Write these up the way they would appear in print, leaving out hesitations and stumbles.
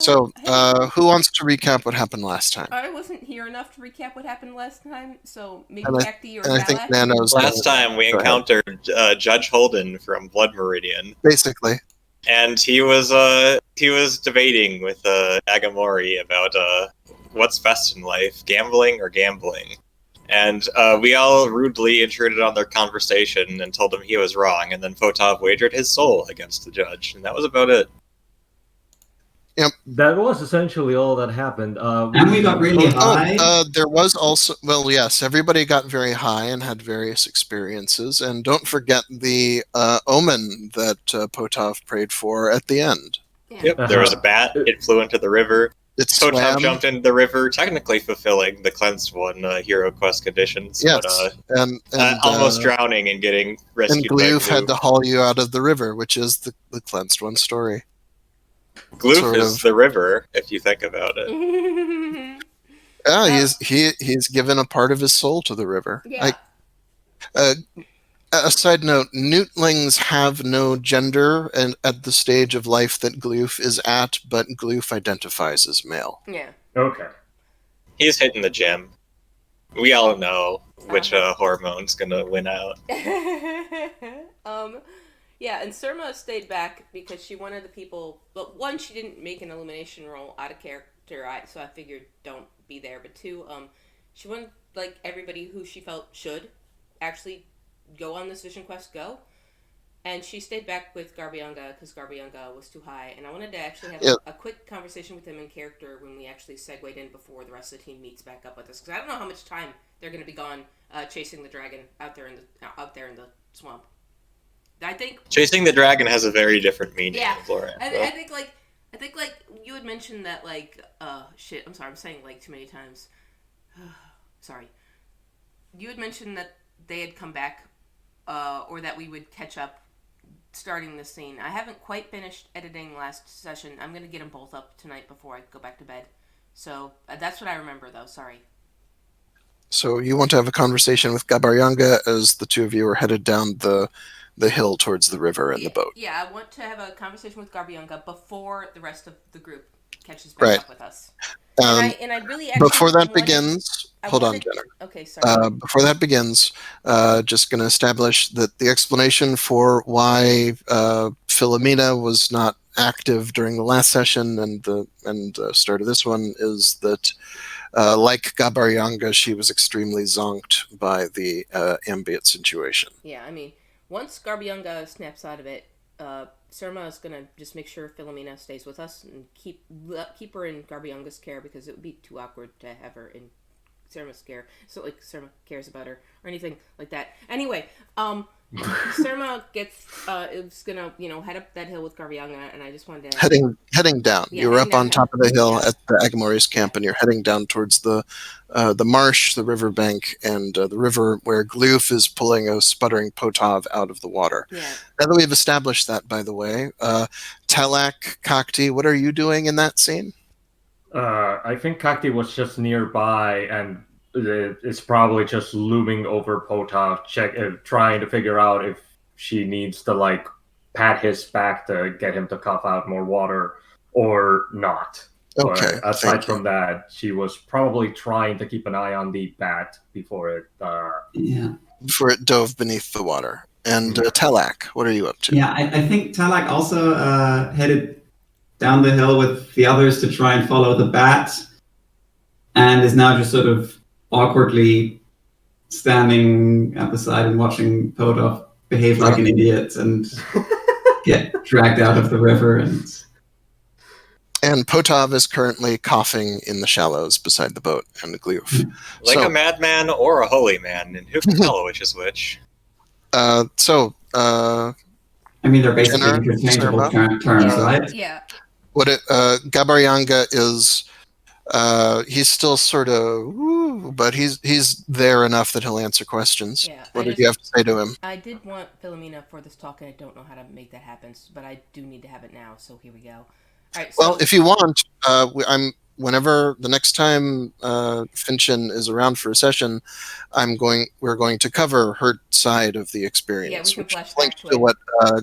So, who wants to recap what happened last time? I wasn't here enough to recap what happened last time, so maybe And Cacti or I think Galak. Nano's Last time we Go ahead. encountered Judge Holden from Blood Meridian, Basically. and he was debating with Agamori about what's best in life, gambling or gambling. And we all rudely intruded on their conversation and told him he was wrong, and then Fotov wagered his soul against the judge, and that was about it. Yep. That was essentially all that happened. And we got really high. There was also, well, yes, everybody got very high and had various experiences. And don't forget the omen that Potov prayed for at the end. Yeah. Yep, there was a bat, it flew into the river. It Fotov swam. jumped into the river, technically fulfilling the cleansed one hero quest conditions, Yes, but and almost drowning and getting and rescued by Gloof had Gloof. to haul you out of the river, which is the cleansed one story. Gloof sort is of. the river, if you think about it. Yeah, he's given a part of his soul to the river. Yeah. A side note, newtlings have no gender and at the stage of life that Gloof is at, but Gloof identifies as male. Yeah. Okay. He's hitting the gym. We all know which hormone's gonna win out. Yeah, and Surma stayed back because she wanted the people. But one, she didn't make an elimination roll out of character, so I figured don't be there. But two, she wanted like everybody who she felt should actually go on this vision quest go, and she stayed back with Garbyanga because Garbyanga was too high, and I wanted to actually have a quick conversation with him in character when we actually segued in before the rest of the team meets back up with us, because I don't know how much time they're going to be gone chasing the dragon out there in the swamp. I think Chasing the dragon has a very different meaning. Yeah, Laura. I think like you had mentioned that like shit. I'm sorry, I'm saying like too many times. Sorry. You had mentioned that they had come back, or that we would catch up starting the scene. I haven't quite finished editing last session. I'm gonna get them both up tonight before I go back to bed. So that's what I remember, though. Sorry. So you want to have a conversation with Gabaryanga as the two of you are headed down the hill towards the river in the boat. Yeah, I want to have a conversation with Garbyanga before the rest of the group catches back up with us. And I really actually before that begins, hold on, Jenner. Okay, sorry. Before that begins, just going to establish that the explanation for why Philomena was not active during the last session and the start of this one is that, like Gabaryanga, she was extremely zonked by the ambient situation. Yeah, I mean, once Garbyanga snaps out of it, Surma is gonna just make sure Philomena stays with us and keep her in Garbyanga's care, because it would be too awkward to have her in Surma's care. So like Surma cares about her or anything like that. Anyway, Surma is gonna head up that hill with Garbyanga, and I just wanted to heading down. Yeah, you're up on top of the hill yeah. at the Agamori's camp, and you're heading down towards the marsh, the riverbank, and the river where Gloof is pulling a sputtering Potov out of the water. Yeah. Now that we've established that, by the way, Talak, Kakti, what are you doing in that scene? I think Kakti was just nearby, and it's probably just looming over Potov, trying to figure out if she needs to like pat his back to get him to cough out more water or not. Okay. But aside from that, she was probably trying to keep an eye on the bat before it. Before it dove beneath the water. And Talak, what are you up to? Yeah, I think Talak also headed down the hill with the others to try and follow the bat, and is now just sort of awkwardly standing at the side and watching Potov behave like an idiot and get dragged out of the river. And Potov is currently coughing in the shallows beside the boat and the Gloof. Like a madman or a holy man, and who can tell which is which? I mean, they're basically interchangeable terms, right? Yeah. Gabaryanga is, he's still sort of, but he's there enough that he'll answer questions. Yeah, what did you have to say to him? I did want Philomena for this talk, and I don't know how to make that happen, but I do need to have it now, so here we go. All right, Well, if you want, I'm whenever the next time Finchin is around for a session, we're going to cover her side of the experience, Yeah, we can which flash is back linked to to it. what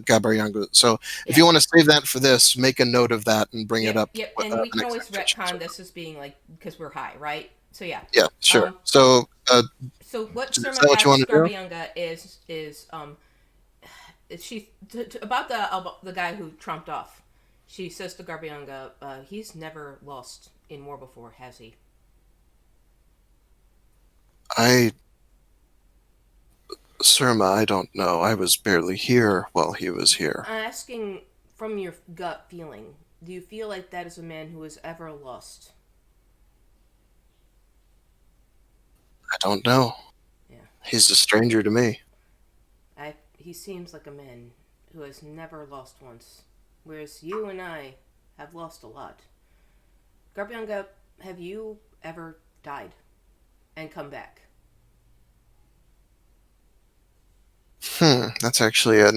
Gabaryango. So if Yeah. you want to save that for this, make a note of that and bring it up. Yep, and we the can next always session. retcon this as being like because we're high, right? So yeah. Yeah, sure. So what is Surma that what you asks want to do? Garbyanga is she about the guy who trumped off. She says to Garbyanga, he's never lost in war before, has he? Surma, I don't know. I was barely here while he was here. Asking from your gut feeling, do you feel like that is a man who has ever lost? I don't know. Yeah. He's a stranger to me. He seems like a man who has never lost once, whereas you and I have lost a lot. Garbyanga, have you ever died and come back? That's actually a...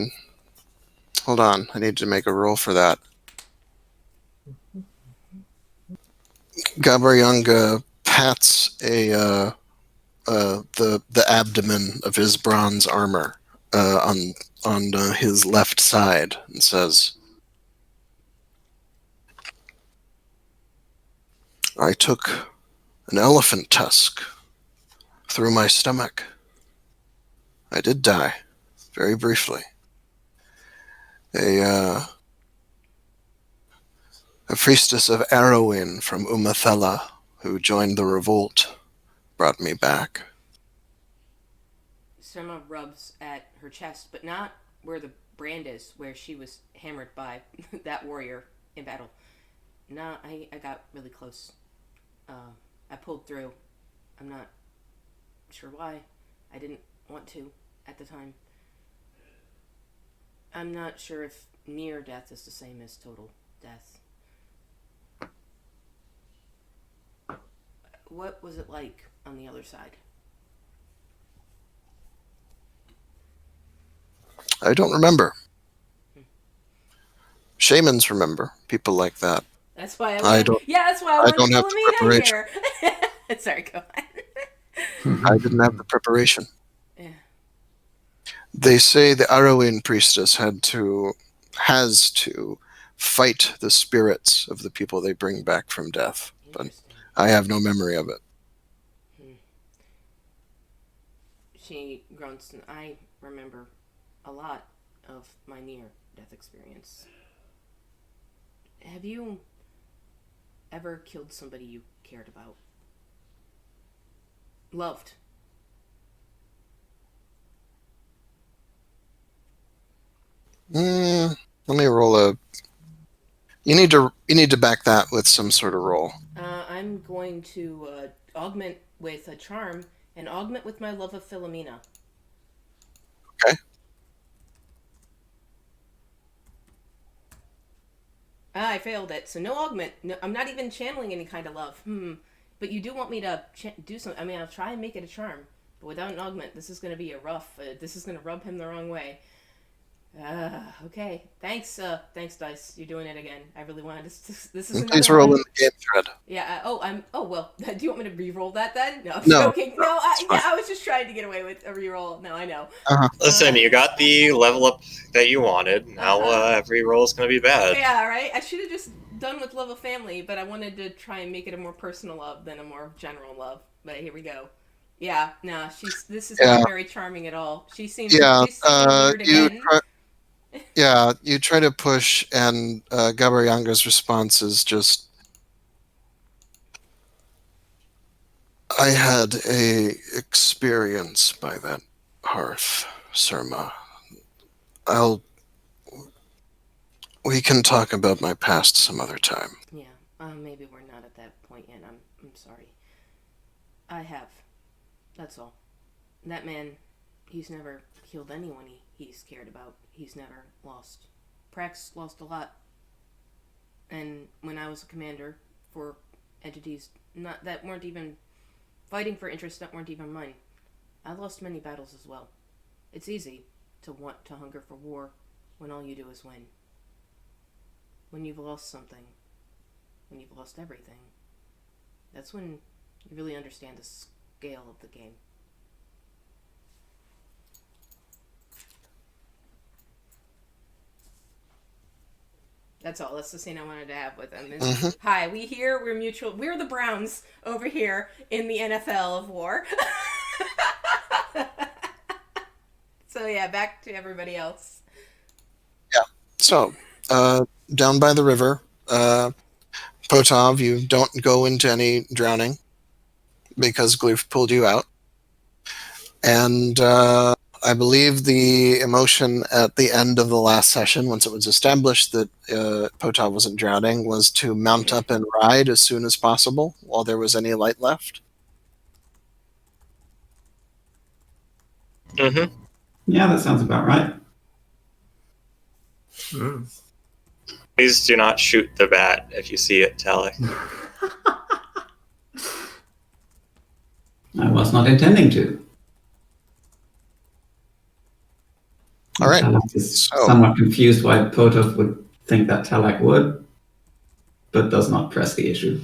Hold on, I need to make a roll for that. Gabaryanga pats the abdomen of his bronze armor on his left side and says, "I took an elephant tusk through my stomach. I did die, very briefly. A priestess of Arrowin from Umathela, who joined the revolt, brought me back." Surma rubs at her chest, but not where the brand is, where she was hammered by that warrior in battle. No, I got really close. I pulled through. I'm not sure why. I didn't want to at the time. I'm not sure if near death is the same as total death. What was it like on the other side? I don't remember. Shamans remember. People like that. That's why I don't. that's why I I wanted don't have the Philomena preparation. here. Sorry, go on. I didn't have the preparation. Yeah. They say the Arrowin priestess has to fight the spirits of the people they bring back from death, but Interesting. I have no memory of it. She grunts, and I remember a lot of my near-death experience. Have you ever killed somebody you cared about? Loved? Let me roll a. You need to back that with some sort of roll. I'm going to augment with a charm and augment with my love of Philomena. Okay. I failed it, so no augment. No, I'm not even channeling any kind of love. But you do want me to do something. I mean, I'll try and make it a charm, but without an augment, this is going to be a rough. This is going to rub him the wrong way. Okay. Thanks, Dice. You're doing it again. I really wanted this. This is Please another roll one. in the game thread. Yeah. Oh well. Do you want me to re-roll that then? No, I'm No, joking. No. it's fine. I was just trying to get away with a re-roll. No, I know. Listen, you got the level up that you wanted. Now every roll is going to be bad. Yeah. Right. I should have just done with love of family, but I wanted to try and make it a more personal love than a more general love. But here we go. Yeah. No. This is not very charming at all. She seems. Yeah. She's weird again. You try to push, and Gabaryanga's response is just, "I had a experience by that hearth, Surma. We can talk about my past some other time." Yeah. Maybe we're not at that point yet. I'm sorry. I have. That's all. That man, he's never killed anyone he's cared about. He's never lost. Prax lost a lot. And when I was a commander for entities that weren't even fighting for interests that weren't even mine, I lost many battles as well. It's easy to want to hunger for war when all you do is win. When you've lost something, when you've lost everything, That's when you really understand the scale of the game. That's all. That's the scene I wanted to have with them. Hi, we're mutual. We're the Browns over here in the NFL of war. So yeah, back to everybody else. Yeah. So, down by the river, Potov, you don't go into any drowning because Gloof pulled you out. And I believe the emotion at the end of the last session, once it was established that Potov wasn't drowning, was to mount up and ride as soon as possible while there was any light left. Mm-hmm. Yeah, that sounds about right. Please do not shoot the bat if you see it, Tally. I was not intending to. All right. Talak is So- somewhat confused why Potov would think that Talak would, but does not press the issue.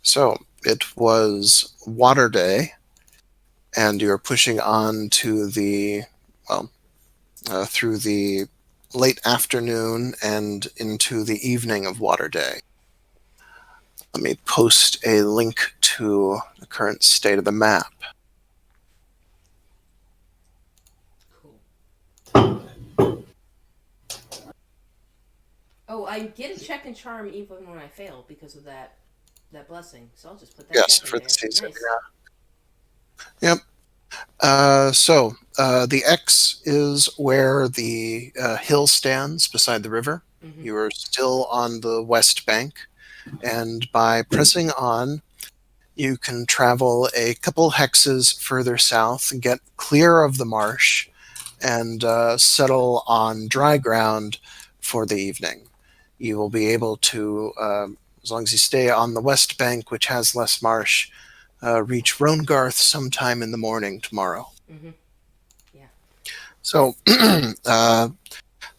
So it was water day, and you're pushing on to the, through the late afternoon and into the evening of water day. Let me post a link to the current state of the map. Oh, I get a check and charm even when I fail because of that blessing. So I'll just put that Yes, check for in the there. season. Nice. Yeah. Yep. The X is where the hill stands beside the river. Mm-hmm. You are still on the west bank, and by pressing on, you can travel a couple hexes further south and get clear of the marsh and settle on dry ground for the evening. You will be able to, as long as you stay on the west bank, which has less marsh, reach Ronegarth sometime in the morning tomorrow. Mm-hmm. Yeah. So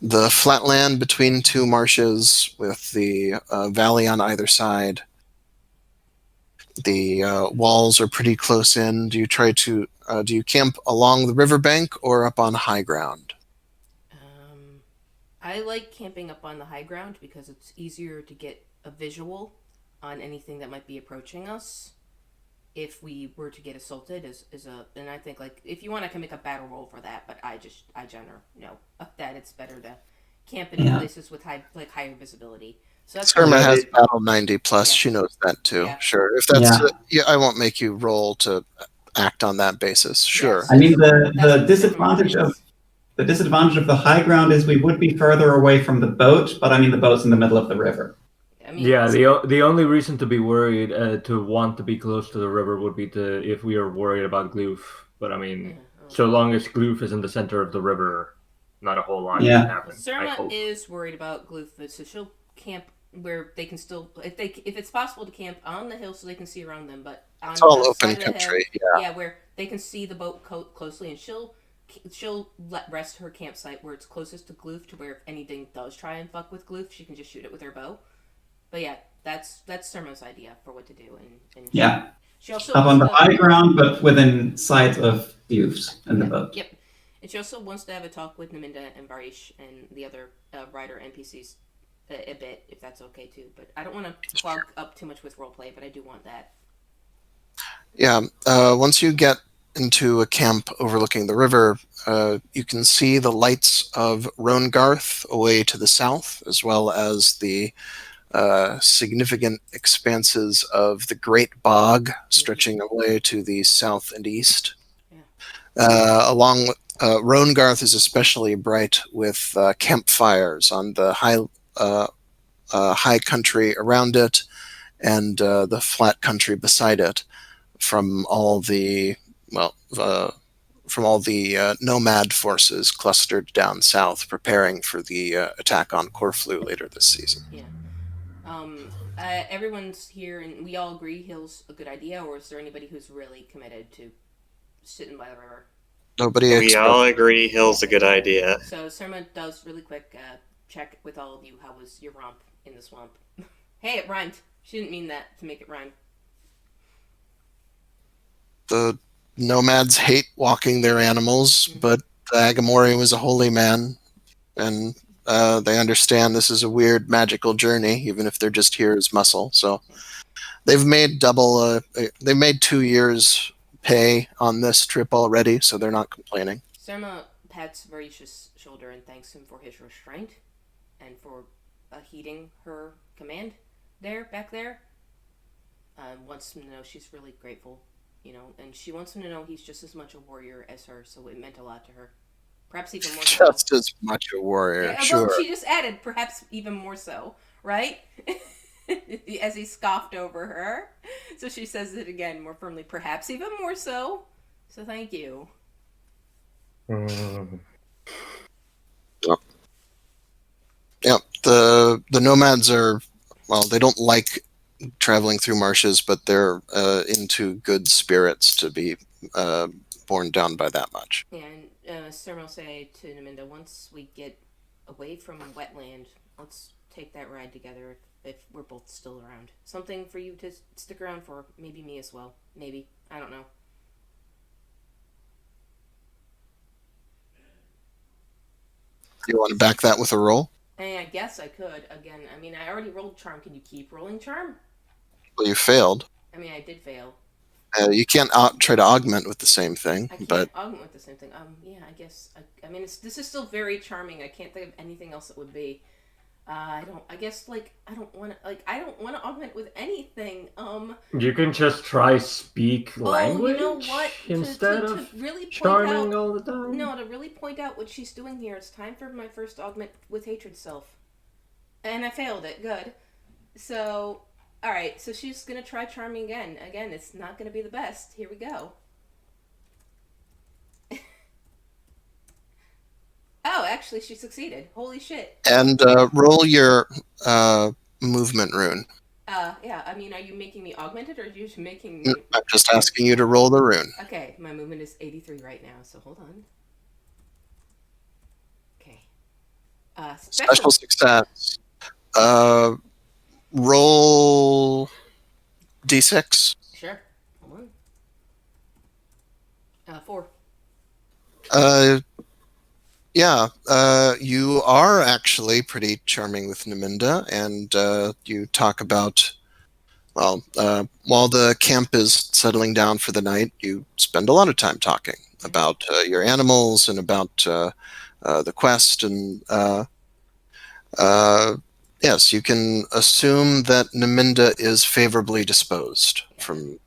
the flat land between two marshes with the valley on either side. The walls are pretty close in. Do you do you camp along the riverbank or up on high ground? I like camping up on the high ground because it's easier to get a visual on anything that might be approaching us if we were to get assaulted and I think like if you want I can make a battle roll for that, but I generally know that it's better to camp in places with higher visibility. So that's Surma Yeah, has battle 90 plus. Yeah. She knows that too. Yeah. Sure. If that's Yeah. I won't make you roll to act on that basis. Sure. Yes. I mean, the That's disadvantage of the high ground is we would be further away from the boat, but I mean the boat's in the middle of the river. I mean, Yeah, the only reason to be worried, to want to be close to the river would be if we are worried about Gloof. But I mean, so long as Gloof is in the center of the river, not a whole lot can happen. I Surma hope. is worried about Gloof, so she'll camp where they can still, if it's possible to camp on the hill so they can see around them, but on It's all the open side of the country. hill, where they can see the boat closely, and she'll rest her campsite where it's closest to Gloof, to where if anything does try and fuck with Gloof, she can just shoot it with her bow. But yeah, that's Surma's idea for what to do, and she also Up on the high ground, but within sight of Dioufs and the boat. Yep. And she also wants to have a talk with Naminda and Barish and the other rider NPCs a bit, if that's okay too. But I don't want to clog up too much with roleplay, but I do want that. Yeah. Once you get into a camp overlooking the river, you can see the lights of Ronegarth away to the south, as well as the significant expanses of the Great Bog stretching away to the south and east. Yeah. Along with Ronegarth is especially bright with campfires on the high country around it and the flat country beside it, from all the nomad forces clustered down south, preparing for the attack on Corfu later this season. Yeah. Everyone's here, and we all agree Hill's a good idea, or is there anybody who's really committed to sitting by the river? Nobody. We all agree Hill's a good idea. So Surma does really quick check with all of you. How was your romp in the swamp? Hey, it rhymed. She didn't mean that to make it rhyme. The nomads hate walking their animals, but the Agamori was a holy man, and they understand this is a weird magical journey, even if they're just here as muscle. So they've made they made 2 years pay on this trip already, so they're not complaining. Surma pats Varish's shoulder and thanks him for his restraint and for heeding her command back there. Wants him to know she's really grateful, and she wants him to know he's just as much a warrior as her, so it meant a lot to her. Perhaps even more so. Just as much a warrior, yeah, sure. Well, she just added, perhaps even more so, right? As he scoffed over her. So she says it again more firmly, perhaps even more so. So thank you. Yep. The nomads are, well, they don't like traveling through marshes, but they're into good spirits to be borne down by that much. And Surma will say to Naminda, once we get away from wetland, let's take that ride together if we're both still around. Something for you to stick around for, maybe me as well. Maybe. I don't know. You want to back that with a roll? I guess I could. Again, I mean, I already rolled charm. Can you keep rolling charm? Well, you failed. I mean, I did fail. You can't try to augment with the same thing. I can't but augment with the same thing. Yeah, I guess. I mean, this is still very charming. I can't think of anything else it would be. I don't want to augment with anything. You can just try speak language you know what? instead to of really point charming out, all the time. No, to really point out what she's doing here. It's time for my first augment with hatred self, and I failed it. Good. So, all right. So she's gonna try charming again. Again, it's not gonna be the best. Here we go. Oh, actually, she succeeded. Holy shit. And roll your movement rune. Yeah, I mean, are you making me augmented, or are you just making me... I'm just asking you to roll the rune. Okay, my movement is 83 right now, so hold on. Okay. Special success. Roll d6. Sure. Hold on. 4. Yeah, you are actually pretty charming with Naminda, and you talk about, well, while the camp is settling down for the night, you spend a lot of time talking about your animals and about the quest, and yes, you can assume that Naminda is favorably disposed from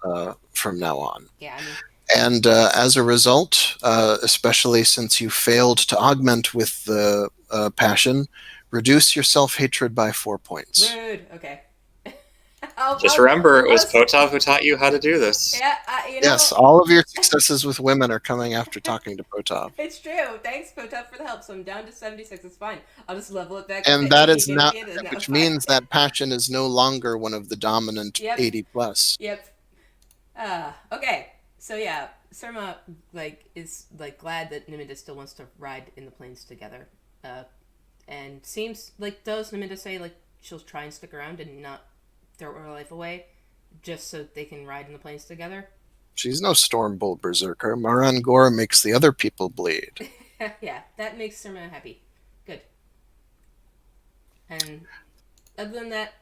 now on. Yeah, I mean... And as a result, especially since you failed to augment with the passion, reduce your self-hatred by 4 points. Rude. Okay. Just remember, it was Potov who taught you how to do this. Yeah, Yes, all of your successes with women are coming after talking to Potov. It's true. Thanks, Potov, for the help. So I'm down to 76. It's fine. I'll just level it back. And that is now, which means that passion is no longer one of the dominant 80 plus. Yep. Okay. So yeah, Surma is glad that Naminda still wants to ride in the plains together, and seems does Naminda say she'll try and stick around and not throw her life away, just so they can ride in the plains together. She's no Stormbolt berserker. Marangor makes the other people bleed. Yeah, that makes Surma happy. Good. And other than that,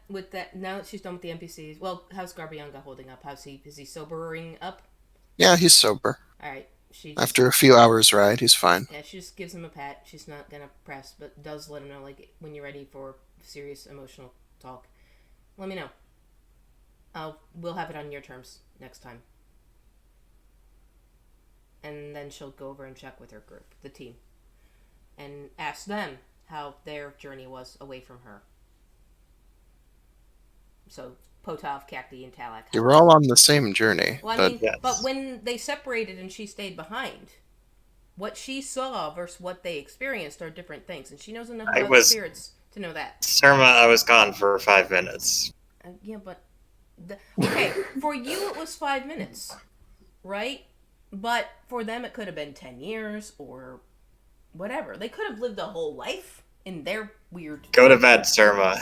now that she's done with the NPCs, well, how's Garbyanga holding up? Is he sobering up? Yeah, he's sober. All right. After a few hours ride, he's fine. Yeah, she just gives him a pat. She's not gonna press, but does let him know when you're ready for serious emotional talk. Let me know. We'll have it on your terms next time. And then she'll go over and check with her group, the team, and ask them how their journey was away from her. So Potov, Cacti, and Talak. You were all on the same journey. Well, I mean, yes. But when they separated and she stayed behind, what she saw versus what they experienced are different things, and she knows enough about the spirits to know that. Surma, I was gone for 5 minutes. Yeah, but okay, for you it was 5 minutes, right? But for them it could have been 10 years or whatever. They could have lived a whole life in their weird. Go to bed, Surma.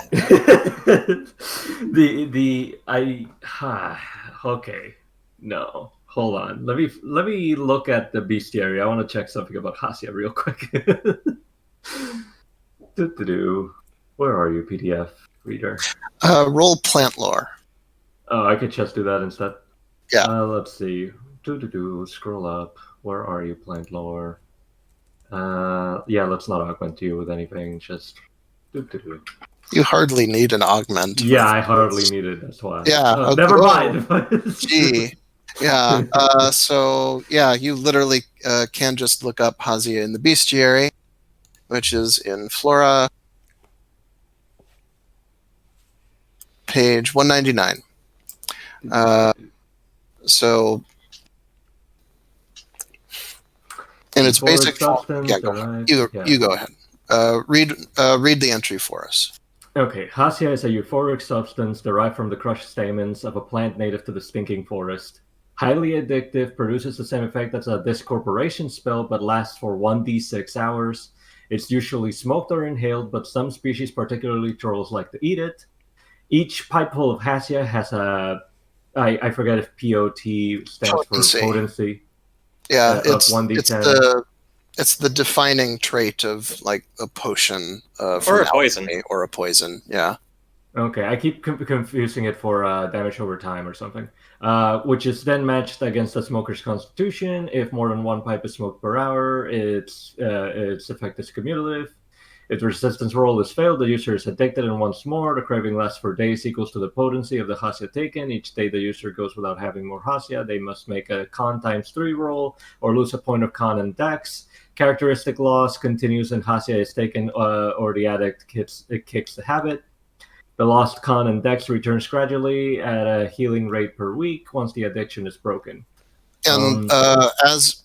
Okay. No. Hold on. Let me look at the bestiary. I want to check something about Hasya real quick. Where are you, PDF reader? Roll plant lore. Oh, I could just do that instead. Yeah. Let's see. Scroll up. Where are you, plant lore? Yeah, let's not augment you with anything. Just You hardly need an augment. Yeah, I hardly need it. That's why. Yeah. Never mind. Gee. Yeah. So yeah, you literally can just look up Hazia in the bestiary, which is in Flora, page 199. So in its basic substance, yeah, you go ahead. Read the entry for us. Okay, Hasya is a euphoric substance derived from the crushed stamens of a plant native to the stinking forest. Highly addictive, produces the same effect as a discorporation spell, but lasts for 1d6 hours. It's usually smoked or inhaled, but some species, particularly trolls, like to eat it. Each pipeful of Hasya has I forget if POT stands for potency. Yeah, it's 1d10. It's the defining trait of like a potion or a poison. Or a poison. Yeah. Okay, I keep confusing it for damage over time or something, which is then matched against the smoker's constitution. If more than one pipe is smoked per hour, its effect is cumulative. If the resistance roll is failed, the user is addicted, and once more, the craving lasts for days equals to the potency of the Hasya taken. Each day the user goes without having more Hasya, they must make a con ×3 roll or lose a point of con and dex. Characteristic loss continues and Hasya is taken, or the addict kicks the habit. The lost con and dex returns gradually at a healing rate per week once the addiction is broken. And as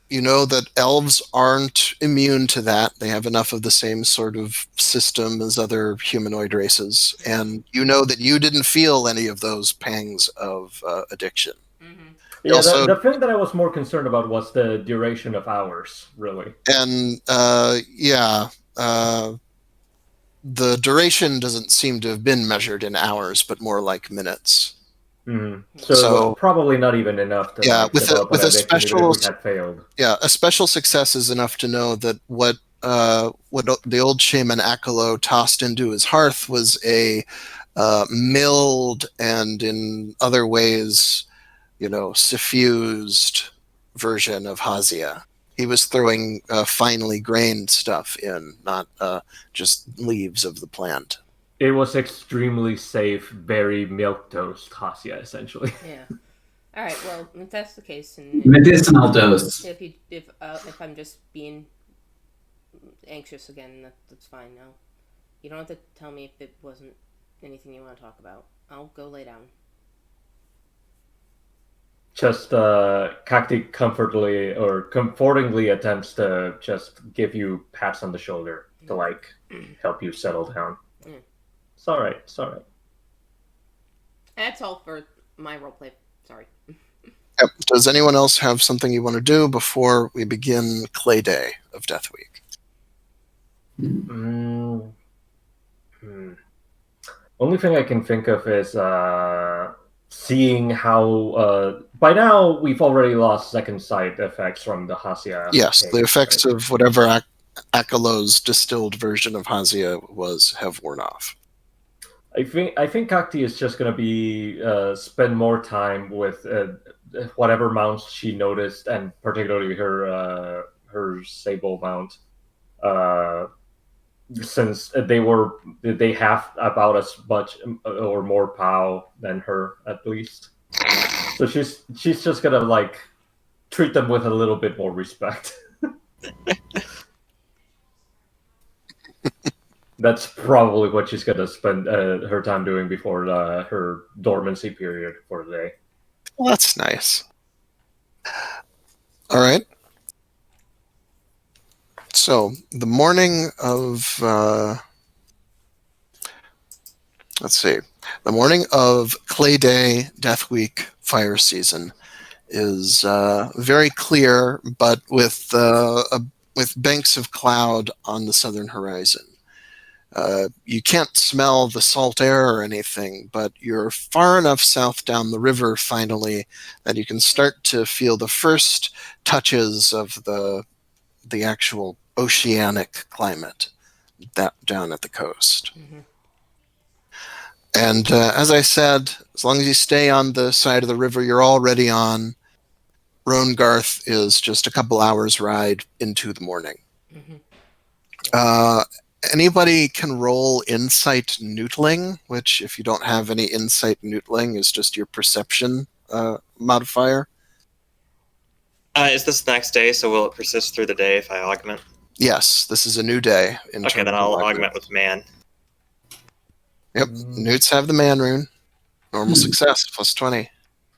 you know that elves aren't immune to that. They have enough of the same sort of system as other humanoid races. And you know that you didn't feel any of those pangs of addiction. Mm-hmm. Yeah, also, the thing that I was more concerned about was the duration of hours, really. And the duration doesn't seem to have been measured in hours, but more like minutes. Mm-hmm. So probably not even enough to with a special if we had failed. Yeah, a special success is enough to know that what the old shaman Akalo tossed into his hearth was a milled and in other ways, suffused version of Hazia. He was throwing finely grained stuff in, not just leaves of the plant. It was extremely safe, very milquetoast Hasya, essentially. Yeah. All right. Well, if that's the case, and medicinal dose. If I'm just being anxious again, that's fine. No, you don't have to tell me if it wasn't anything you want to talk about. I'll go lay down. Just Cacti comfortingly attempts to just give you pats on the shoulder to help you settle down. Mm. It's all right. That's all for my roleplay. Sorry. Yep. Does anyone else have something you want to do before we begin Clay Day of Death Week? Only thing I can think of is seeing how by now we've already lost second sight effects from the Hasya. Yes, the effects of whatever Akalo's distilled version of Hazia have worn off. I think Cacti is just going to be spend more time with whatever mounts she noticed, and particularly her sable mount, since they have about as much or more POW than her at least. So she's just gonna treat them with a little bit more respect. That's probably what she's going to spend her time doing before her dormancy period for the day. Well, that's nice. All right. So, the morning of... the morning of Clay Day, Death Week, fire season is very clear, but with banks of cloud on the southern horizon. You can't smell the salt air or anything, but you're far enough south down the river finally that you can start to feel the first touches of the actual oceanic climate down at the coast. Mm-hmm. And as I said, as long as you stay on the side of the river you're already on, Roangarth is just a couple hours ride into the morning. Mm-hmm. Anybody can roll insight noodling, which if you don't have any insight noodling is just your perception modifier. Is this the next day, so will it persist through the day if I augment? Yes, this is a new day. Okay, then I'll augment with man. Yep, newts have the man rune. Normal success, plus 20.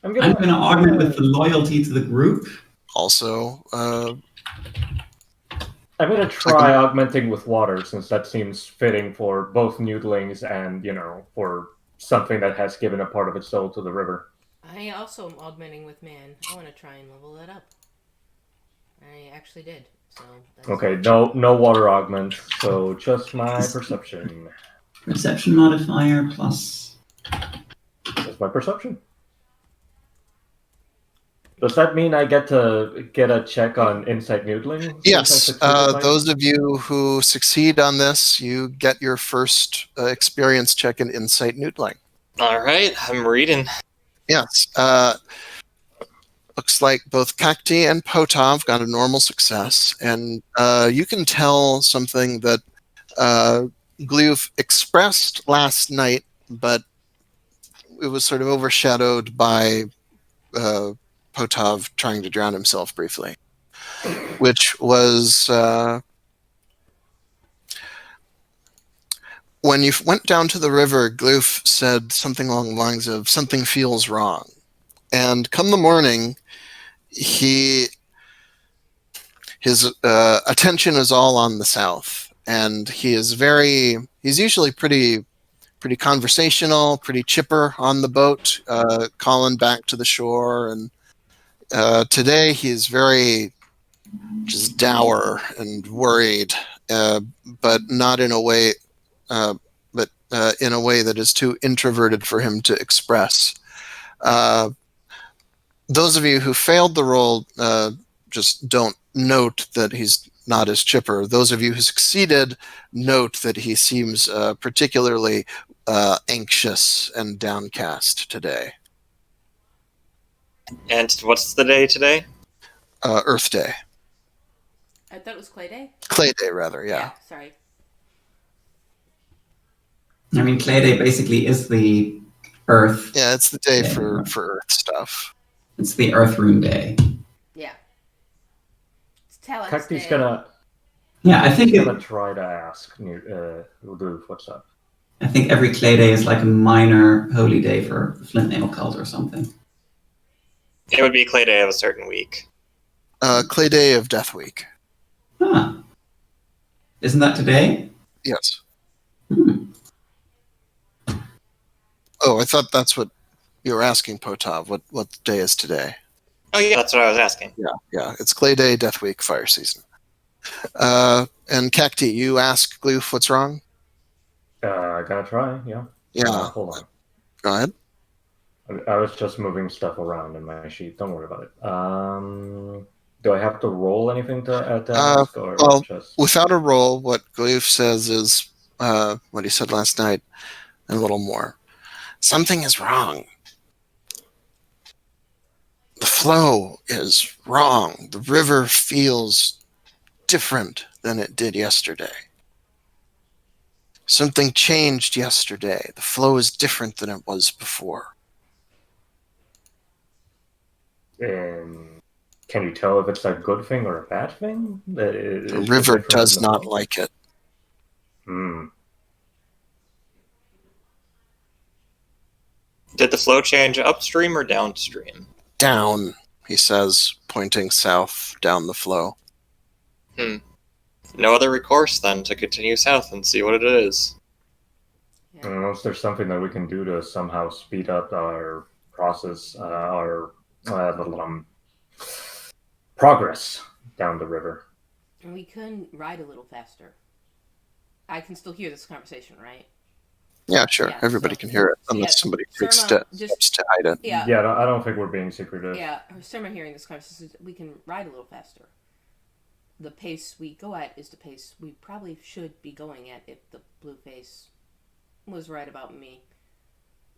I'm going to augment with the loyalty to the group. Also, I'm going to try augmenting with water, since that seems fitting for both noodlings and, for something that has given a part of its soul to the river. I also am augmenting with man. I want to try and level that up. I actually did. So okay, no water augment, so just my perception. Perception modifier plus... That's my perception. Does that mean I get to get a check on insight noodling? Yes. Those of you who succeed on this, you get your first experience check in insight noodling. All right, I'm reading. Yes. Looks like both Kakti and Potov got a normal success, and you can tell something that Gloof expressed last night, but it was sort of overshadowed by Potov trying to drown himself briefly, which was when you went down to the river, Gloof said something along the lines of, something feels wrong. And come the morning, his attention is all on the south, and he's usually pretty conversational, pretty chipper on the boat, calling back to the shore. And today he's very just dour and worried, but not in a way, in a way that is too introverted for him to express. Those of you who failed the roll just don't note that he's not as chipper. Those of you who succeeded note that he seems particularly anxious and downcast today. And what's the day today? Earth Day. I thought it was Clay Day. Clay Day, rather, yeah. Sorry. I mean, Clay Day basically is the Earth. Yeah, it's the day for Earth stuff. It's the Earth Rune Day. Yeah. It's Talent's Kakti's Day. gonna... Yeah, I think... He's gonna try to ask Gloof what's up. I think every Clay Day is like a minor holy day for the Flint Nail Cult or something. It would be Clay Day of a certain week. Clay Day of Death Week. Huh. Isn't that today? Yes. Hmm. Oh, I thought that's what you were asking, Potov. What day is today? Oh yeah, that's what I was asking. Yeah. It's Clay Day, Death Week, fire season. And Kakti, you ask Gloof what's wrong? I gotta try, yeah. Yeah. Hold on. Go ahead. I was just moving stuff around in my sheet. Don't worry about it. Do I have to roll anything to ask? Or well, just... without a roll, what Gloof says is what he said last night, and a little more. Something is wrong. The flow is wrong. The river feels different than it did yesterday. Something changed yesterday. The flow is different than it was before. Can you tell if it's a good thing or a bad thing? The river does not like it. Did the flow change upstream or downstream? Down, he says, pointing south down the flow. No other recourse then to continue south and see what it is. Unless there's something that we can do to somehow speed up our process, our progress down the river. And we can ride a little faster. I can still hear this conversation, right? Yeah, sure. Yeah, Everybody so- can hear it, so unless yeah, somebody takes Surma, steps to hide it. Yeah. Yeah, I don't think we're being secretive. Yeah, Surma hearing this conversation, we can ride a little faster. The pace we go at is the pace we probably should be going at if the blue face was right about me.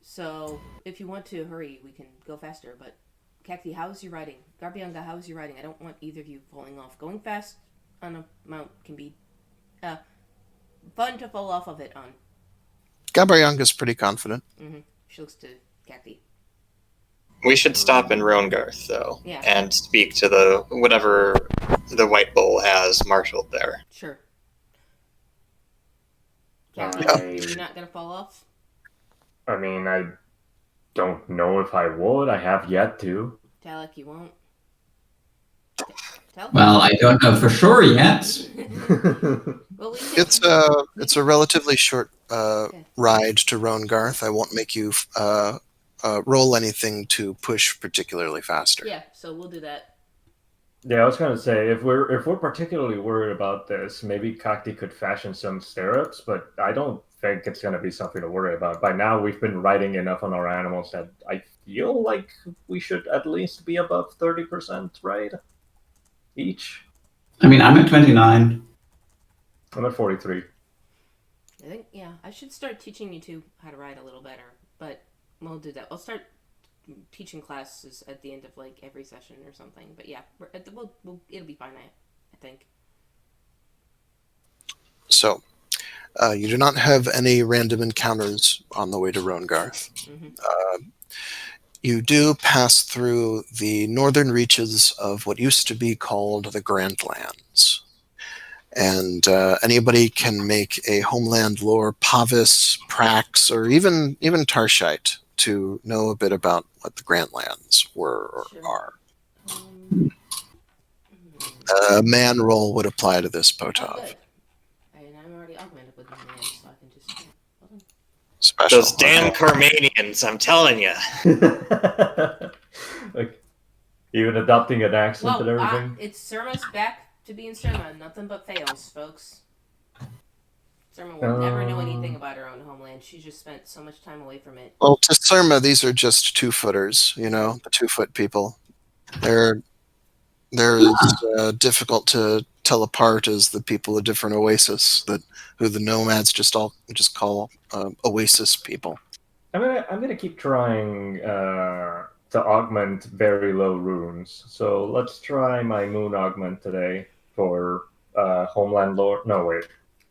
So, if you want to hurry, we can go faster, but Cacti, how's your riding? Garbianga, how's your riding? I don't want either of you falling off. Going fast on a mount can be fun to fall off of it on. Gabrianga's pretty confident. She looks to Cacti. We should stop in Roangarth, though, Yeah. and speak to the whatever the White Bull has marshaled there. Sure. Cacti, you're not gonna fall off? I mean, I don't know if I would. I have yet to. Talek, you won't? Talek? Well, I don't know for sure yet. Well, we can... It's a relatively short ride to Roangarth. I won't make you roll anything to push particularly faster. Yeah, so we'll do that. Yeah, I was gonna say if we're particularly worried about this, maybe Cacti could fashion some stirrups, but I don't think it's gonna be something to worry about. By now, we've been riding enough on our animals that I feel like we should at least be above 30% ride each. I mean, I'm at 29. I'm at 43. I think, yeah, I should start teaching you two how to ride a little better, but we'll do that. I'll start teaching classes at the end of like every session or something. But yeah, it'll be fine. I think. So, you do not have any random encounters on the way to Roangarth. You do pass through the northern reaches of what used to be called the Grandlands. And anybody can make a homeland lore, Pavis, Prax, or even Tarshite to know a bit about what the Grandlands were or are. A man roll would apply to this, Potov. Good. And I'm already augmented with my man, so I can just... Special. Those damn Carmanians, I'm telling you. Like, even adopting an accent and Well, everything. it's Surma's back to being Surma. Nothing but fails, folks. Surma will never know anything about her own homeland. She just spent so much time away from it. Well, to Surma, these are just 2-footers, the 2-foot people. They're as difficult to tell apart as the people of different oasis who the nomads just call oasis people. I'm gonna keep trying to augment very low runes. So let's try my moon augment today for homeland lore. No wait,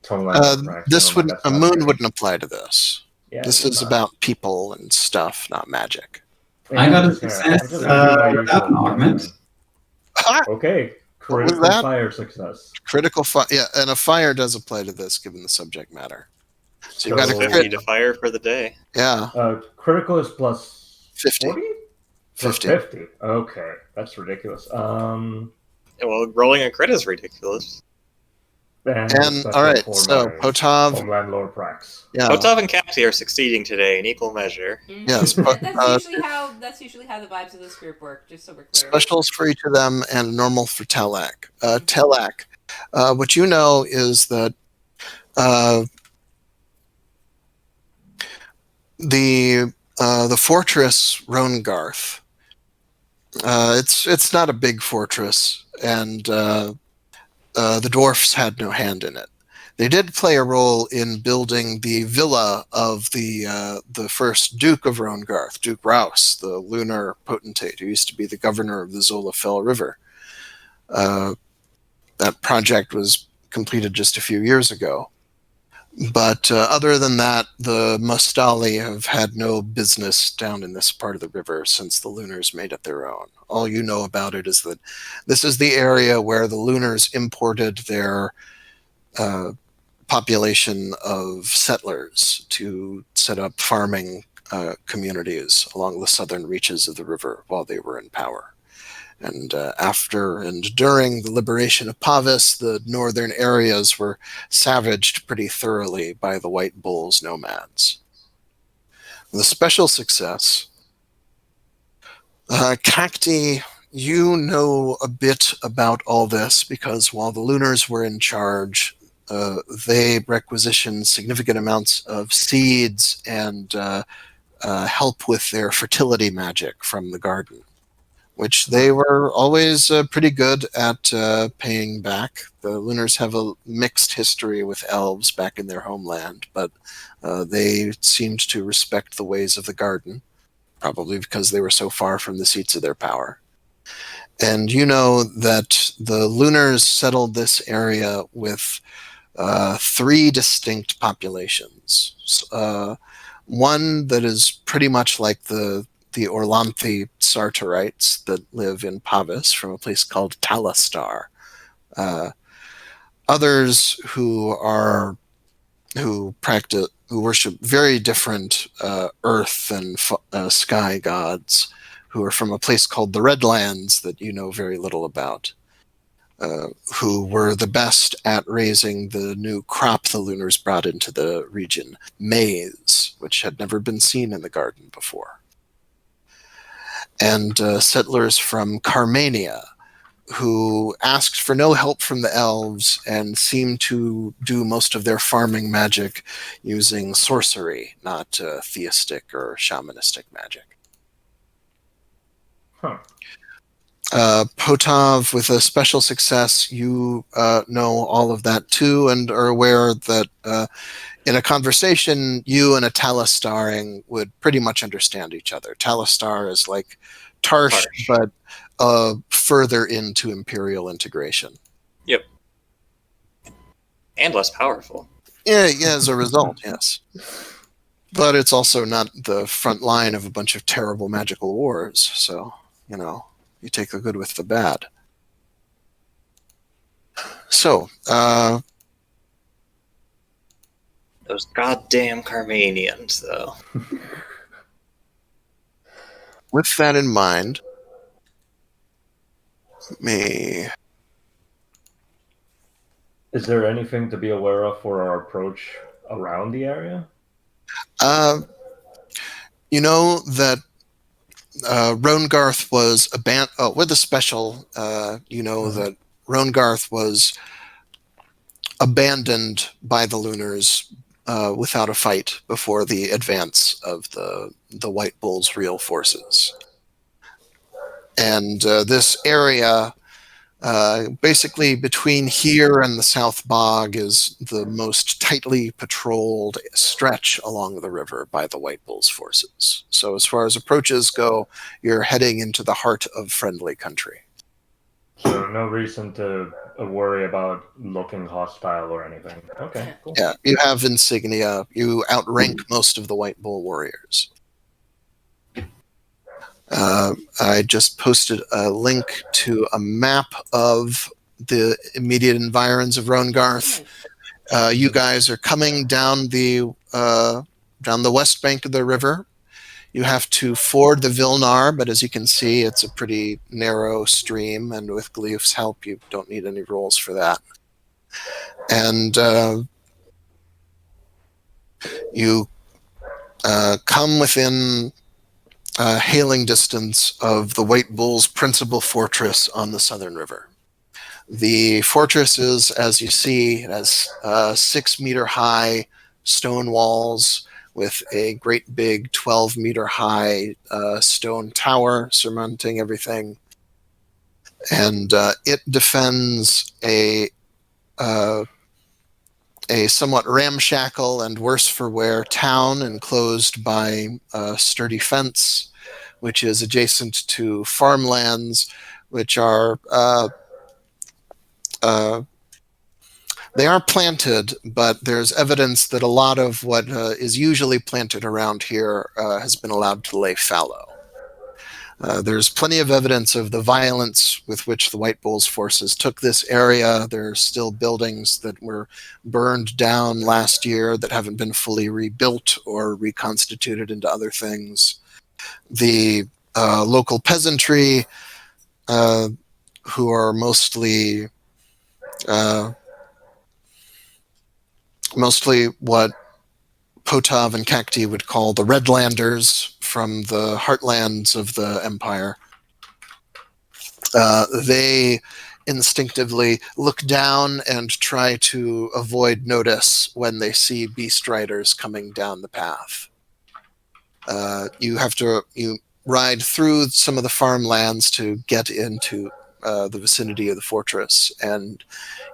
homeland. This a moon wouldn't apply to this. Yeah, this is about people and stuff, not magic. I got a success without an augment. Okay, What was critical that? fire success. Critical fire, yeah, and a fire does apply to this given the subject matter. So you've got a 50 to fire for the day. Yeah, Critical is plus 50. 40? Plus 50. Okay, that's ridiculous. Well, rolling a crit is ridiculous. And all right, so Potov, homeland lore prax. yeah, Potov and Cacti are succeeding today in equal measure. Yes, that's usually how the vibes of this group work. Just so we're clear. specials for each of them and normal for Telak. Telak, what you know is that the fortress Roangarth. It's not a big fortress, and the dwarfs had no hand in it. They did play a role in building the villa of the first Duke of Roangarth, Duke Rouse, the lunar potentate who used to be the governor of the Zolafell River. That project was completed just a few years ago. But other than that, the Mustali have had no business down in this part of the river since the Lunars made it their own. All you know about it is that this is the area where the Lunars imported their population of settlers to set up farming communities along the southern reaches of the river while they were in power. And after and during the liberation of Pavis, the northern areas were savaged pretty thoroughly by the White Bull's nomads. The special success, Cacti, you know a bit about all this because while the Lunars were in charge, they requisitioned significant amounts of seeds and help with their fertility magic from the garden, which they were always pretty good at paying back. The Lunars have a mixed history with elves back in their homeland, but they seemed to respect the ways of the garden, probably because they were so far from the seats of their power. And you know that the Lunars settled this area with 3 distinct populations. One that is pretty much like the Orlanthi Sartorites that live in Pavis from a place called Talastar. Others who worship very different earth and sky gods, who are from a place called the Redlands that you know very little about, who were the best at raising the new crop the Lunars brought into the region, maize, which had never been seen in the garden before. And settlers from Carmania, who asked for no help from the elves and seemed to do most of their farming magic using sorcery, not theistic or shamanistic magic. Huh. Potov, with a special success, you know all of that too, and are aware that in a conversation, you and a Talastaring would pretty much understand each other. Talastar is like Tarsh, but further into Imperial integration. Yep. And less powerful. Yeah, as a result, yes. But it's also not the front line of a bunch of terrible magical wars, so, you know, you take the good with the bad. So, Those goddamn Carmanians, though. with that in mind, me. Is there anything to be aware of for our approach around the area? You know that Roangarth was abandoned. With a special, you know that Roangarth was abandoned by the Lunars without a fight before the advance of the White Bull's real forces. And this area, basically between here and the South Bog, is the most tightly patrolled stretch along the river by the White Bull's forces. So as far as approaches go, you're heading into the heart of friendly country. So no reason to worry about looking hostile or anything. Okay, cool. Yeah, you have insignia. You outrank most of the White Bull warriors. I just posted a link to a map of the immediate environs of Roangarth. You guys are coming down the west bank of the river. You have to ford the Vilnar, but as you can see, it's a pretty narrow stream, and with Gleif's help, you don't need any rolls for that. And you come within hailing distance of the White Bull's principal fortress on the Southern River. The fortress is, as you see, it has 6-meter high stone walls with a great big 12-meter high stone tower surmounting everything. And it defends a somewhat ramshackle and worse for wear town enclosed by a sturdy fence, which is adjacent to farmlands, which are they are planted, but there's evidence that a lot of what is usually planted around here has been allowed to lay fallow. There's plenty of evidence of the violence with which the White Bull's forces took this area. There are still buildings that were burned down last year that haven't been fully rebuilt or reconstituted into other things. The local peasantry, who are mostly what Potov and Cacti would call the Redlanders from the heartlands of the Empire. They instinctively look down and try to avoid notice when they see beast riders coming down the path. You ride through some of the farmlands to get into the vicinity of the fortress, and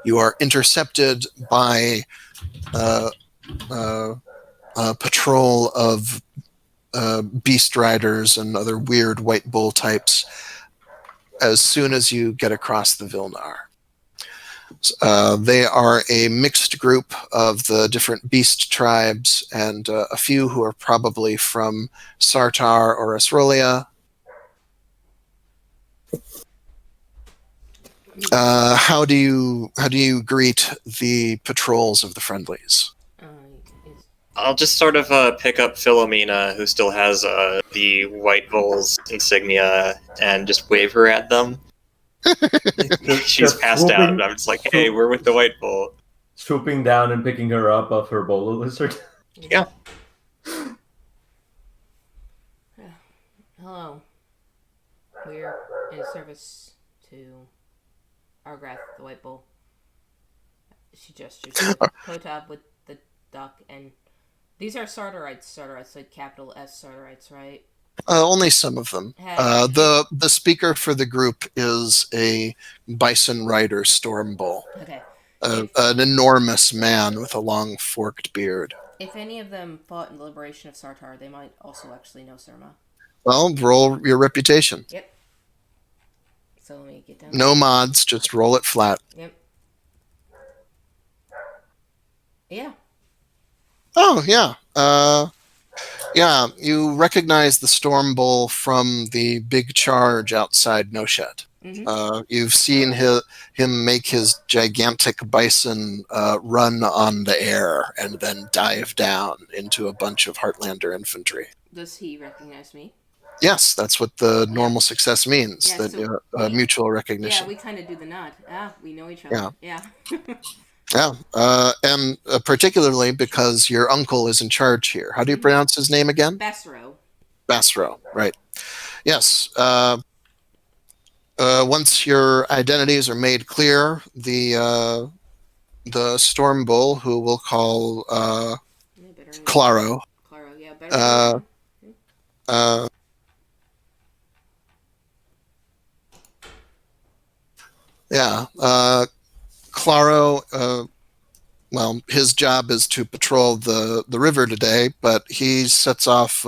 you are intercepted by a patrol of beast riders and other weird white bull types as soon as you get across the Vilnar. They are a mixed group of the different beast tribes, and a few who are probably from Sartar or Esrolia. How do you greet the patrols of the friendlies? I'll just sort of pick up Philomena, who still has the White Bull's insignia, and just wave her at them. She's Just passed out, swooping- and I'm just like, hey, we're with the White Bull. Swooping down and picking her up off her bolo lizard. Yeah. Hello. We're in service to Argrath, the White Bull. She gestures to Kotab with the duck, and these are Sartorites, like capital S Sartorites, right? Only some of them. The speaker for the group is a bison rider storm bull. Okay. An enormous man with a long forked beard. If any of them fought in the liberation of Sartar, they might also actually know Surma. Well, roll your reputation. Yep. So let me get down. No mods, just roll it flat. Yep. Yeah. Oh, yeah. Yeah, you recognize the Storm Bull from the big charge outside Noshet. Mm-hmm. You've seen him make his gigantic bison run on the air and then dive down into a bunch of Heartlander infantry. Does he recognize me? Yes, that's what the normal success means, Yeah, that mutual recognition. Yeah, we kind of do the nod. We know each other. Yeah. Yeah. Yeah, and particularly because your uncle is in charge here. How do you pronounce his name again? Bassero. Bassero, right. Yes. Once your identities are made clear, the Storm Bull, who we'll call Claro. Claro, yeah, better. Claro, well, his job is to patrol the river today, but he sets off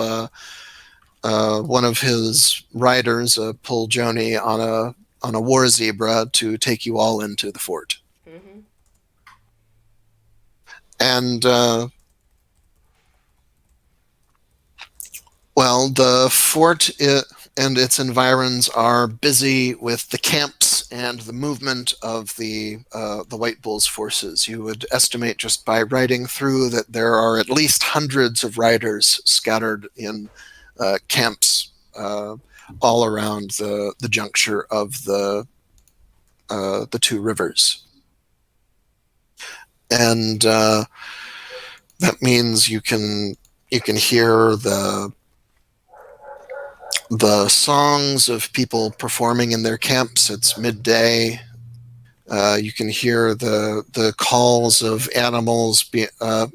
one of his riders, Pull Joni, on a war zebra to take you all into the fort. Mm-hmm. And well, the fort and its environs are busy with the camps and the movement of the White Bull's forces. You would estimate just by riding through that there are at least hundreds of riders scattered in camps all around the juncture of the two rivers. And that means you can hear the songs of people performing in their camps. It's midday. You can hear the calls of animals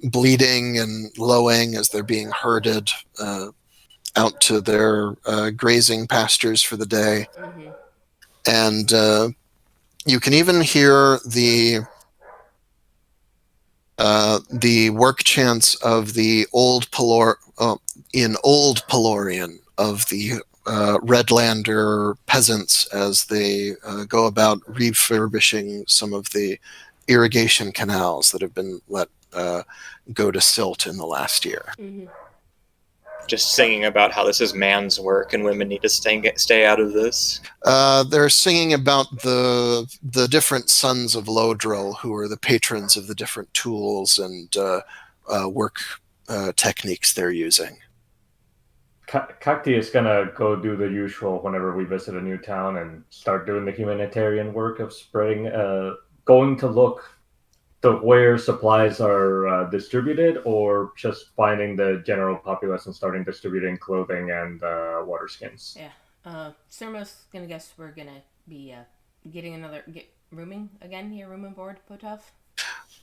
bleating and lowing as they're being herded out to their grazing pastures for the day. Mm-hmm. And you can even hear the work chants of the in Old Pelorian of the Redlander peasants as they go about refurbishing some of the irrigation canals that have been let go to silt in the last year. Mm-hmm. Just singing about how this is man's work and women need to stay out of this. They're singing about the different sons of Lodril, who are the patrons of the different tools and work techniques they're using. Kakti is gonna go do the usual whenever we visit a new town and start doing the humanitarian work of spreading, going to look to where supplies are distributed, or just finding the general populace and starting distributing clothing and water skins. Yeah. Surma's gonna guess we're gonna be rooming again here, room and board, Potov?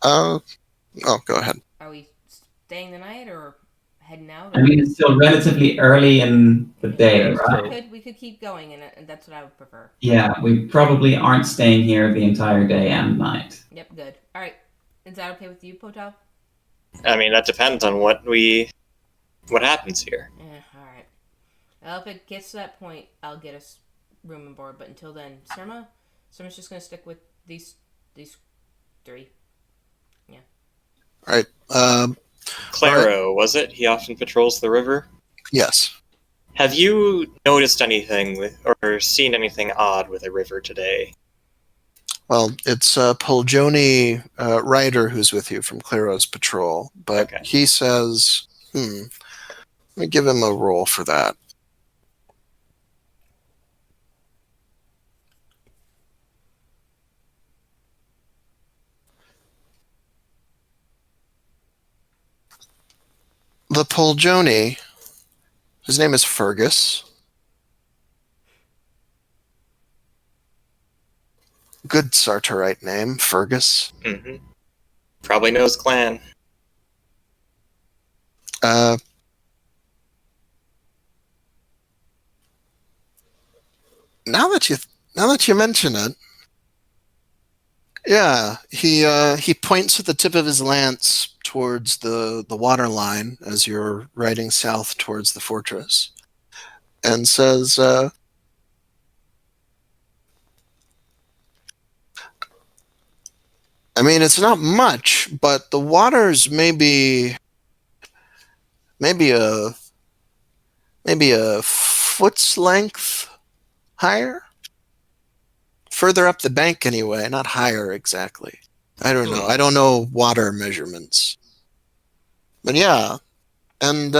Oh, go ahead. Are we staying the night or heading out? I mean, it's still relatively early in the day, Yeah, right? We could keep going, and that's what I would prefer. Yeah, we probably aren't staying here the entire day and night. Yep, good. All right, is that okay with you, Potov? I mean, that depends on what happens here. Yeah, all right. Well, if it gets to that point, I'll get us room and board. But until then, Surma's just gonna stick with these three. Yeah. All right. Claro, was it? He often patrols the river. Yes. Have you noticed anything or seen anything odd with the river today? Well, it's Poljoni Ryder who's with you from Claro's patrol, but Okay. he says, let me give him a roll for that. The Poljoni, his name is Fergus. Good Sartorite name, Fergus. Mm-hmm. Probably knows clan. Now that you mention it, yeah, he points with the tip of his lance towards the water line as you're riding south towards the fortress, and says, I mean, it's not much, but the water's maybe a foot's length higher, further up the bank anyway, not higher exactly. I don't know. I don't know water measurements, but yeah, and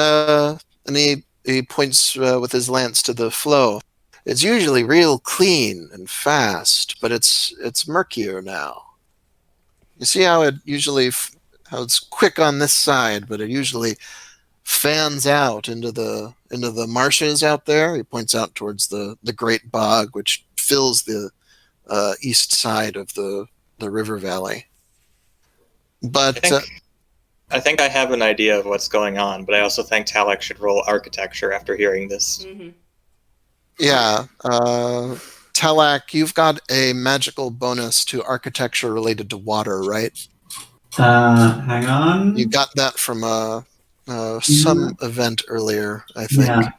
he points with his lance to the flow. It's usually real clean and fast, but it's murkier now. You see how how it's quick on this side, but it usually fans out into the marshes out there. He points out towards the Great Bog, which fills the east side of the river valley. But I think I have an idea of what's going on, but I also think Talek should roll architecture after hearing this. Mm-hmm. yeah, Talak, you've got a magical bonus to architecture related to water, right? Hang on. You got that from some event earlier, I think. Yeah.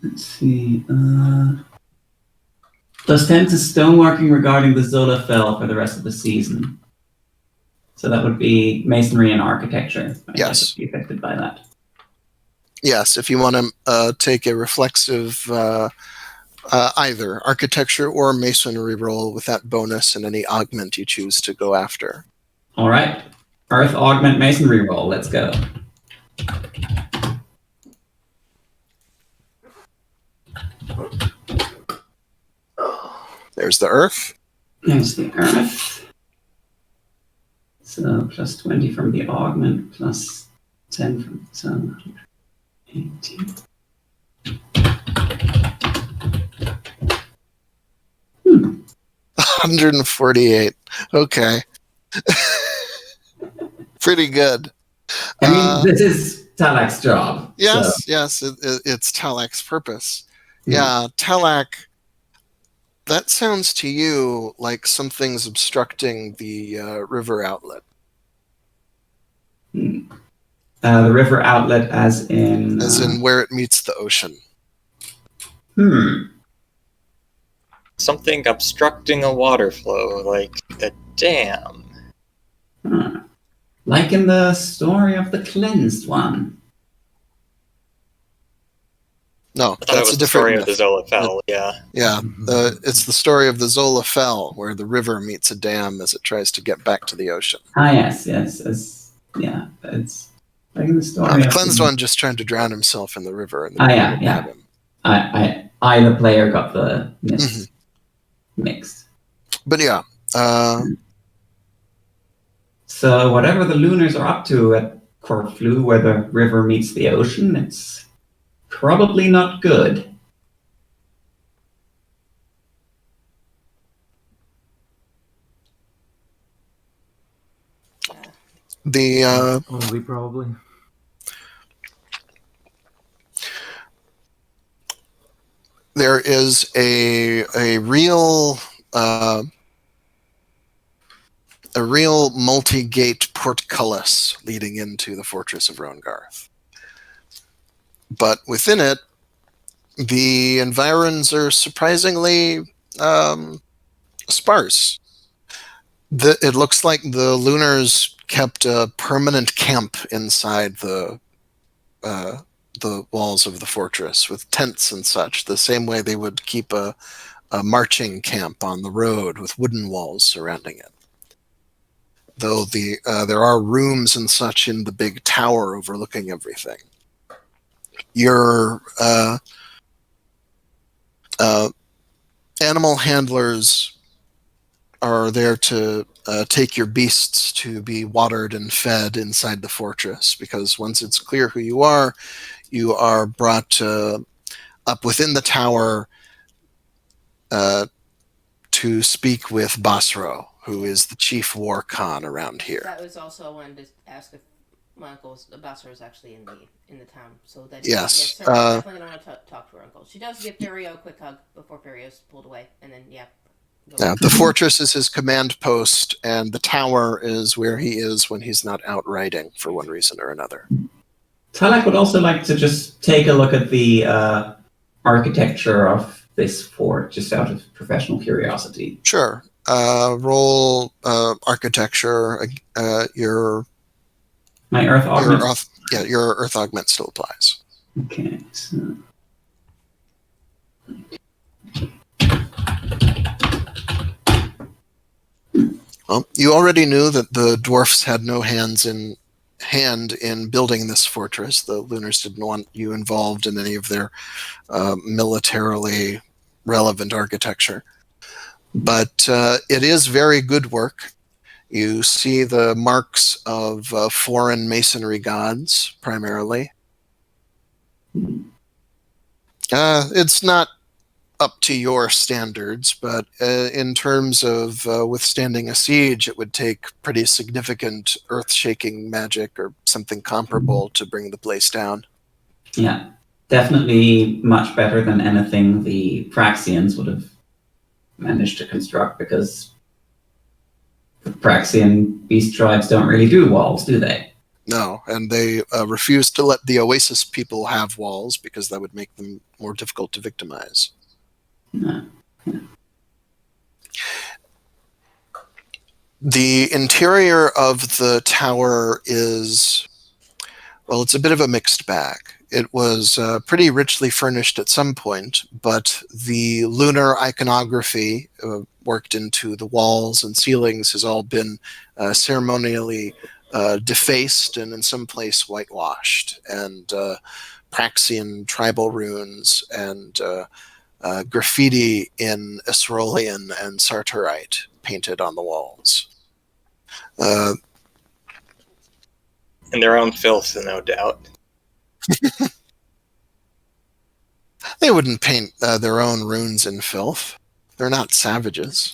Let's see. Does 10 to stoneworking regarding the Zola Fell for the rest of the season. So that would be masonry and architecture. I guess Yes. would be affected by that. Yes, if you want to take a reflexive either architecture or masonry roll with that bonus and any augment you choose to go after. All right. Earth augment masonry roll. Let's go. There's the earth. There's the earth. So plus 20 from the augment, plus 10 from the sun. 18. 148. Okay. Pretty good. I mean, this is Talak's job. Yes, so. yes, it's Talak's purpose. Hmm. Yeah, Talak, that sounds to you like something's obstructing the river outlet. The river outlet as in... As in where it meets the ocean. Something obstructing a water flow, like a dam. Like in the story of the cleansed one. No, I thought it that's was a the story different of the Zola Fell, yeah. Yeah, it's the story of the Zola Fell, where the river meets a dam as it tries to get back to the ocean. Yes. It's like in the story. The cleansed one just trying to drown himself in the river. And the yeah. had him. I, the player, got the mixed. But yeah. So whatever the Lunars are up to at Corfu, where the river meets the ocean, it's probably not good. The Only probably. there is a real multi-gate portcullis leading into the fortress of Roangarth. But within it, the environs are surprisingly sparse. It looks like the Lunars kept a permanent camp inside the walls of the fortress with tents and such, the same way they would keep a marching camp on the road with wooden walls surrounding it. Though there are rooms and such in the big tower overlooking everything. Your animal handlers are there to take your beasts to be watered and fed inside the fortress, because once it's clear who you are brought up within the tower to speak with Basro, who is the chief war Khan around here. That was also I wanted to ask if my uncle Basra is actually in the town, so that Yes. sir, I definitely don't want to talk to her uncle. She does give Perio a quick hug before Perio's pulled away, and then the fortress is his command post, and the tower is where he is when he's not out riding for one reason or another. Talak would also like to just take a look at the architecture of this fort, just out of professional curiosity. Sure. Roll architecture. Your My Earth Augment? Your Earth Augment still applies. Okay. So... Well, you already knew that the dwarfs had no hand in building this fortress. The Lunars didn't want you involved in any of their militarily relevant architecture. But it is very good work. You see the marks of foreign masonry gods, primarily. It's not up to your standards, but in terms of withstanding a siege, it would take pretty significant earth-shaking magic or something comparable to bring the place down. Yeah, definitely much better than anything the Praxians would have managed to construct, because the Praxian beast tribes don't really do walls, do they? No, and they refuse to let the Oasis people have walls because that would make them more difficult to victimize. No. The interior of the tower is, well, it's a bit of a mixed bag. It was pretty richly furnished at some point, but the lunar iconography worked into the walls and ceilings has all been ceremonially defaced and in some place whitewashed, and Praxian tribal runes and graffiti in Esrolian and Sartorite painted on the walls. In their own filth, no doubt. They wouldn't paint their own runes in filth. They're not savages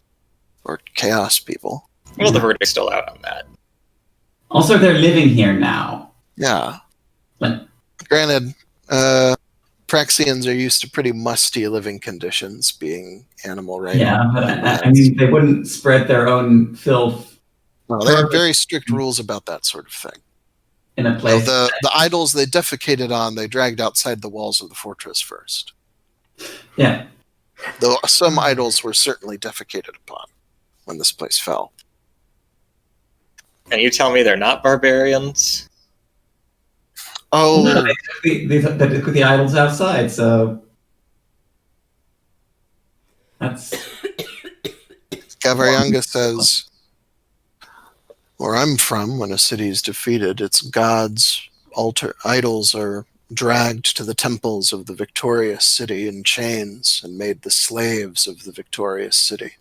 or chaos people. Well, the verdict's still out on that. Also, they're living here now. Yeah. But... Granted, Praxians are used to pretty musty living conditions, being animal rights. Yeah, but I mean, they wouldn't spread their own filth. No, they have very strict rules about that sort of thing. In a place. The idols they defecated on, they dragged outside the walls of the fortress first. Yeah. Though some idols were certainly defecated upon when this place fell. And you tell me they're not barbarians? Oh, no, they took the idols outside, so that's... Gavaryanga says, where I'm from, when a city is defeated, its gods' idols are dragged to the temples of the victorious city in chains and made the slaves of the victorious city.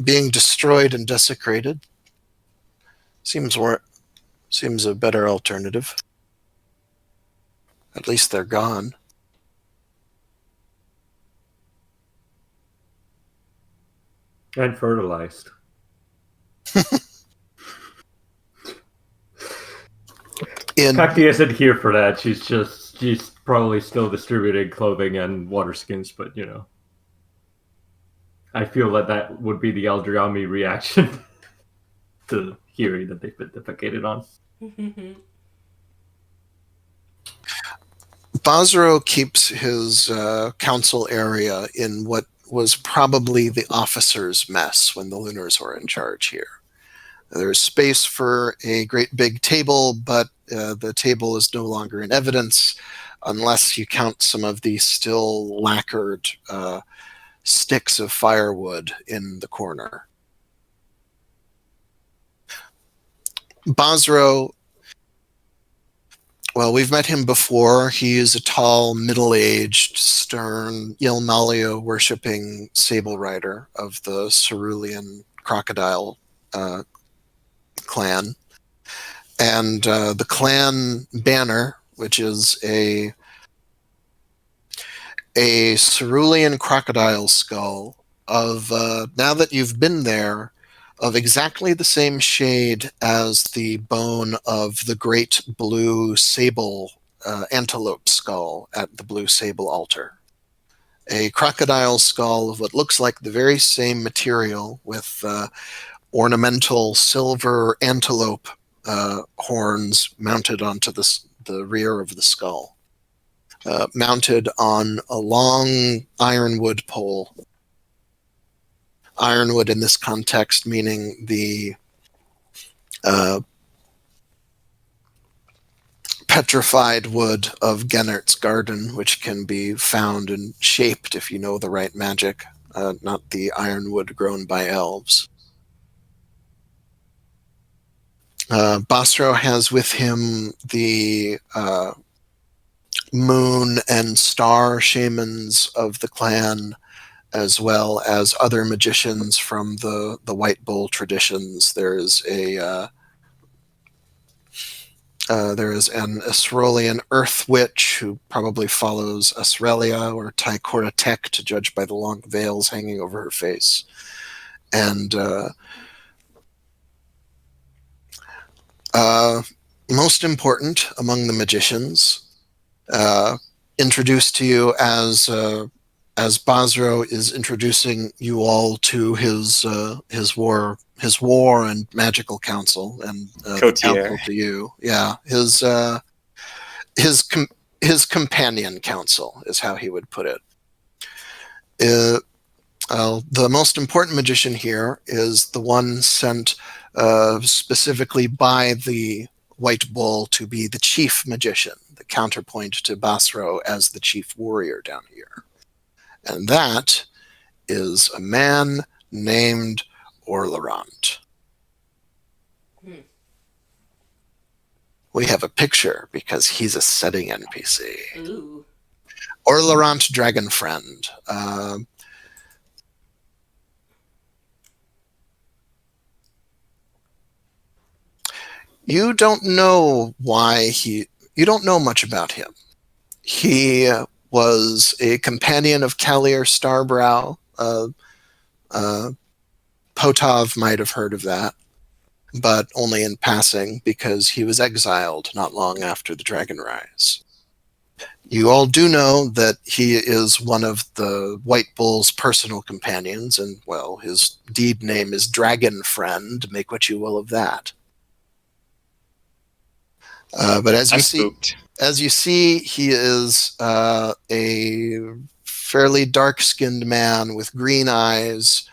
Being destroyed and desecrated seems a better alternative. At least they're gone. And fertilized. Kakti isn't here for that. She's probably still distributing clothing and water skins, but I feel that would be the Eldrami reaction to hearing that they've been defecated on. Basro keeps his council area in what was probably the officers' mess when the Lunars were in charge here. There's space for a great big table, but the table is no longer in evidence unless you count some of the still lacquered sticks of firewood in the corner. Basro, well, we've met him before. He is a tall, middle-aged, stern, Yelmalio worshipping sable rider of the Cerulean Crocodile clan. And the clan banner, which is a cerulean crocodile skull of, now that you've been there, of exactly the same shade as the bone of the great blue sable antelope skull at the blue sable altar. A crocodile skull of what looks like the very same material with ornamental silver antelope horns mounted onto the rear of the skull, mounted on a long ironwood pole. Ironwood in this context meaning the petrified wood of Gennert's garden, which can be found and shaped if you know the right magic, not the ironwood grown by elves. Basro has with him the moon and star shamans of the clan, as well as other magicians from the White Bull traditions. There is an Esrolian Earth Witch who probably follows Asrelia or Tycora Tech, to judge by the long veils hanging over her face. And most important among the magicians, introduced to you as Basro is introducing you all to his war and magical council, and council to you. Yeah, his companion council is how he would put it. The most important magician here is the one sent specifically by the White Bull to be the chief magician, the counterpoint to Basro as the chief warrior down here. And that is a man named Orlerant. We have a picture because he's a setting NPC. Ooh. Orlerant Dragon Friend. You don't know you don't know much about him. He was a companion of Kalir Starbrow. Potov might have heard of that, but only in passing, because he was exiled not long after the Dragon Rise. You all do know that he is one of the White Bull's personal companions, and, well, his deed name is Dragon Friend. Make what you will of that. But as you see, he is a fairly dark-skinned man with green eyes,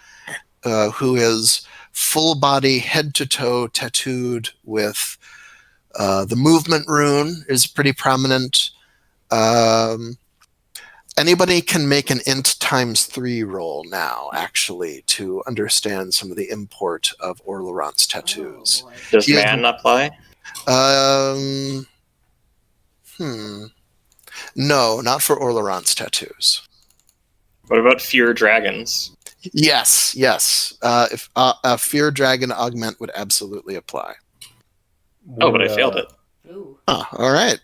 who is full body, head to toe, tattooed with the movement rune is pretty prominent. Anybody can make an int ×3 roll now, actually, to understand some of the import of Orlerant's tattoos. Oh, does man apply? No, not for Orlerant's tattoos. What about fear dragons? Yes. If a fear dragon augment would absolutely apply. But I failed it. Ooh. Oh, all right.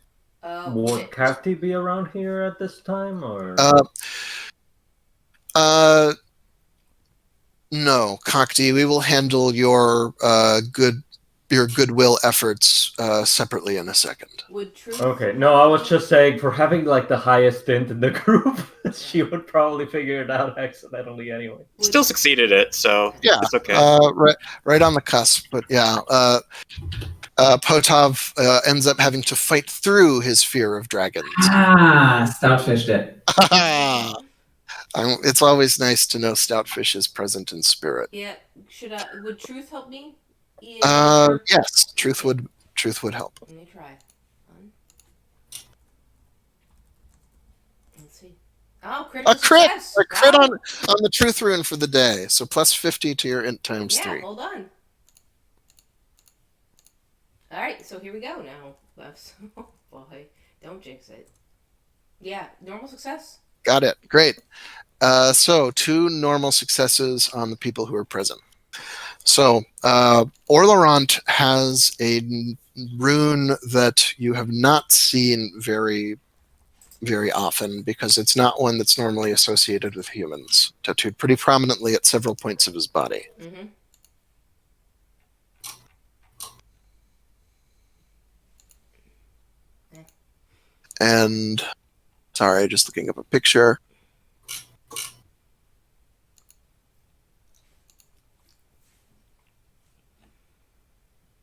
Would Kakti be around here at this time, or? No, Cockty, we will handle your goodwill efforts separately in a second. Would truth? Okay, no, I was just saying for having like the highest stint in the group, she would probably figure it out accidentally anyway. Still succeeded it, so Yeah, it's okay. right on the cusp. But yeah, Potov ends up having to fight through his fear of dragons. Stoutfished it. It's always nice to know Stoutfish is present in spirit. Yeah. Would truth help me? Yes, truth would help. Let me try. Let's see. Oh, A crit! success. A crit Wow. on the truth rune for the day. So plus 50 to your int times 3. Hold on. All right, so here we go now. Oh boy, don't jinx it. Yeah, normal success. Got it. Great. So 2 normal successes on the people who are present. So Orlerant has a rune that you have not seen very, very often because it's not one that's normally associated with humans. Tattooed pretty prominently at several points of his body. Mm-hmm. And sorry, just looking up a picture.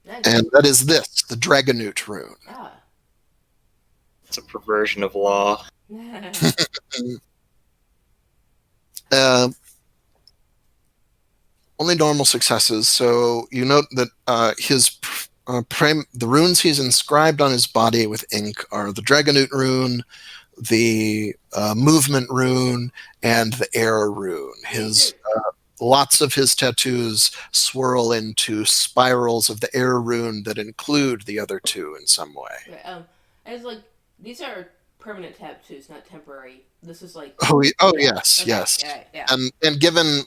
Nice. And that is this, the Dragonute rune. Ah. It's a perversion of law. Only normal successes. So you note that the runes he's inscribed on his body with ink are the Dragonute rune, the movement rune, and the air rune. Lots of his tattoos swirl into spirals of the air rune that include the other 2 in some way. I was like, these are permanent tattoos, not temporary. This is like. Yes, okay. yes. Yeah. And given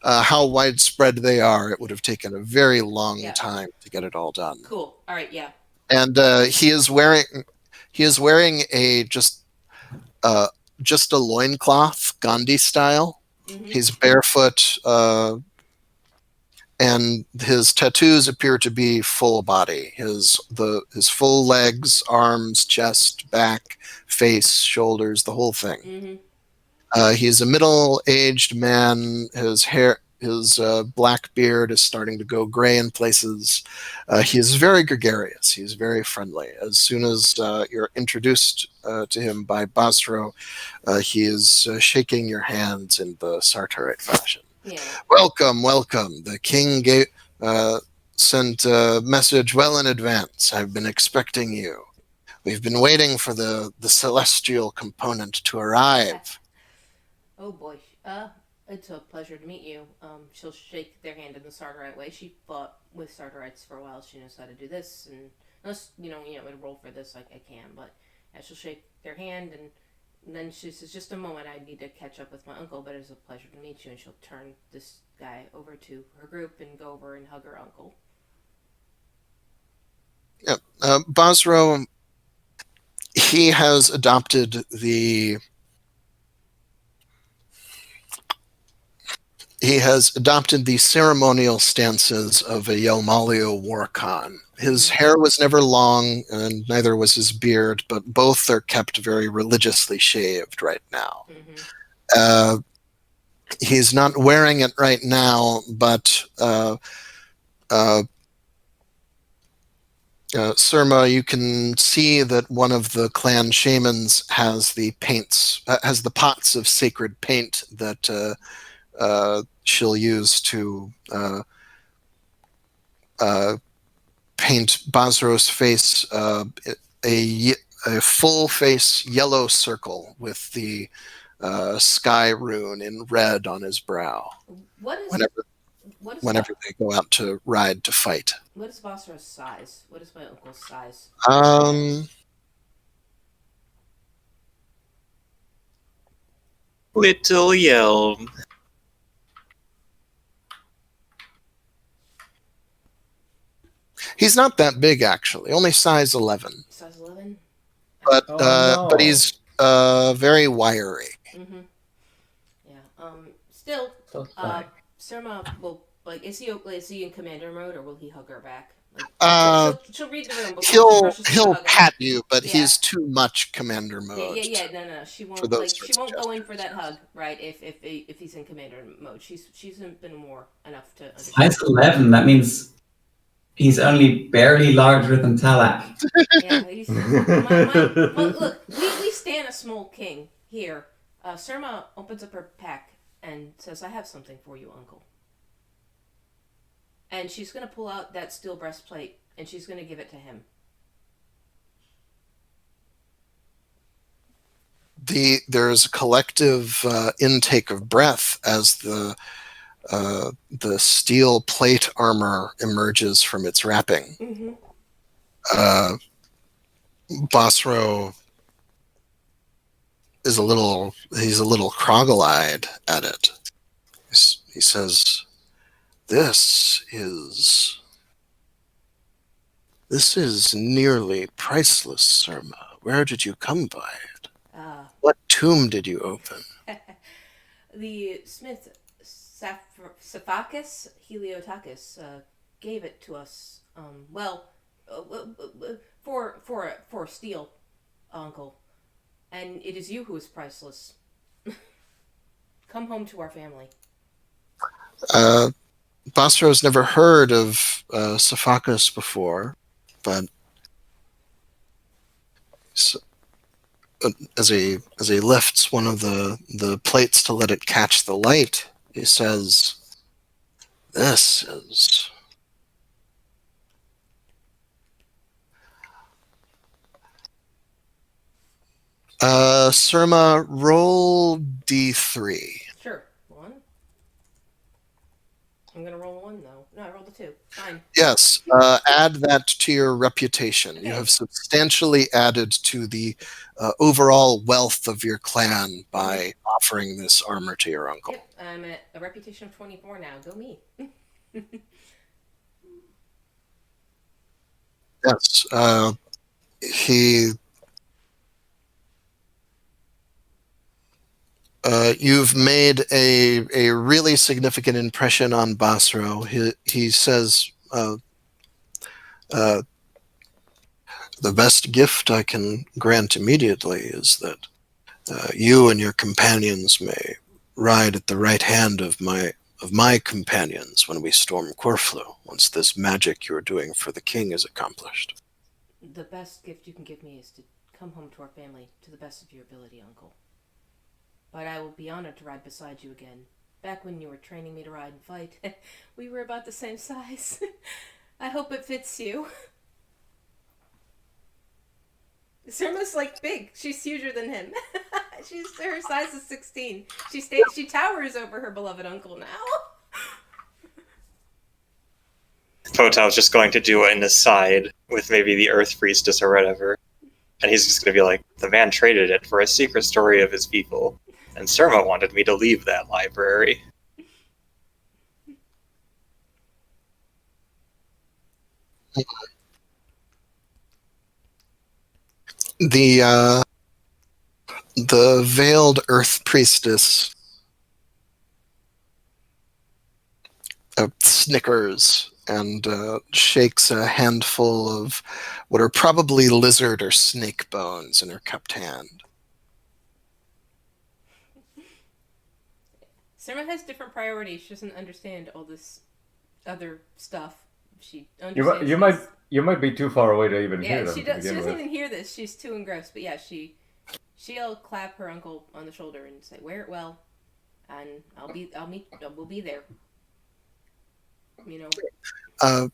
how widespread they are, it would have taken a very long time to get it all done. Cool. All right. Yeah. And he is wearing a just a loincloth, Gandhi style. Mm-hmm. He's barefoot, and his tattoos appear to be full body. His full legs, arms, chest, back, face, shoulders, the whole thing. Mm-hmm. He's a middle-aged man. His black beard is starting to go gray in places. He is very gregarious. He's very friendly. As soon as you're introduced to him by Basro, he is shaking your hands in the Sartarite fashion. Yeah. Welcome. The king sent a message well in advance. I've been expecting you. We've been waiting for the celestial component to arrive. Oh boy. It's a pleasure to meet you. She'll shake their hand in the Sartarite way. She fought with Sartarites for a while. She knows how to do this, and unless would roll for this, I can. But yeah, she'll shake their hand, and then she says, "Just a moment. I need to catch up with my uncle, but it's a pleasure to meet you." And she'll turn this guy over to her group and go over and hug her uncle. Yeah, Basro. He has adopted the ceremonial stances of a Yelmalio war Khan. His hair was never long, and neither was his beard, but both are kept very religiously shaved right now. Mm-hmm. He's not wearing it right now, but Surma, you can see that one of the clan shamans has the pots of sacred paint that she'll use to paint Basro's face a full face yellow circle with the sky rune in red on his brow. Whenever they go out to ride to fight. What is Basra's size? What is my uncle's size? Little Yelm. He's not that big, actually. Only size 11. Size 11? But he's very wiry. Mm-hmm. Yeah. Still, So Surma, Surma will is he in commander mode or will he hug her back? Like, Uh, she'll read the room before she rushes to he'll hug him. pat you, but Yeah. he's too much commander mode. Yeah. No. She for won't those she sorts won't of go in for gestures. that hug, right? If he's in commander mode, she's been more enough to understand. Height 11. That means he's only barely larger than Talak. Yeah, he's well, look, we stand a small king here. Surma opens up her pack and says, "I have something for you, Uncle." And she's gonna pull out that steel breastplate and she's gonna give it to him. There's a collective intake of breath as the steel plate armor emerges from its wrapping. Mm-hmm. Bosro is a little croggle-eyed at it. He says, This is nearly priceless, Surma. Where did you come by it? What tomb did you open? The smith Saphakis Heliotakis gave it to us. For steel, Uncle, and it is you who is priceless. Come home to our family. Bosro's never heard of Saphakis before, but as he lifts one of the plates to let it catch the light, he says, "This is Surma, roll D3. Sure. 1. I'm gonna roll 1 though. No, I rolled a 2. Fine. Yes, add that to your reputation. Okay. You have substantially added to the overall wealth of your clan by offering this armor to your uncle. Yep, I'm at a reputation of 24 now. Go me. Yes, you've made a really significant impression on Basro. He says, the best gift I can grant immediately is that you and your companions may ride at the right hand of my companions when we storm Corfu, once this magic you're doing for the king is accomplished. The best gift you can give me is to come home to our family to the best of your ability, Uncle. But I will be honored to ride beside you again. Back when you were training me to ride and fight, we were about the same size. I hope it fits you. Surma's big. She's huger than him. Her size is 16. She towers over her beloved uncle now. Potav's just going to do an aside with maybe the Earth Priestess or whatever. And he's just going to be like, the man traded it for a secret story of his people. And Surma wanted me to leave that library. The veiled Earth Priestess snickers and shakes a handful of what are probably lizard or snake bones in her cupped hand. Surma has different priorities. She doesn't understand all this other stuff. She understands you might be too far away to even hear them. She doesn't even hear this. She's too engrossed. But yeah, she'll clap her uncle on the shoulder and say, "Wear it well, and we'll be there." You know.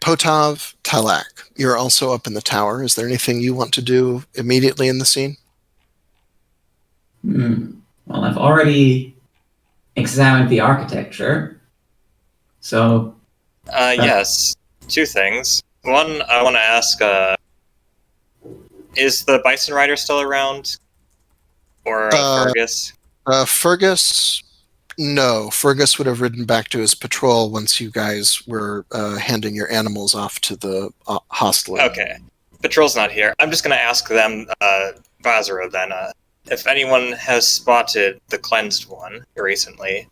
Potav, Talak, you're also up in the tower. Is there anything you want to do immediately in the scene? Well, I've already examined the architecture, so... Yes. 2 things. One, I want to ask, is the Bison Rider still around? Or Fergus? Fergus... No, Fergus would have ridden back to his patrol once you guys were handing your animals off to the hostler. Okay. Patrol's not here. I'm just going to ask them, Vazra, then, if anyone has spotted the cleansed one recently,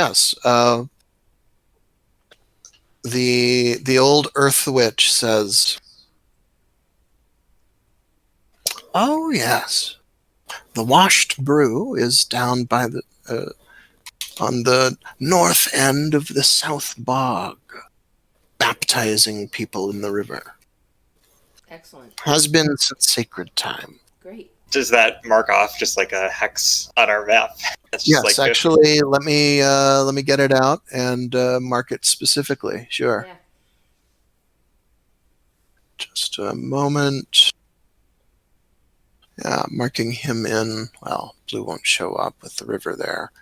yes. The old Earth Witch says, "Oh yes, the washed brew is down by the on the north end of the South Bog, baptizing people in the river. Excellent. Has been since sacred time." Great. Does that mark off just like a hex on our map? That's just Yes, like actually, let me get it out and mark it specifically. Sure. Yeah. Just a moment. Yeah, marking him in. Well, blue won't show up with the river there.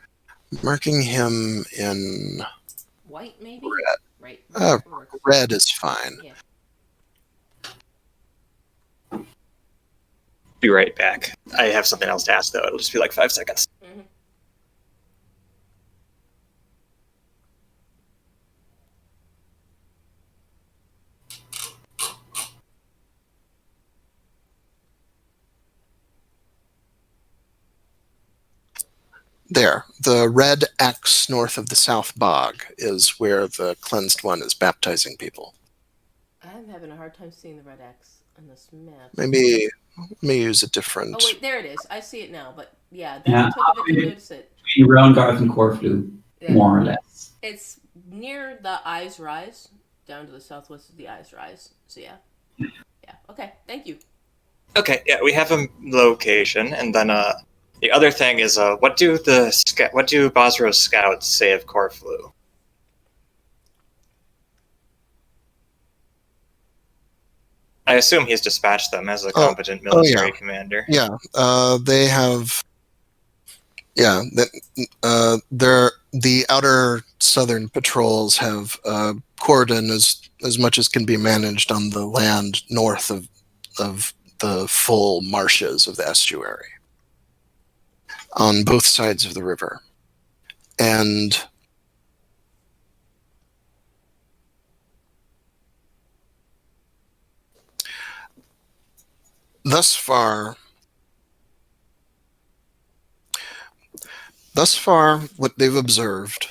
Marking him in White, maybe? red. Right. Red is fine. Yeah. Be right back. I have something else to ask though. It'll just be like 5 seconds. Mm-hmm. There. The red X north of the South Bog is where the cleansed one is baptizing people. I'm having a hard time seeing the red X on this map. Maybe let me use a different. Oh wait, there it is. I see it now. But yeah, that Yeah, took a bit to notice it. between Roundgarth and Corfu, Yeah. more or less. It's near the Eyes Rise, down to the southwest of the Eyes Rise. So yeah. Yeah. Okay. Thank you. Okay, yeah, we have a location, and then the other thing is what do Bosro's scouts say of Corfu? I assume he's dispatched them as a competent military commander. Yeah, they have. Yeah, the outer southern patrols have cordon as much as can be managed on the land north of the full marshes of the estuary, on both sides of the river, and thus far, what they've observed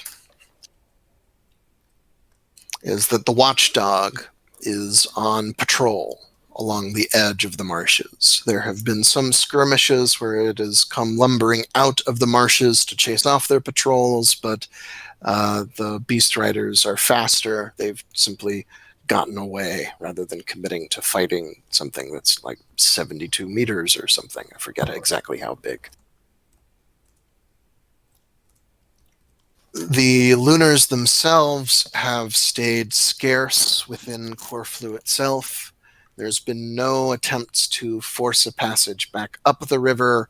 is that the watchdog is on patrol along the edge of the marshes. There have been some skirmishes where it has come lumbering out of the marshes to chase off their patrols, but the beast riders are faster. They've simply gotten away rather than committing to fighting something that's like 72 meters or something. I forget exactly how big. The Lunars themselves have stayed scarce within Corfu itself. There's been no attempts to force a passage back up the river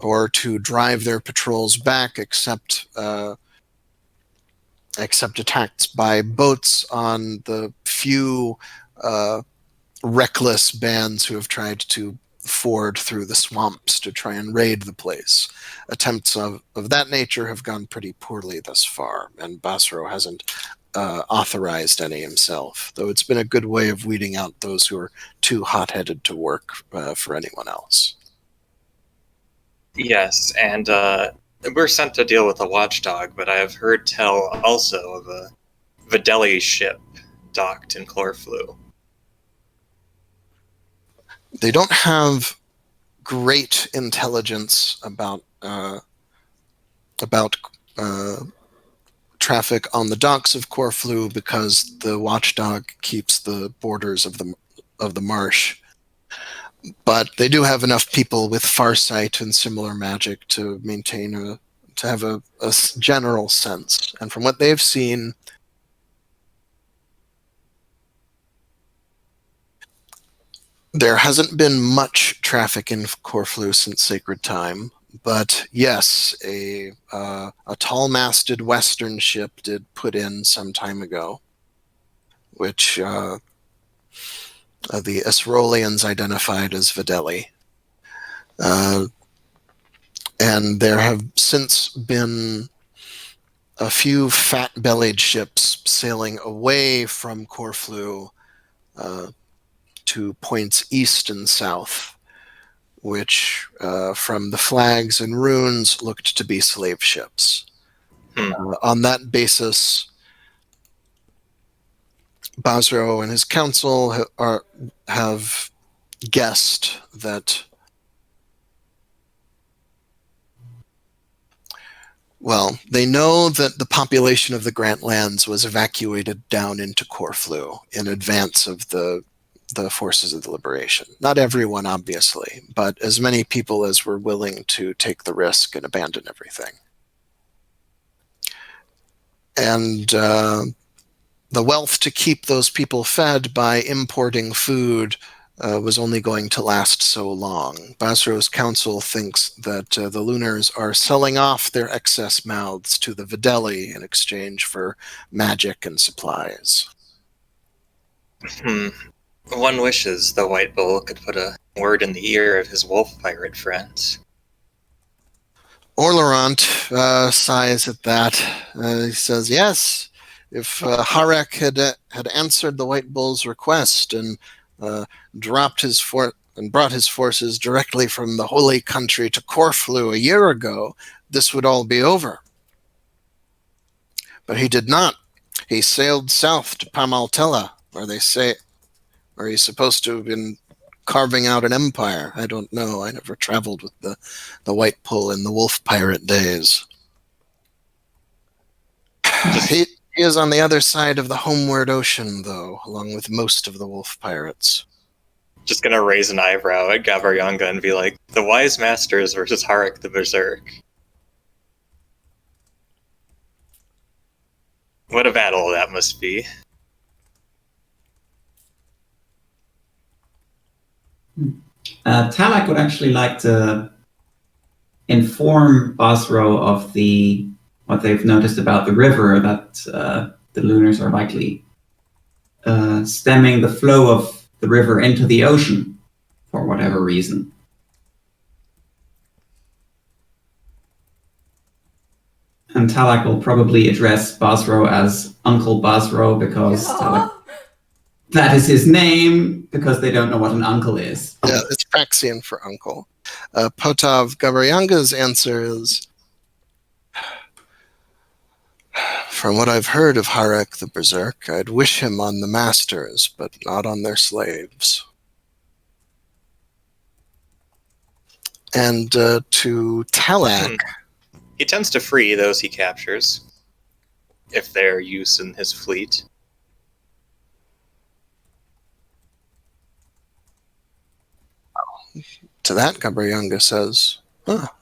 or to drive their patrols back, except attacks by boats on the few reckless bands who have tried to ford through the swamps to try and raid the place. Attempts of that nature have gone pretty poorly thus far, and Bosro hasn't authorized any himself, though it's been a good way of weeding out those who are too hot-headed to work for anyone else. Yes, and we're sent to deal with a watchdog, but I have heard tell also of a Videli ship docked in Corfu. They don't have great intelligence about traffic on the docks of Corfu because the watchdog keeps the borders of the marsh. But they do have enough people with farsight and similar magic to maintain to have a general sense. And from what they've seen, there hasn't been much traffic in Corfu since Sacred Time, but yes, a tall-masted Western ship did put in some time ago, which the Esrolians identified as Videli. And there have since been a few fat-bellied ships sailing away from Corfu to points east and south, which from the flags and runes looked to be slave ships. On that basis, Basro and his council have guessed that, well, they know that the population of the Grantlands was evacuated down into Corfu in advance of the forces of the liberation. Not everyone, obviously, but as many people as were willing to take the risk and abandon everything. And the wealth to keep those people fed by importing food was only going to last so long. Basro's council thinks that the Lunars are selling off their excess mouths to the Videli in exchange for magic and supplies. One wishes the White Bull could put a word in the ear of his wolf pirate friends. Orlerant sighs at that. He says, yes, if Harek had answered the White Bull's request and brought his forces directly from the holy country to Corfu a year ago, this would all be over. But he did not. He sailed south to Pamaltella, where he's supposed to have been carving out an empire. I don't know. I never traveled with the White Bull in the wolf pirate days. He is on the other side of the homeward ocean, though, along with most of the wolf pirates. Just gonna raise an eyebrow at Gabaryanga and be like, the Wise Masters versus Harek the Berserk. What a battle that must be. Talak would actually like to inform Basro of what they've noticed about the river, that the Lunars are likely stemming the flow of the river into the ocean for whatever reason. And Talak will probably address Basro as Uncle Basro because that is his name, because they don't know what an uncle is. Yeah, it's Praxian for uncle. Potav Gabaryanga's answer is, from what I've heard of Harek the Berserk, I'd wish him on the masters, but not on their slaves. And to Talak... He tends to free those he captures, if they're used in his fleet. To that, Gabaryanga says,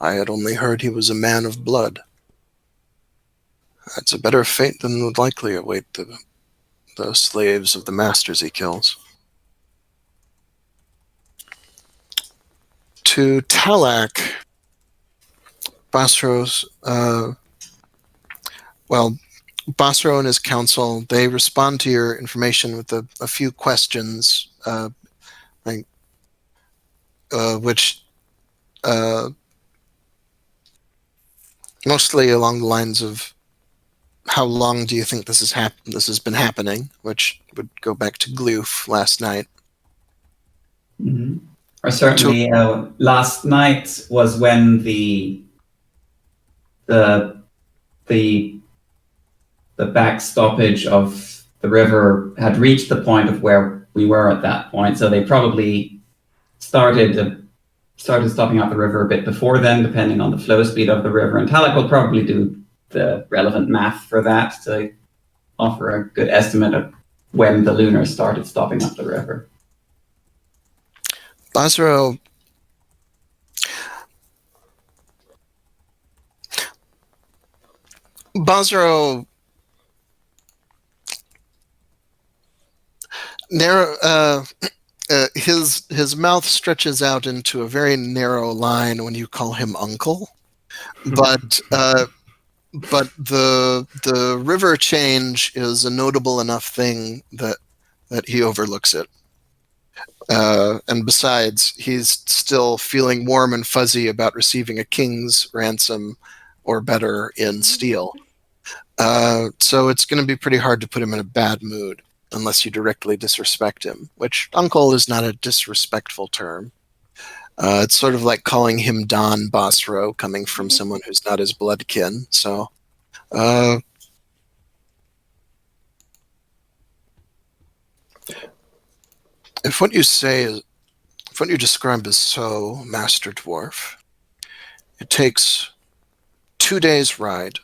I had only heard he was a man of blood. That's a better fate than would likely await the slaves of the masters he kills. To Talak, Basro's, Basro and his council, they respond to your information with a few questions, which mostly along the lines of, how long do you think this has been happening, which would go back to Gloof last night. Mm-hmm. Or certainly last night was when the back stoppage of the river had reached the point of where we were at that point. So they probably started stopping out the river a bit before then, depending on the flow speed of the river. And Talak will probably do the relevant math for that to offer a good estimate of when the Lunars started stopping up the river. Basro his mouth stretches out into a very narrow line when you call him uncle, but the river change is a notable enough thing that he overlooks it. And besides, he's still feeling warm and fuzzy about receiving a king's ransom or better in steel. So it's going to be pretty hard to put him in a bad mood unless you directly disrespect him, which uncle is not a disrespectful term. It's sort of like calling him Don Basro, coming from someone who's not his bloodkin. So Uh, if what you say is, if what you describe is so, Master Dwarf, it takes 2 days' ride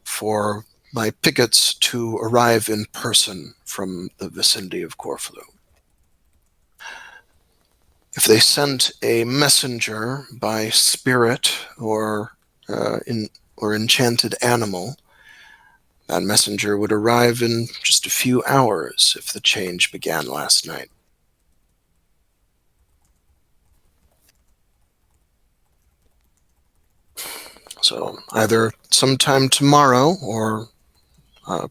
for my pickets to arrive in person from the vicinity of Corfu. If they sent a messenger by spirit or enchanted animal, that messenger would arrive in just a few hours if the change began last night. So either sometime tomorrow or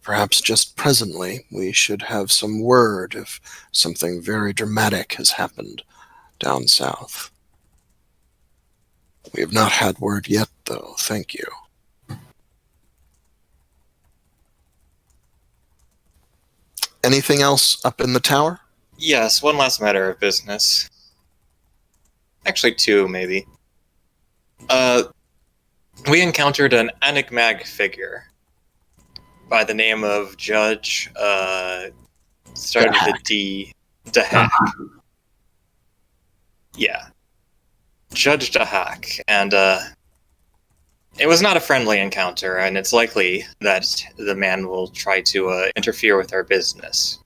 perhaps just presently, we should have some word if something very dramatic has happened down south. We have not had word yet, though. Thank you. Anything else up in the tower? Yes, one last matter of business. Actually, two, maybe. We encountered an enigmatic figure by the name of Judge, started with a D. Dahak. Yeah. Judge Dahak. And, it was not a friendly encounter, and it's likely that the man will try to interfere with our business.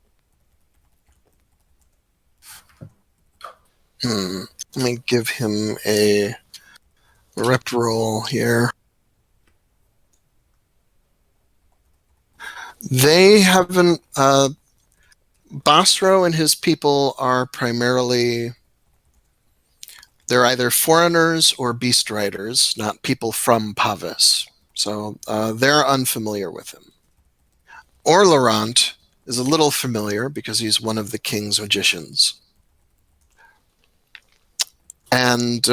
Let me give him a rep roll here. They haven't... Basro and his people are primarily... They're either foreigners or beast riders, not people from Pavis. So they're unfamiliar with him. Orlerant is a little familiar because he's one of the king's magicians. And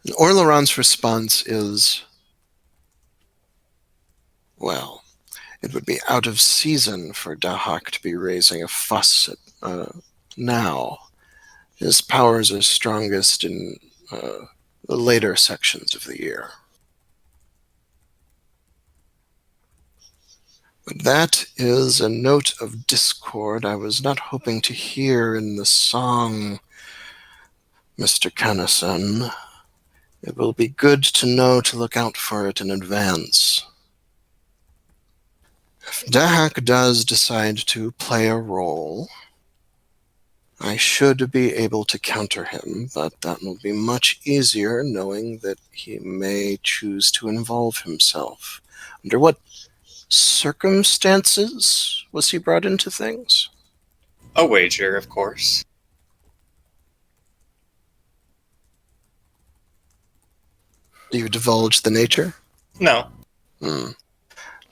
Orlerant's response is, well, it would be out of season for Dahak to be raising a fuss now. His powers are strongest in the later sections of the year. But that is a note of discord I was not hoping to hear in the song, Mr. Canison. It will be good to know to look out for it in advance. If Dahak does decide to play a role, I should be able to counter him, but that will be much easier knowing that he may choose to involve himself. Under what circumstances was he brought into things? A wager, of course. Do you divulge the nature? No.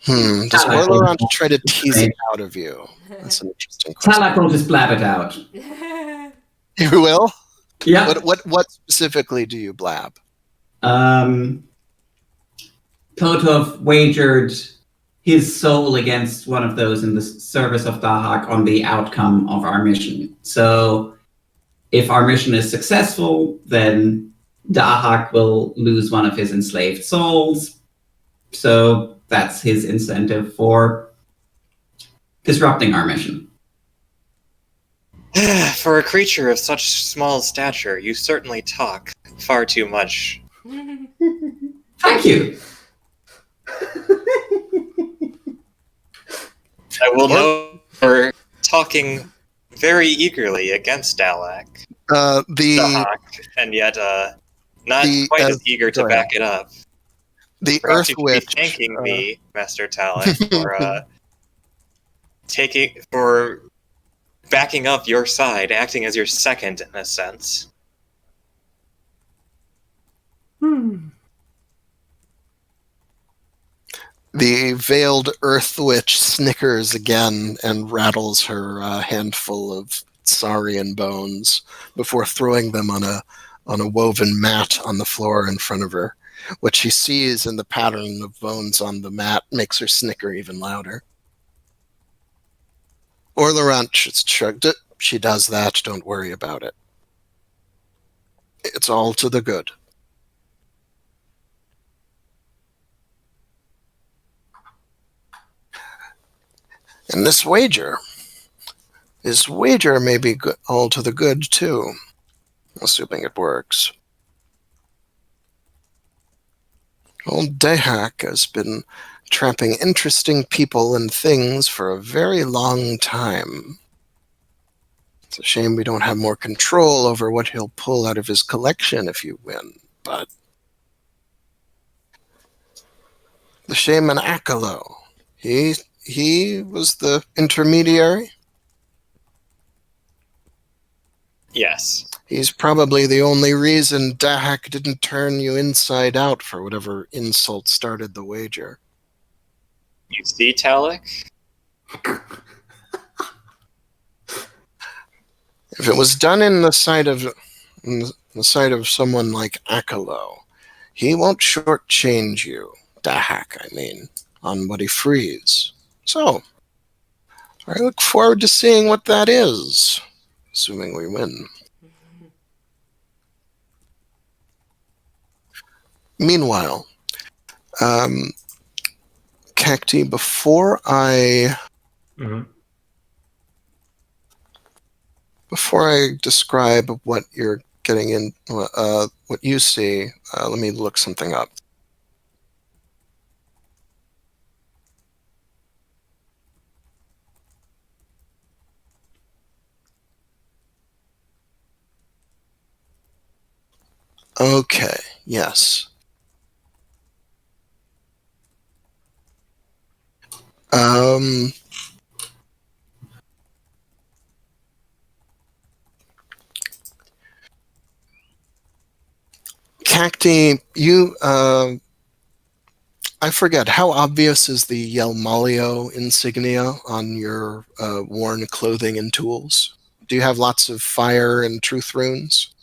Does Orlerant try to tease it out of you? That's an interesting question. Talak will just blab it out. You will? Yeah. What specifically do you blab? Totov wagered his soul against one of those in the service of Dahak on the outcome of our mission. So if our mission is successful, then Dahak will lose one of his enslaved souls. So that's his incentive for disrupting our mission. For a creature of such small stature, you certainly talk far too much. Thank you. I will know for talking very eagerly against Dalak, Dahak, and yet not quite as eager to back it up. The Perhaps Earth you could Witch. be thanking me, Master Talak, for backing up your side, acting as your second in a sense. The veiled Earth Witch snickers again and rattles her handful of saurian bones before throwing them on a woven mat on the floor in front of her. What she sees in the pattern of bones on the mat makes her snicker even louder. Orlerant just shrugged it. She does that. Don't worry about it. It's all to the good. And this wager may be good, all to the good too, assuming it works. Old Dahak has been trapping interesting people and things for a very long time. It's a shame we don't have more control over what he'll pull out of his collection if you win, but the shaman Akalo, he was the intermediary. Yes. He's probably the only reason Dahak didn't turn you inside out for whatever insult started the wager. You see, Talik? If it was done in the sight of someone like Akalo, he won't shortchange you, Dahak, I mean, on what he frees. So, I look forward to seeing what that is, assuming we win. Meanwhile, Cacti, before I describe what you're getting in, what you see, let me look something up. Okay, yes. Cacti, you, I forget, how obvious is the Yelmalio insignia on your worn clothing and tools? Do you have lots of fire and truth runes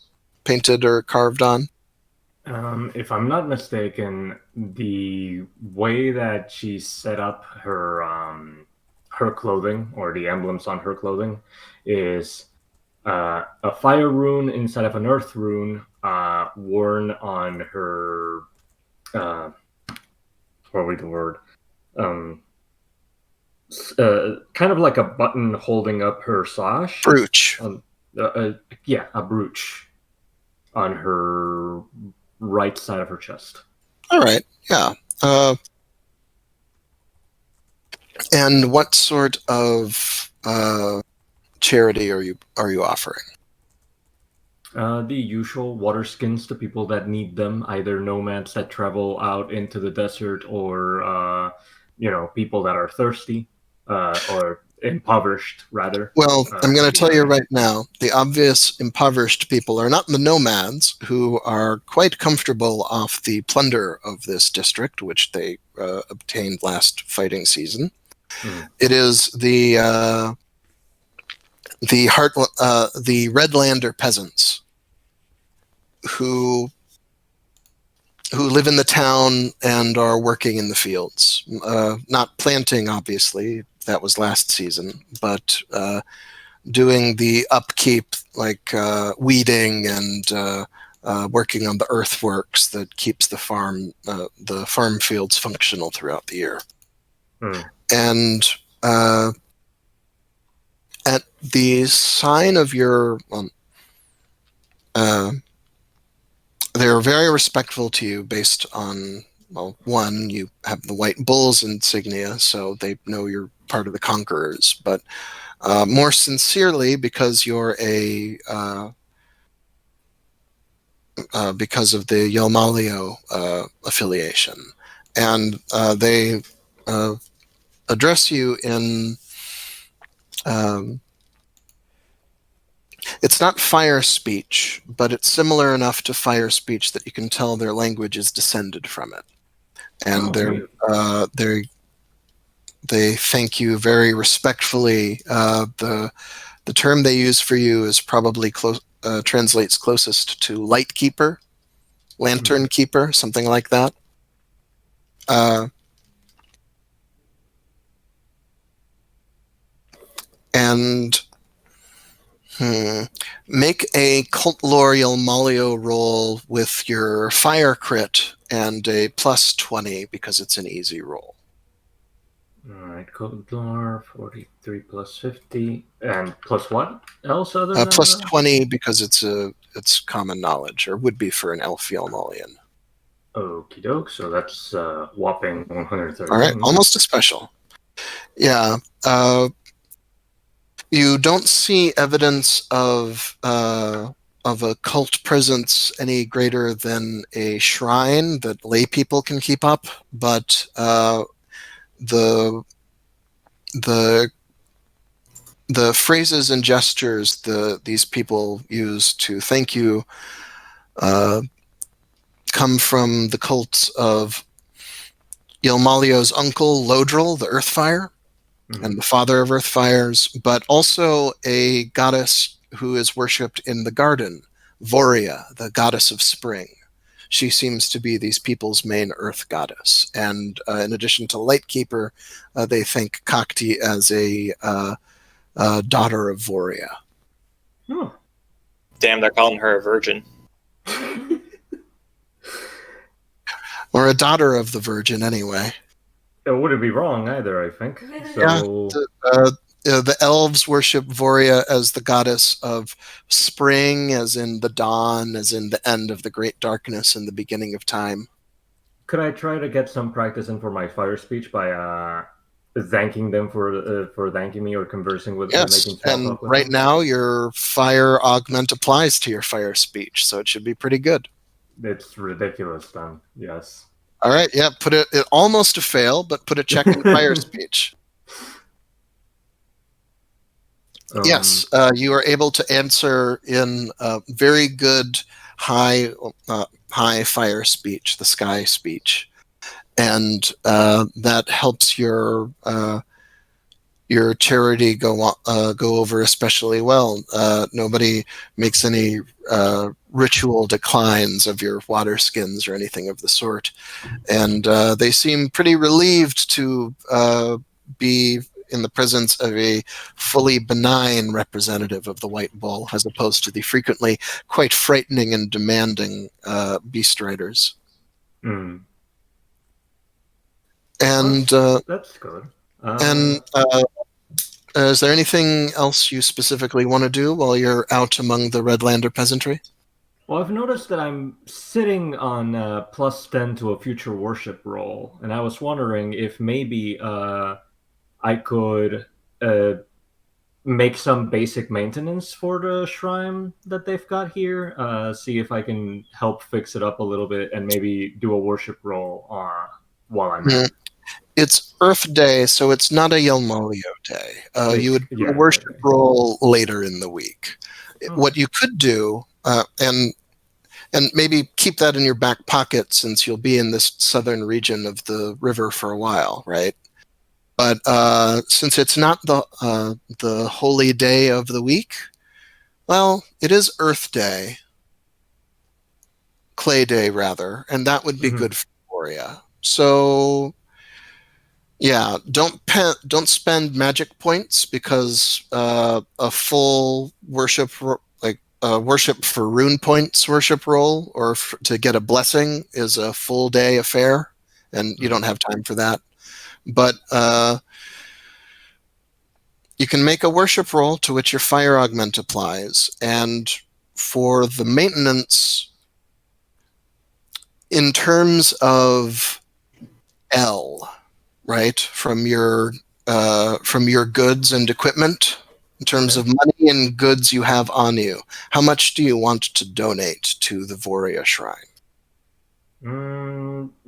painted or carved on? If I'm not mistaken, the way that she set up her her clothing, or the emblems on her clothing, is a fire rune inside of an earth rune, worn on her. What was the word? Kind of like a button holding up her sash. Brooch. Yeah, a brooch on her right side of her chest. All right, yeah. And what sort of charity are you offering? The usual water skins to people that need them, either nomads that travel out into the desert, or people that are thirsty, or impoverished, rather. Well, I'm going to tell you right now, the obvious impoverished people are not the nomads, who are quite comfortable off the plunder of this district, which they obtained last fighting season. It is the Redlander peasants who live in the town and are working in the fields, not planting, obviously, that was last season, but doing the upkeep, like weeding and working on the earthworks that keeps the farm fields functional throughout the year. And at the sign of your, they're very respectful to you based on, well, one, you have the white bull's insignia, so they know you're part of the conquerors, but more sincerely because you're because of the Yelmalio affiliation. And they address you in, it's not fire speech, but it's similar enough to fire speech that you can tell their language is descended from it. And they thank you very respectfully. The term they use for you is probably translates closest to light keeper, lantern keeper, something like that. And Make a Cult Lore Malio roll with your fire crit and a plus 20 because it's an easy roll. Alright, Code Lore, 43 plus 50. And plus what else other than Plus that? 20 because it's common knowledge, or would be for an elf Yalmalian. Okie doke, so that's whopping 130. All right, almost a special. Yeah. You don't see evidence of a cult presence any greater than a shrine that lay people can keep up, but the phrases and gestures these people use to thank you come from the cults of Yalmalio's uncle Lodril, the Earthfire, and the father of Earthfires, but also a goddess who is worshipped in the garden, Voria, the goddess of spring. She seems to be these people's main earth goddess. And in addition to Lightkeeper, they think Kakti as a daughter of Voria. Oh. Damn, they're calling her a virgin. Or a daughter of the Virgin, anyway. It wouldn't be wrong either, I think. So... Yeah, the elves worship Voria as the goddess of spring, as in the dawn, as in the end of the great darkness and the beginning of time. Could I try to get some practice in for my fire speech by thanking them for thanking me or conversing with them? Yes, making small and talk with right them? now your fire augment applies to your fire speech, so it should be pretty good. It's ridiculous then, yes. All right, yeah, put it almost a fail, but put a check in fire speech. Yes, you are able to answer in a very good high fire speech, the sky speech, and that helps your charity go over especially well. Nobody makes any ritual declines of your water skins or anything of the sort, and they seem pretty relieved to be in the presence of a fully benign representative of the White Bull, as opposed to the frequently quite frightening and demanding beast riders. Mm. And that's good. Is there anything else you specifically want to do while you're out among the Redlander peasantry? Well, I've noticed that I'm sitting on plus 10 to a future worship roll, and I was wondering if maybe I could make some basic maintenance for the shrine that they've got here, see if I can help fix it up a little bit, and maybe do a worship roll while I'm at it. It's Earth Day, so it's not a Yelmalio day. You would do a worship roll later in the week. What you could do, and maybe keep that in your back pocket since you'll be in this southern region of the river for a while, right? But since it's not the holy day of the week, well, it is Earth Day, Clay Day rather, and that would be good for you. So, yeah, don't spend magic points because a full worship worship for rune points worship roll or to get a blessing is a full day affair, and you don't have time for that. But you can make a worship roll to which your fire augment applies, and for the maintenance, in terms of L, right, from your goods and equipment, in terms of money and goods you have on you, how much do you want to donate to the Voria Shrine?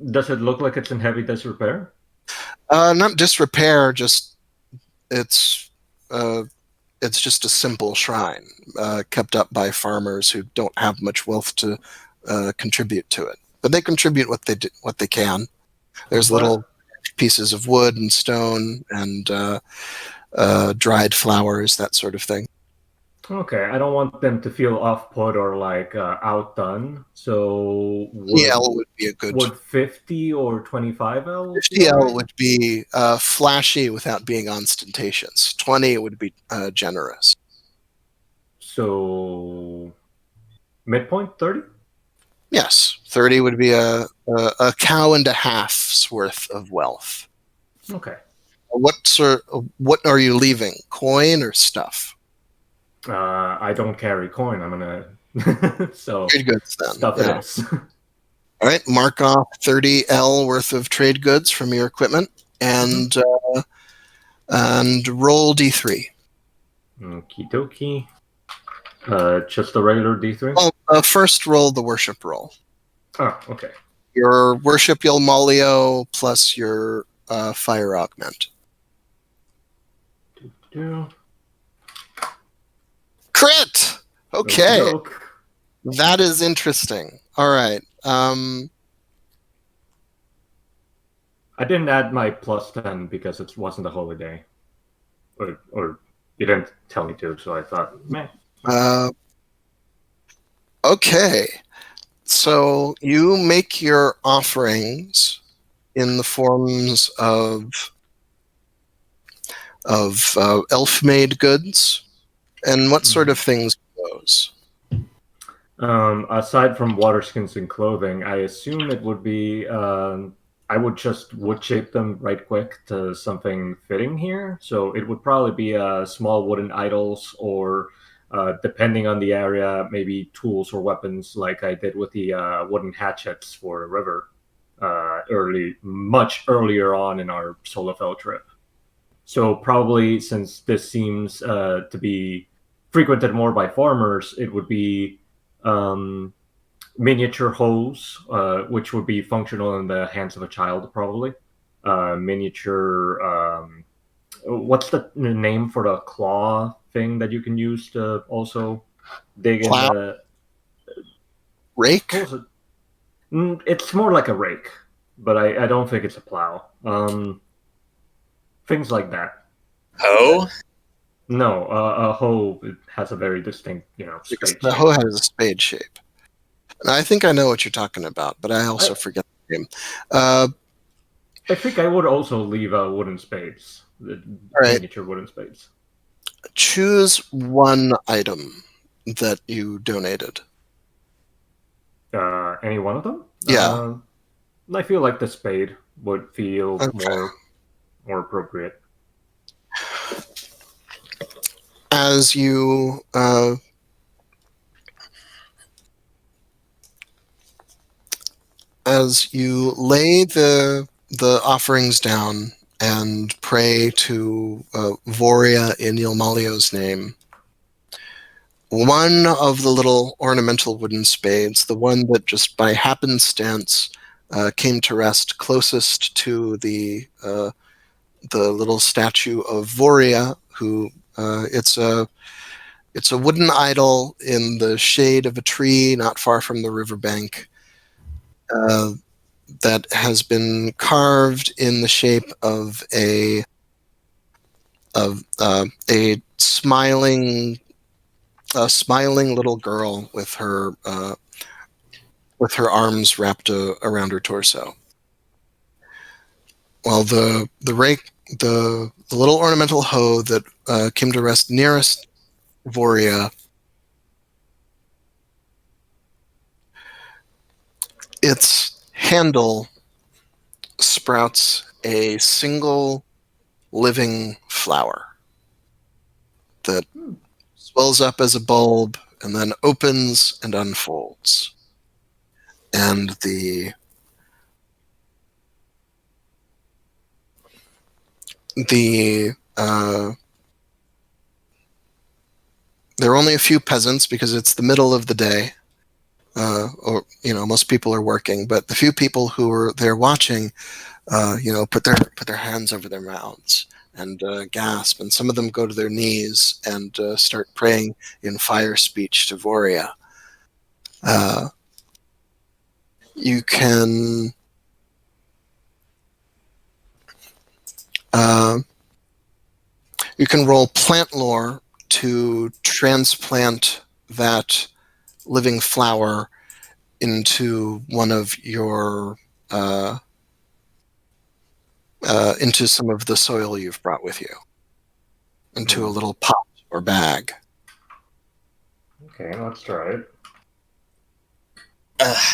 Does it look like it's in heavy disrepair? Not disrepair, just it's just a simple shrine kept up by farmers who don't have much wealth to contribute to it, but they contribute what they can. There's little pieces of wood and stone and dried flowers, that sort of thing. Okay, I don't want them to feel off-put or like outdone. So L would be a good. Would 50 or 25 L? 50 L would be flashy without being ostentatious. 20 would be generous. So midpoint 30. Yes, 30 would be a cow and a half's worth of wealth. Okay. What are you leaving? Coin or stuff? I don't carry coin. I'm gonna so Trade goods then. stuff Yeah. it is. All right, mark off 30L worth of trade goods from your equipment and roll D3. Okie dokie. Just a regular D3. Well, first roll the worship roll. Oh, okay. Your worship Yolmalio plus your fire augment. Do. Crit! Okay, Okey-doke. that is interesting. All right. I didn't add my +10 because it wasn't a holiday, or you didn't tell me to, so I thought, meh. Okay. So you make your offerings in the forms of elf-made goods, and what sort of things are those? Aside from water skins and clothing, I assume it would be. I would just wood shape them right quick to something fitting here. So it would probably be small wooden idols, or depending on the area, maybe tools or weapons, like I did with the wooden hatchets for the river, much earlier on in our Solofel trip. So probably, since this seems to be frequented more by farmers, it would be miniature hoes, which would be functional in the hands of a child, probably. Miniature. What's the name for the claw thing that you can use to also dig Plow? in the Rake? what was it? It's more like a rake, but I don't think it's a plow. Things like that. Hoe? No, a hoe has a very distinct, Because spade the shape. hoe has a spade shape. And I think I know what you're talking about, but I also forget the name. I think I would also leave wooden spades, the right. miniature wooden spades. Choose one item that you donated. Any one of them? Yeah. I feel like the spade would feel Okay. more appropriate. As you lay the offerings down and pray to Voria in Yilmalio's name, one of the little ornamental wooden spades, the one that just by happenstance came to rest closest to the little statue of Voria, who it's a wooden idol in the shade of a tree not far from the riverbank that has been carved in the shape of a smiling little girl with her arms wrapped around her torso. While the little ornamental hoe that came to rest nearest Voria, its handle sprouts a single living flower that swells up as a bulb and then opens and unfolds. And there are only a few peasants because it's the middle of the day, or most people are working. But the few people who are there watching, put their hands over their mouths and gasp, and some of them go to their knees and start praying in fire speech to Voria. You can roll plant lore to transplant that living flower into one of your into some of the soil you've brought with you, into a little pot or bag. Okay, let's try it.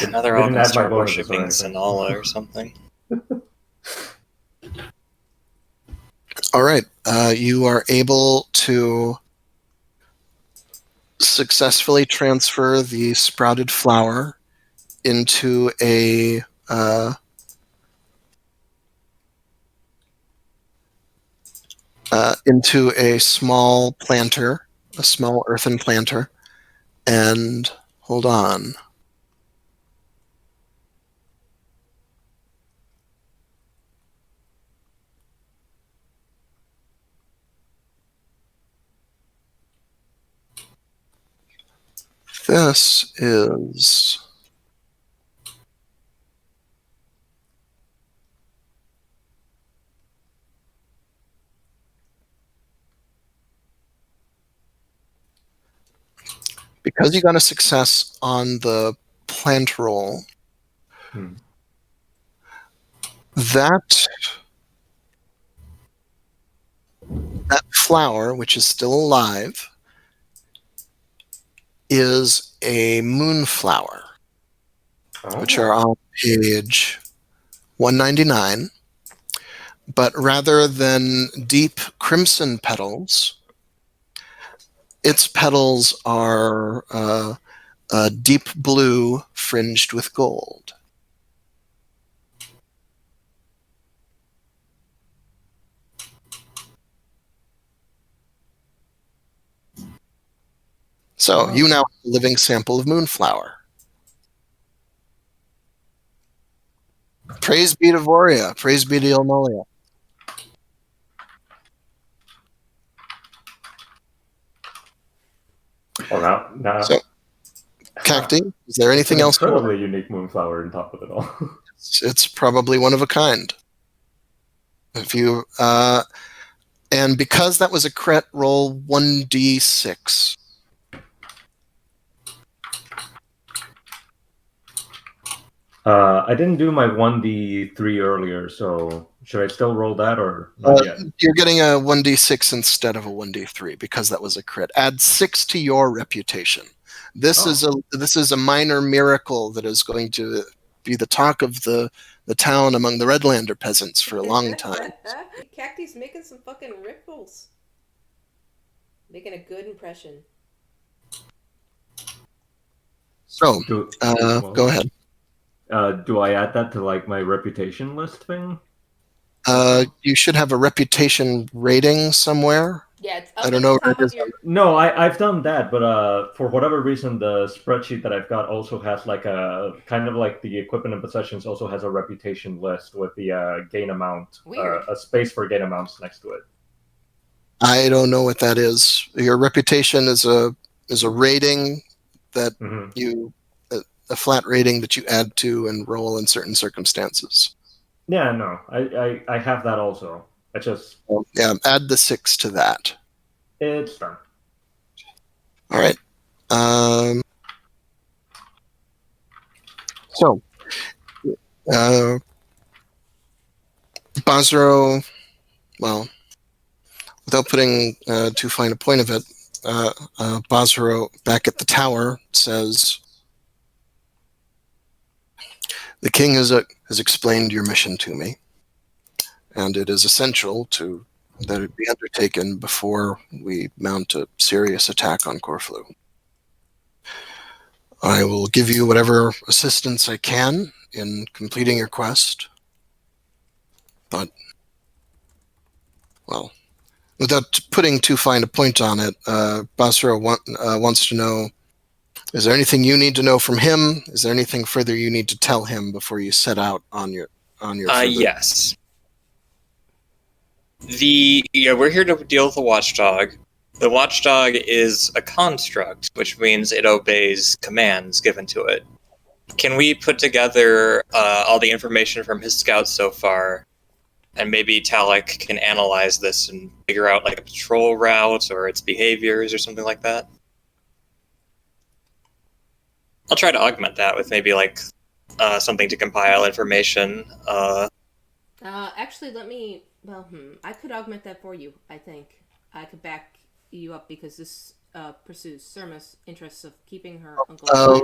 Now they're all Didn't gonna add my start bonuses or worshipping anything. Sinala or something. All right. You are able to successfully transfer the sprouted flower into a small planter, a small earthen planter, and hold on. This is because you got a success on the plant roll. That flower, which is still alive, is a moonflower, which are on page 199. But rather than deep crimson petals, its petals are deep blue fringed with gold. So you now have a living sample of moonflower. Praise be to Voria. Praise be to Ilmolia. Well, now So, Cacti, is there anything else? Incredibly unique moonflower on top of it all. It's probably one of a kind. If you and because that was a crit, roll 1d6. I didn't do my 1d3 earlier, so should I still roll that or not yet? You're getting a 1d6 instead of a 1d3 because that was a crit. Add 6 to your reputation. This is a minor miracle that is going to be the talk of the town among the Redlander peasants for a long time. Cacti's making some fucking ripples. Making a good impression. So, go ahead. Do I add that to like my reputation list thing? You should have a reputation rating somewhere. Yeah, it's up I don't know at the where top it of is. your... No, I've done that, but for whatever reason, the spreadsheet that I've got also has like a kind of like the equipment and possessions also has a reputation list with the gain amount, a space for gain amounts next to it. I don't know what that is. Your reputation is a rating that you a flat rating that you add to and roll in certain circumstances. Yeah, no, I have that also. I just add the 6 to that. It's done. All right. So, Basro, well, without putting too fine a point of it, Basro back at the tower says, "The king has explained your mission to me, and it is essential that it be undertaken before we mount a serious attack on Corfu. I will give you whatever assistance I can in completing your quest, but, well, without putting too fine a point on it, Basra wants to know, is there anything you need to know from him? Is there anything further you need to tell him before you set out on your Yes. We're here to deal with the watchdog. The watchdog is a construct, which means it obeys commands given to it. Can we put together all the information from his scouts so far, and maybe Talek can analyze this and figure out like a patrol route or its behaviors or something like that? I'll try to augment that with maybe like something to compile information. Actually, let me... Well, I could augment that for you, I think. I could back you up because this pursues Surma's interests of keeping her uncle Uh, alive.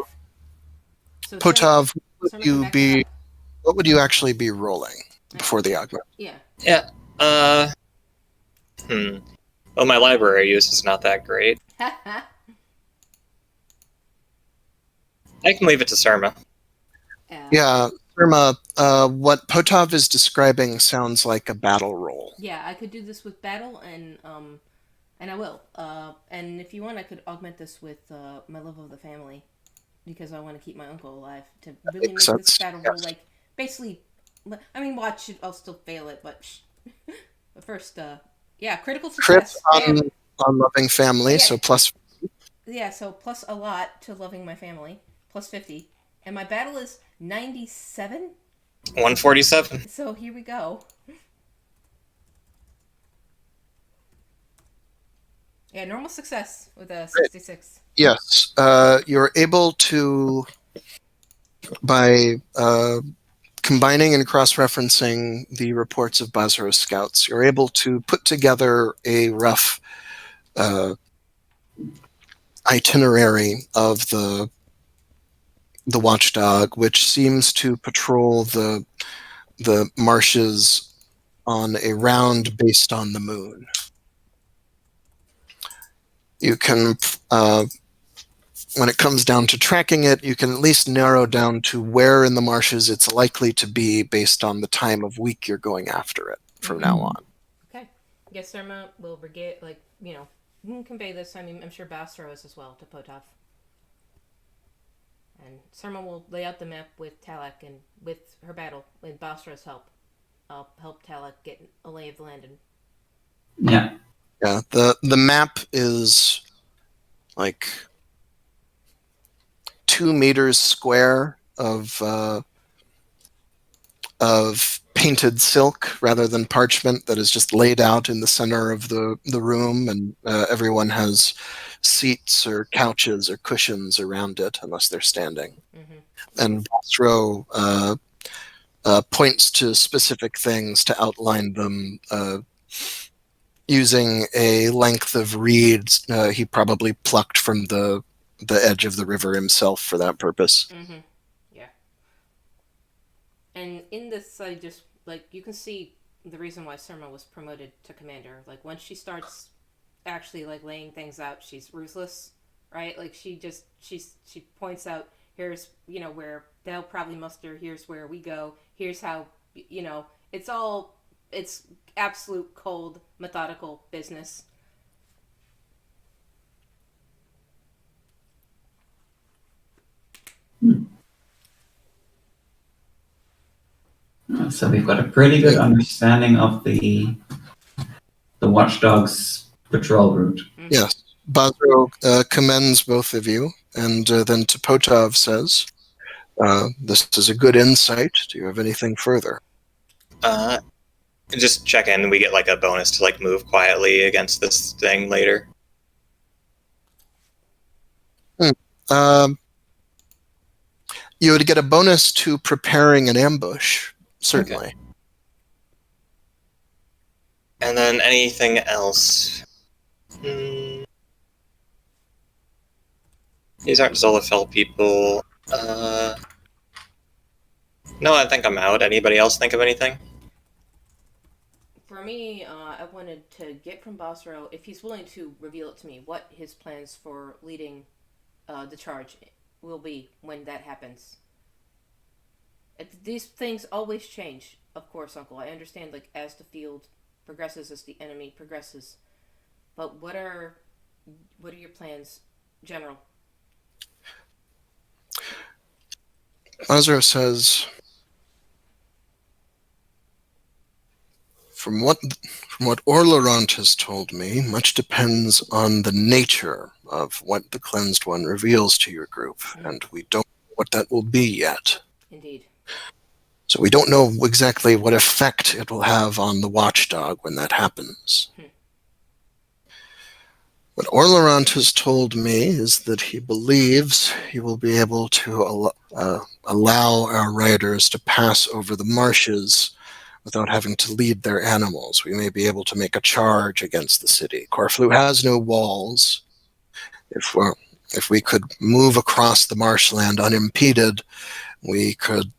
So Potov, Surma, what would you actually be rolling before the augment? Yeah. Yeah. Well, my library use is not that great. I can leave it to Surma. Yeah, Irma, what Potov is describing sounds like a battle roll. Yeah, I could do this with battle, and I will. And if you want, I could augment this with my love of the family, because I want to keep my uncle alive to really make this battle roll like basically. I mean, watch it. I'll still fail it, but but first, yeah, critical success. Crit on loving family, so plus. Yeah, so plus a lot to loving my family, plus 50, and my battle is 97. 147. So here we go. Yeah, normal success with a 66. Yes, you're able to, by combining and cross-referencing the reports of Basra's scouts, you're able to put together a rough itinerary of the watchdog, which seems to patrol the marshes on a round based on the moon. You can, when it comes down to tracking it, you can at least narrow down to where in the marshes it's likely to be based on the time of week you're going after it from now on. Okay. Yes, Surma will convey this. I mean, I'm sure Basra is as well to Potov. And Surma will lay out the map with Talak and with her battle, with Basra's help. I'll help Talak get a lay of the land. Yeah. Yeah, the map is like 2 meters square of painted silk rather than parchment that is just laid out in the center of the room, and everyone has seats or couches or cushions around it unless they're standing. Mm-hmm. And Basro points to specific things to outline them using a length of reeds he probably plucked from the edge of the river himself for that purpose. Mm-hmm. Yeah. And in this, I just you can see the reason why Surma was promoted to commander. Like once she starts actually laying things out, she's ruthless, right? Like she points out, here's where they'll probably muster. Here's where we go. Here's how it's absolute cold, methodical business. So we've got a pretty good understanding of the watchdog's patrol route. Yes. Basro commends both of you, and then to Potov says, this is a good insight. Do you have anything further? Just check in. We get a bonus to move quietly against this thing later. You would get a bonus to preparing an ambush, certainly. Okay. And then anything else? These aren't Zolafel people. No, I think I'm out. Anybody else think of anything? For me, I wanted to get from Basro, if he's willing to reveal it to me, what his plans for leading the charge will be when that happens. These things always change, of course, Uncle. I understand, as the field progresses, as the enemy progresses. But what are your plans, General? Basro says, From what Orlerant has told me, much depends on the nature of what the Cleansed One reveals to your group, and we don't know what that will be yet. Indeed. So we don't know exactly what effect it will have on the watchdog when that happens. What Orlerant has told me is that he believes he will be able to allow our riders to pass over the marshes without having to lead their animals. We may be able to make a charge against the city. Corfu has no walls. If we could move across the marshland unimpeded, we could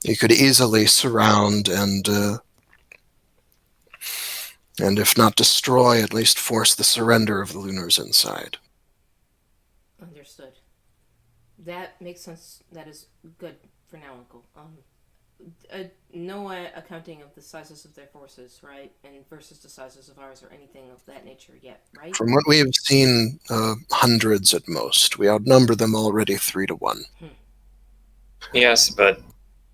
easily surround and if not destroy, at least force the surrender of the Lunars inside. Understood. That makes sense. That is good for now, Uncle. No accounting of the sizes of their forces, right? And versus the sizes of ours or anything of that nature yet, right? From what we have seen, hundreds at most. We outnumber them already 3-1. Yes, but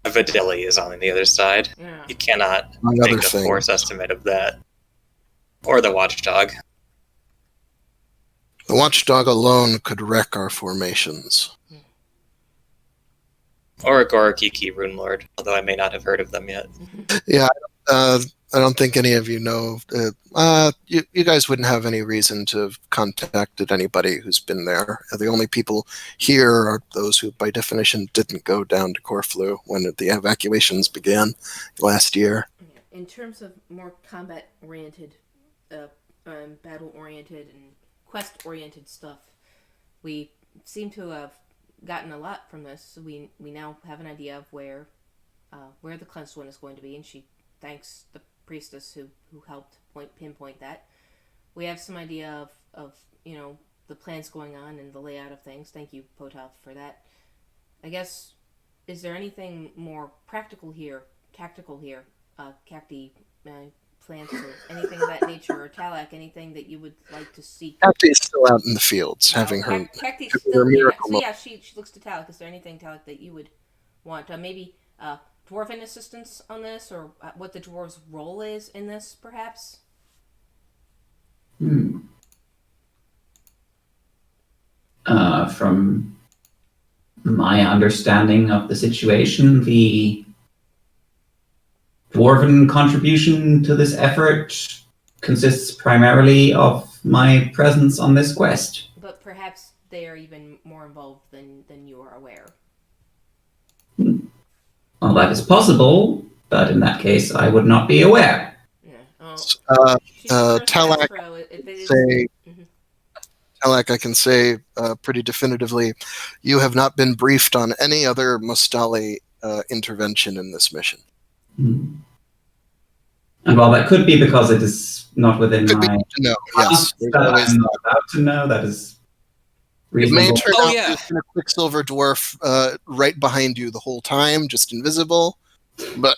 Videli is on the other side. Yeah. You cannot Another make a thing. force estimate of that. Or the Watchdog. The Watchdog alone could wreck our formations. Or a Gorokiki Rune Lord, although I may not have heard of them yet. Yeah, I don't think any of you know. You guys wouldn't have any reason to have contacted anybody who's been there. The only people here are those who, by definition, didn't go down to Corfu when the evacuations began last year. In terms of more combat-oriented, battle-oriented, and quest-oriented stuff, we seem to have gotten a lot from this. So we now have an idea of where the cleansed one is going to be, and she thanks the priestess who helped pinpoint that. We have some idea of the plans going on and the layout of things. Thank you, Potov, for that. I guess, is there anything more practical here, tactical here, Cacti, plans or anything of that nature, or Talak, anything that you would like to see? Cacti is still out in the fields, having her Cacti's her still here. miracle. So yeah, she looks to Talak. Is there anything, Talak, that you would want? Maybe dwarven assistance on this, or what the dwarves' role is in this, perhaps? From my understanding of the situation, the dwarven contribution to this effort consists primarily of my presence on this quest. But perhaps they are even more involved than you are aware. Well, that is possible, but in that case, I would not be aware. Yeah. Talak say. Talak, I can say pretty definitively, you have not been briefed on any other Mustali intervention in this mission. And while that could be because it is not within Could my be to know, yes. that I'm not allowed to know, that is reasonable. It may turn out yeah. there's been a Quicksilver Dwarf right behind you the whole time, just invisible, but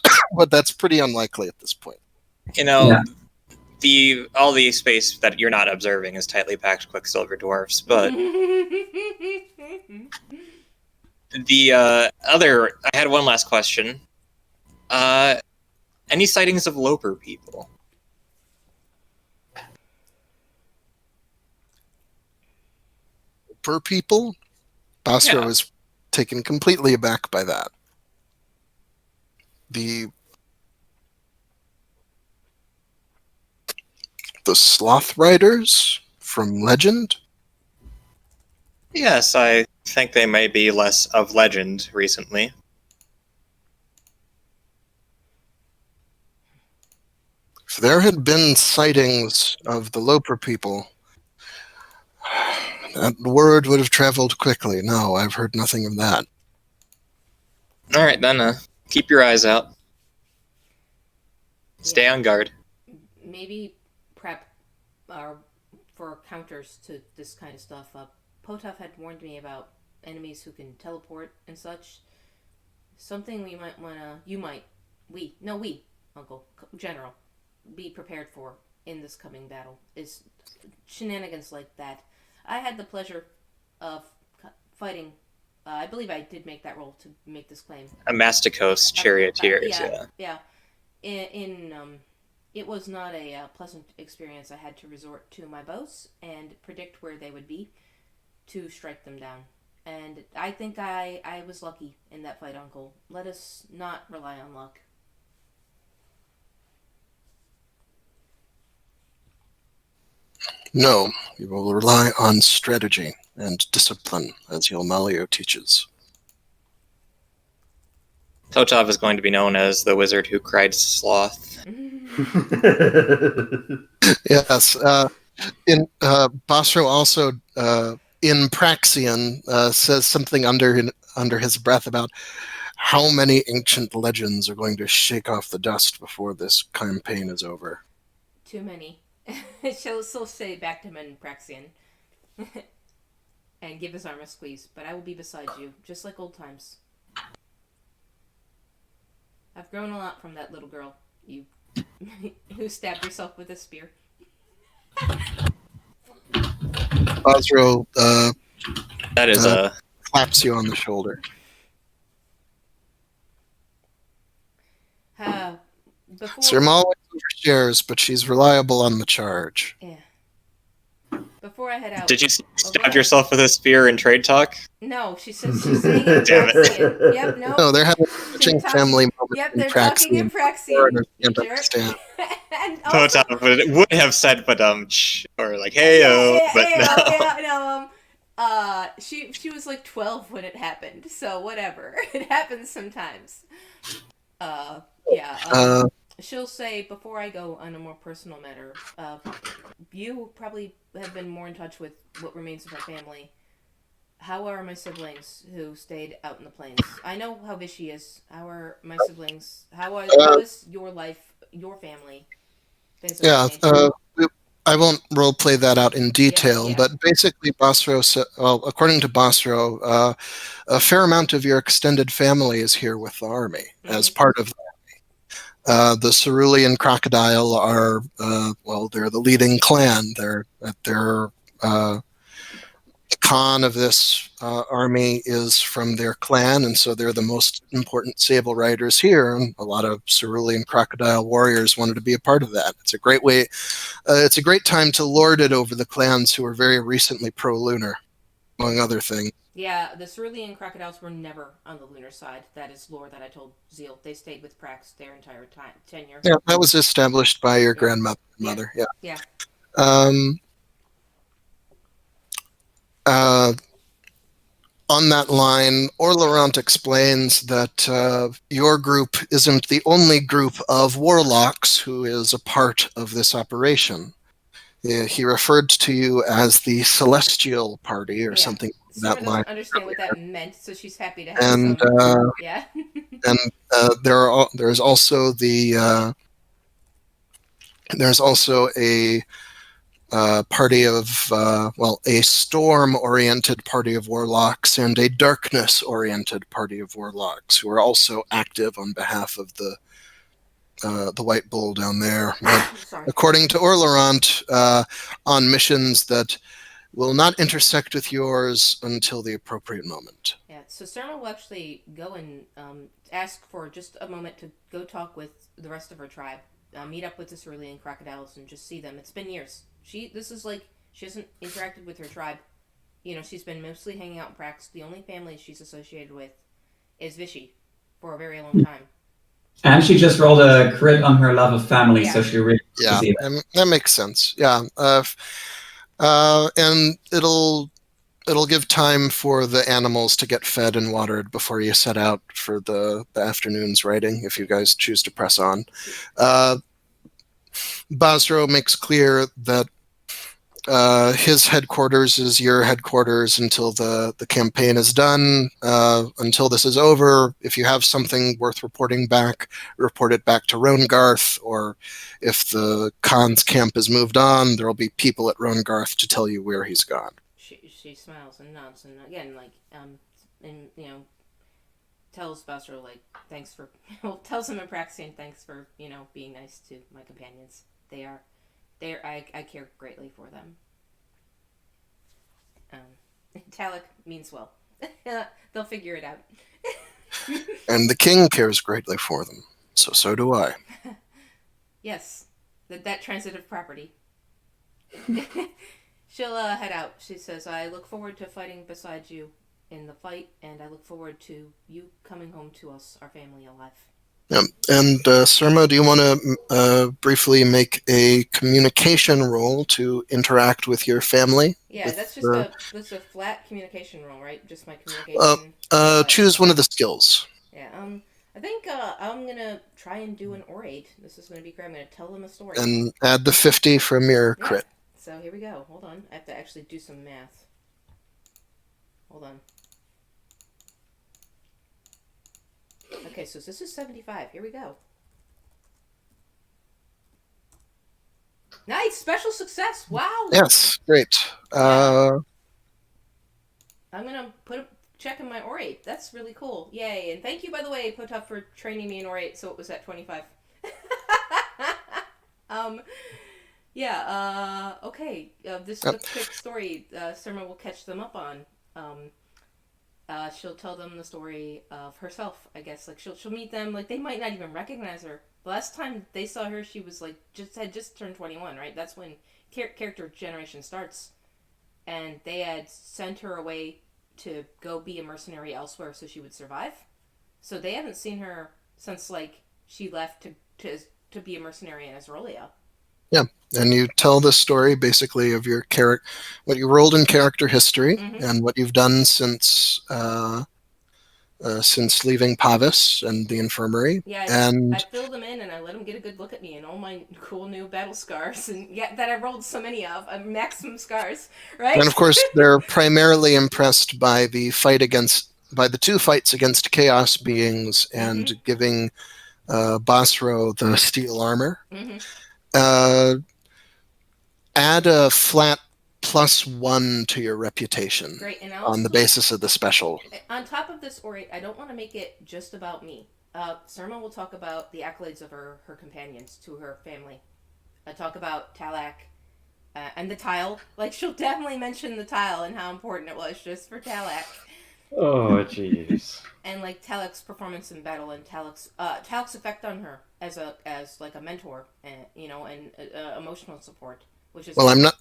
that's pretty unlikely at this point. Yeah. All the space that you're not observing is tightly packed Quicksilver Dwarfs, but I had one last question. Any sightings of Loper people? Per people, Basra was taken completely aback by that. The Sloth Riders from Legend? Yes, I think they may be less of legend recently. If there had been sightings of the Loper people, that word would have traveled quickly. No, I've heard nothing of that. All right, then. Keep your eyes out. Stay on guard. Maybe prep for counters to this kind of stuff. Potov had warned me about enemies who can teleport and such. Something we might want to... Uncle, General, be prepared for in this coming battle is shenanigans like that. I had the pleasure of fighting... I believe I did make that roll to make this claim. A Masticos charioteers, Yeah. It was not a pleasant experience. I had to resort to my bows and predict where they would be to strike them down. And I think I was lucky in that fight, Uncle. Let us not rely on luck. No, you will rely on strategy and discipline, as Yilmalio teaches. Totov is going to be known as the wizard who cried sloth. Yes, Bosro also in Praxian says something under his breath about how many ancient legends are going to shake off the dust before this campaign is over. Too many. She'll say back to him in Praxian. And give his arm a squeeze, but I will be beside you, just like old times. I've grown a lot from that little girl, you who stabbed yourself with a spear. Bosro That is claps you on the shoulder. Before... Sir always overshares, but she's reliable on the charge. Yeah. Before I head out... Did you stab yourself with a spear in trade talk? No, she's saying it. Damn it. Yep, no. No, they're having a touching family moment. Yep, they're talking in Praxian. Can't understand. And also... But it would have said "badumch" or like "heyo," but no. She was like 12 when it happened, so whatever. It happens sometimes. She'll say, before I go on a more personal matter, you probably have been more in touch with what remains of our family. How are my siblings who stayed out in the plains? I know how Vichy is. How are my siblings? How is your life, your family? I won't role play that out in detail, Yeah. but basically, according to Bosro, a fair amount of your extended family is here with the army as part of the army. The Cerulean Crocodile are, they're the leading clan. They're the Khan of this army is from their clan, and so they're the most important sable riders here. And a lot of Cerulean Crocodile warriors wanted to be a part of that. It's a great way. It's a great time to lord it over the clans who are very recently pro-lunar, among other things. Yeah, the Cerulean Crocodiles were never on the lunar side. That is lore that I told Zeal. They stayed with Prax their entire tenure. Yeah, that was established by your grandmother. Yeah. On that line, Orlerant explains that your group isn't the only group of warlocks who is a part of this operation. He referred to you as the Celestial Party or something like that line. I don't understand what that meant, so she's happy to have and some. Yeah. And there's also a party of a storm-oriented party of warlocks and a darkness-oriented party of warlocks who are also active on behalf of the White Bull down there. According to Orlerant, on missions that will not intersect with yours until the appropriate moment. Yeah, so Surma will actually go and ask for just a moment to go talk with the rest of her tribe, meet up with the Cerulean Crocodiles and just see them. It's been years. She hasn't interacted with her tribe. You know, she's been mostly hanging out in Prax. The only family she's associated with is Vichy for a very long time. And she just rolled a crit on her love of family, so she really see that makes sense. Yeah, and it'll give time for the animals to get fed and watered before you set out for the afternoon's riding, if you guys choose to press on. Bosro makes clear that his headquarters is your headquarters until the campaign is done. Until this is over, if you have something worth reporting back, report it back to Ronegarth, or if the Khan's camp is moved on, there will be people at Ronegarth to tell you where he's gone. She smiles and nods, and again, tells Bosro, thanks for, tells him in Praxian, thanks for, being nice to my companions. I care greatly for them. Talek means well. They'll figure it out. And the king cares greatly for them, so do I. Yes, that transitive property. She'll head out. She says, I look forward to fighting beside you in the fight, and I look forward to you coming home to us, our family, alive. Yeah. And Surma, do you want to briefly make a communication roll to interact with your family? Yeah, that's just a flat communication roll, right? Just my communication. Choose one of the skills. Yeah. I think I'm gonna try and do an orate. This is gonna be great. I'm gonna tell them a story. And add the 50 from your crit. So here we go. Hold on. I have to actually do some math. Hold on. Okay, so this is 75. Here we go. Nice! Special success! Wow! Yes, great. I'm gonna put a check in my orate. That's really cool. Yay! And thank you, by the way, Potov, for training me in orate, so it was at 25. Okay. This is a quick story. Surma will catch them up on. She'll tell them the story of herself, I guess. Like, she'll meet them. Like, they might not even recognize her. The last time they saw her, she was, like, had just turned 21, right? That's when character generation starts. And they had sent her away to go be a mercenary elsewhere so she would survive. So they haven't seen her since, like, she left to be a mercenary in Azrolia. Yeah, and you tell the story basically of your what you rolled in character history, and what you've done since leaving Pavis and the infirmary. Yeah, and I filled them in and I let them get a good look at me and all my cool new battle scars and that I rolled so many of, maximum scars, right? And of course, they're primarily impressed by the two fights against chaos beings and giving Basro the steel armor. Add a flat +1 to your reputation. Great, and on the basis of the special. On top of this orate, I don't want to make it just about me. Surma will talk about the accolades of her companions to her family. I talk about Talak and the tile. Like, she'll definitely mention the tile and how important it was just for Talak. Oh, jeez. And like Talak's performance in battle and Talak's effect on her as a mentor, and emotional support. Which is, well, I'm not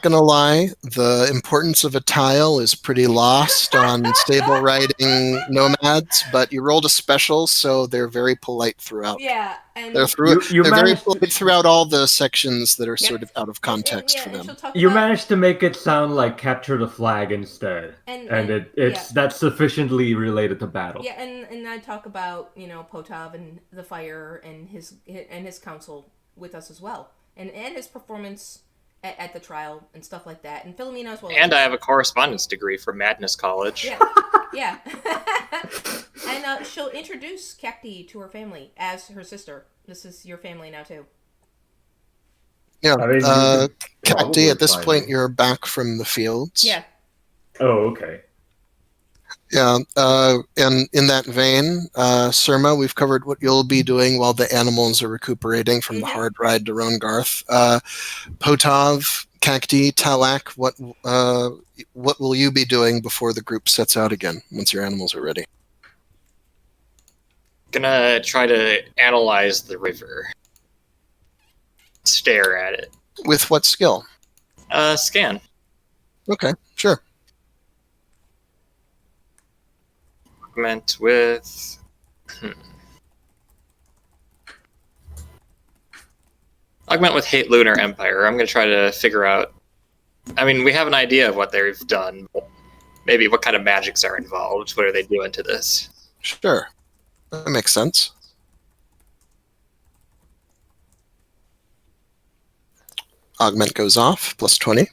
going to lie. The importance of a tile is pretty lost on stable riding nomads, but you rolled a special, so they're very polite throughout. Yeah, and they're very polite throughout all the sections that are sort of out of context for them. You managed to make it sound like capture the flag instead, and that's sufficiently related to battle. Yeah, and I talk about Potov and the fire and his counsel with us as well. And his performance at the trial and stuff like that. And Philomena as well. And I have a correspondence degree from Madness College. Yeah. And she'll introduce Cacti to her family as her sister. This is your family now, too. Yeah. Cacti, at this point, you're back from the fields. Yeah. Oh, okay. Yeah, and in that vein, Surma, we've covered what you'll be doing while the animals are recuperating from the hard ride to Rongarth. Potov, Cacti, Talak, what will you be doing before the group sets out again, once your animals are ready? Gonna try to analyze the river. Stare at it. With what skill? Scan. Okay, sure. Augment with Hate Lunar Empire. I'm going to try to figure out. I mean, we have an idea of what they've done. Maybe what kind of magics are involved. What are they doing to this? Sure. That makes sense. Augment goes off, +20.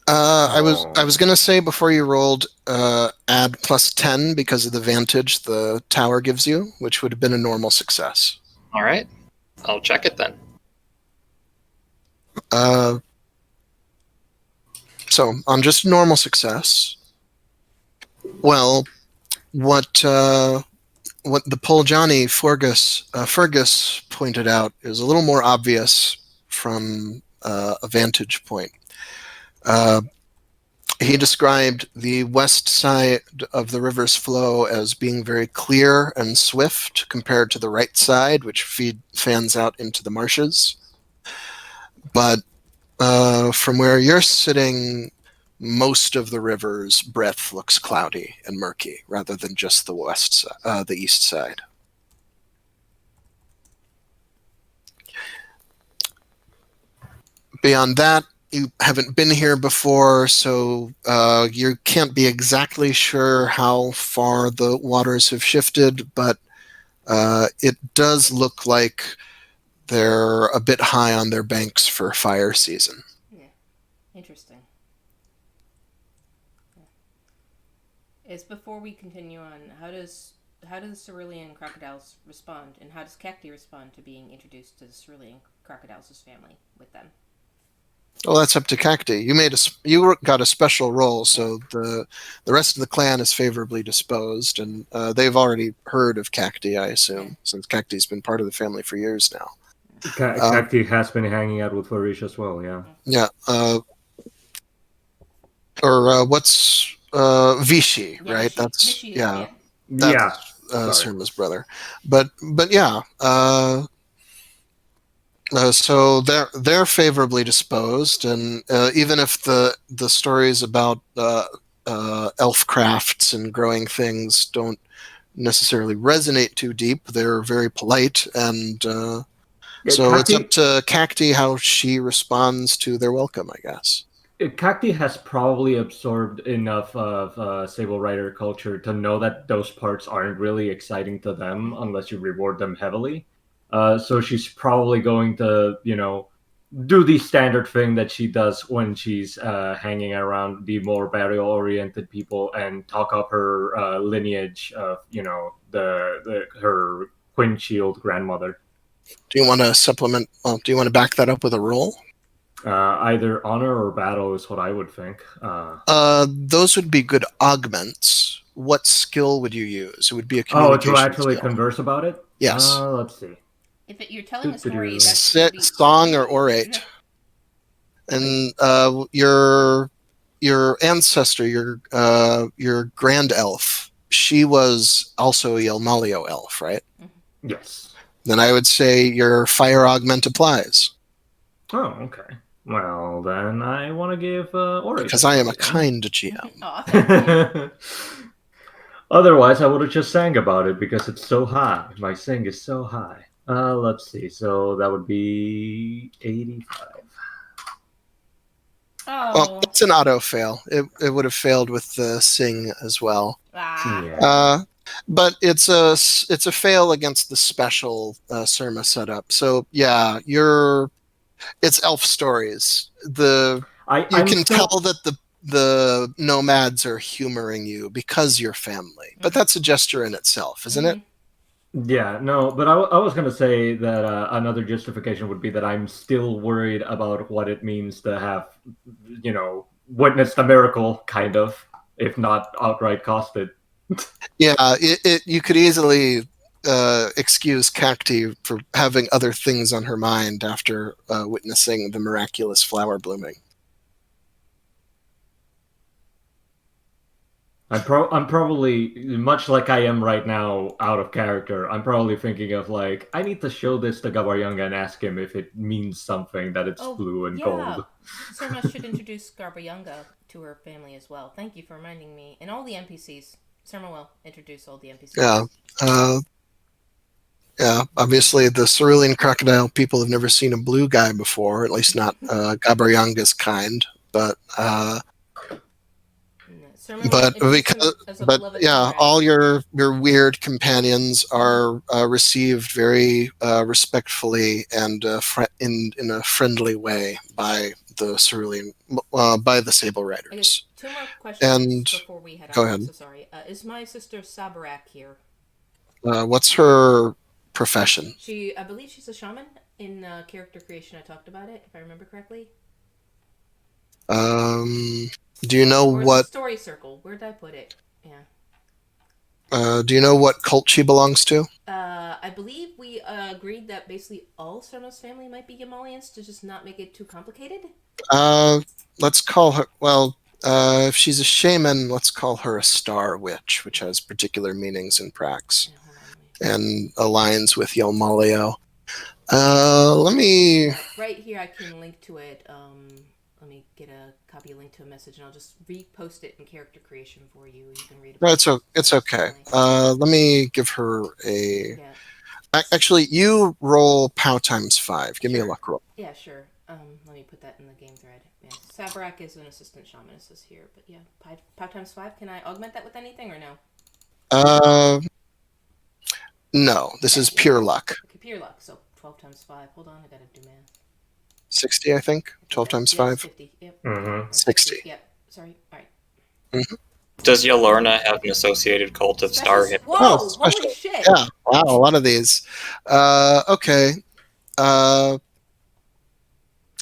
I was gonna say before you rolled, add +10 because of the vantage the tower gives you, which would have been a normal success. All right, I'll check it then. So on just normal success, well, what the Poljani Fergus pointed out is a little more obvious from a vantage point. He described the west side of the river's flow as being very clear and swift compared to the right side, which fans out into the marshes. But from where you're sitting, most of the river's breadth looks cloudy and murky, rather than just the east side. Beyond that, you haven't been here before, so you can't be exactly sure how far the waters have shifted, but it does look like they're a bit high on their banks for fire season. Yeah, interesting. Is before we continue on, how do the cerulean crocodiles respond, and how does Cacti respond to being introduced to the cerulean crocodiles' family with them? Well, that's up to Cacti. You got a special role, so the rest of the clan is favorably disposed, and they've already heard of Cacti, I assume, since Cacti's been part of the family for years now. Cacti has been hanging out with Varish as well, yeah. Yeah. What's Vichy, Yeah, right? Vichy. That's Vichy, yeah. Yeah. That's Sorry. Surma's brother. But yeah. So they're favorably disposed, and even if the stories about elf crafts and growing things don't necessarily resonate too deep, they're very polite, and so it's up to Cacti how she responds to their welcome, I guess. Cacti has probably absorbed enough of Sable Rider culture to know that those parts aren't really exciting to them unless you reward them heavily. So she's probably going to, do the standard thing that she does when she's hanging around the more burial-oriented people and talk up her lineage of, her Quinn Shield grandmother. Do you want to supplement? Well, do you want to back that up with a roll? Either honor or battle is what I would think. Those would be good augments. What skill would you use? It would be a communication to actually skill. converse about it? Yes. Let's see. If you're telling a story, that's gonna be Song or orate. And your ancestor, your grand elf, she was also a Yelmalio elf, right? Yes. Then I would say your fire augment applies. Oh, okay. Well, then I want to give orate. Because I am a kind GM. Aw, thank you. Otherwise, I would have just sang about it because it's so high. My sing is so high. Let's see. So that would be 85. Oh. Well, it's an auto fail. It would have failed with the sing as well. Yeah. But it's a fail against the special Surma setup. So yeah, it's elf stories. You can tell that the nomads are humoring you because you're family, but that's a gesture in itself, isn't it? Yeah, no, but I was going to say that another justification would be that I'm still worried about what it means to have, witnessed a miracle, kind of, if not outright caused it. Yeah, you could easily excuse Cacti for having other things on her mind after witnessing the miraculous flower blooming. I'm probably, much like I am right now, out of character. I'm probably thinking of I need to show this to Gabaryanga and ask him if it means something that it's blue and gold. Surma should introduce Gabaryanga to her family as well. Thank you for reminding me. And all the NPCs. Surma will introduce all the NPCs. Yeah. Obviously, the cerulean crocodile people have never seen a blue guy before, at least not Gabaryanga's kind. But all your weird companions are received very respectfully and in a friendly way by the cerulean by the Sable Riders. Two more questions before we head on. Go ahead. So sorry. Is my sister Sabarak here? What's her profession? I believe she's a shaman. In character creation, I talked about it, if I remember correctly. Do you know what story circle? Where did I put it? Yeah. Do you know what cult she belongs to? I believe we agreed that basically all Surma's family might be Yamalians to just not make it too complicated. Let's call her. Well, if she's a shaman, let's call her a star witch, which has particular meanings in Prax and aligns with Yelmalio. Let me. Right here, I can link to it. Let me get a copy link to a message, and I'll just repost it in character creation for you. You can read it. Right, so it's okay. Let me give her a. Yeah. Actually, you roll POW times 5. Give me a luck roll. Yeah, sure. Let me put that in the game thread. Yeah. Sabarak is an assistant shamaness is here, but yeah, POW times 5. Can I augment that with anything or no? No, this is pure luck. Okay, pure luck. So 12 times 5. Hold on, I gotta do math. 60, I think. 12 times Yes, 5. 50. Yep. Mm-hmm. 60. Yep. Sorry. All right. Does Yalorna have an associated cult of star him? Whoa! Oh, Holy special. shit! Yeah, wow, a lot of these. Okay.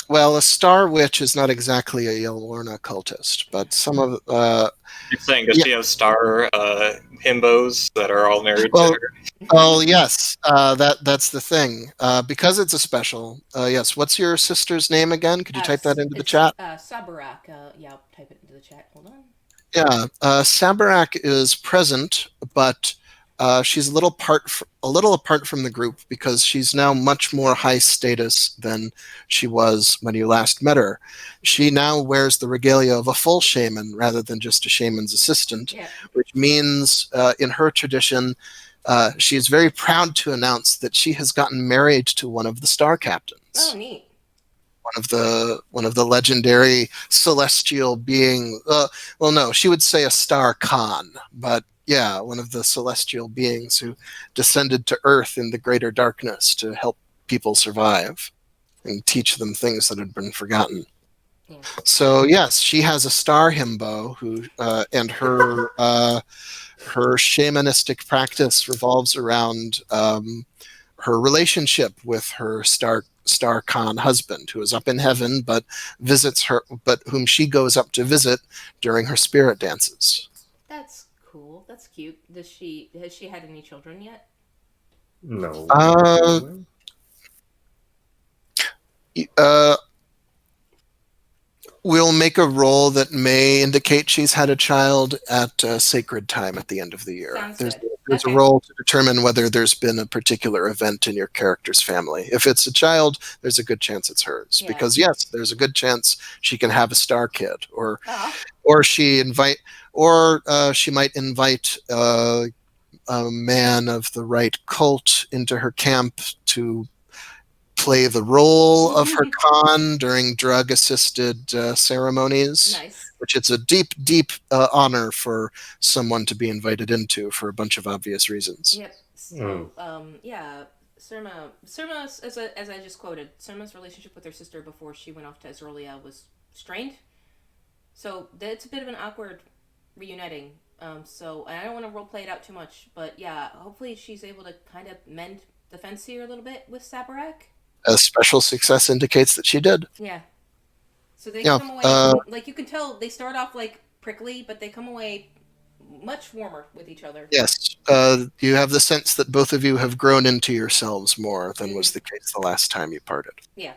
Well, a star witch is not exactly a Yalorna cultist, but some of You're saying, does she have star himbos that are all married well, to her? oh yes, that's the thing. Because it's a special. Yes. What's your sister's name again? Could you type that into the chat? Sabarak. Yeah, I'll type it into the chat. Hold on. Yeah. Sabarak is present, but she's a little apart from the group because she's now much more high status than she was when you last met her. She now wears the regalia of a full shaman rather than just a shaman's assistant, Yeah. which means in her tradition, she is very proud to announce that she has gotten married to one of the star captains. Oh, neat. One of the legendary celestial being. Well, no, she would say a star Khan, but yeah, one of the celestial beings who descended to Earth in the greater darkness to help people survive and teach them things that had been forgotten. Yeah. So yes, she has a star himbo who, and her her shamanistic practice revolves around her relationship with her star Khan husband, who is up in heaven, but whom she goes up to visit during her spirit dances. That's cool. That's cute. Has she had any children yet? No. We'll make a roll that may indicate she's had a child at sacred time at the end of the year. Sounds There's good. a roll to determine whether there's been a particular event in your character's family. If it's a child, there's a good chance it's hers. Yeah. Because yes, there's a good chance she can have a star kid, or she might invite a man of the right cult into her camp to play the role of her Khan during drug-assisted ceremonies. Nice. Which it's a deep, deep honor for someone to be invited into for a bunch of obvious reasons. Yep. So, yeah, Surma, as I just quoted, Surma's relationship with her sister before she went off to Ezrelia was strained. So it's a bit of an awkward reuniting. So I don't want to roleplay it out too much, but yeah, hopefully she's able to kind of mend the fence here a little bit with Sabarak. A special success indicates that she did. Yeah. So they come away, like, you can tell they start off, like, prickly, but they come away much warmer with each other. Yes. You have the sense that both of you have grown into yourselves more than was the case the last time you parted. Yeah.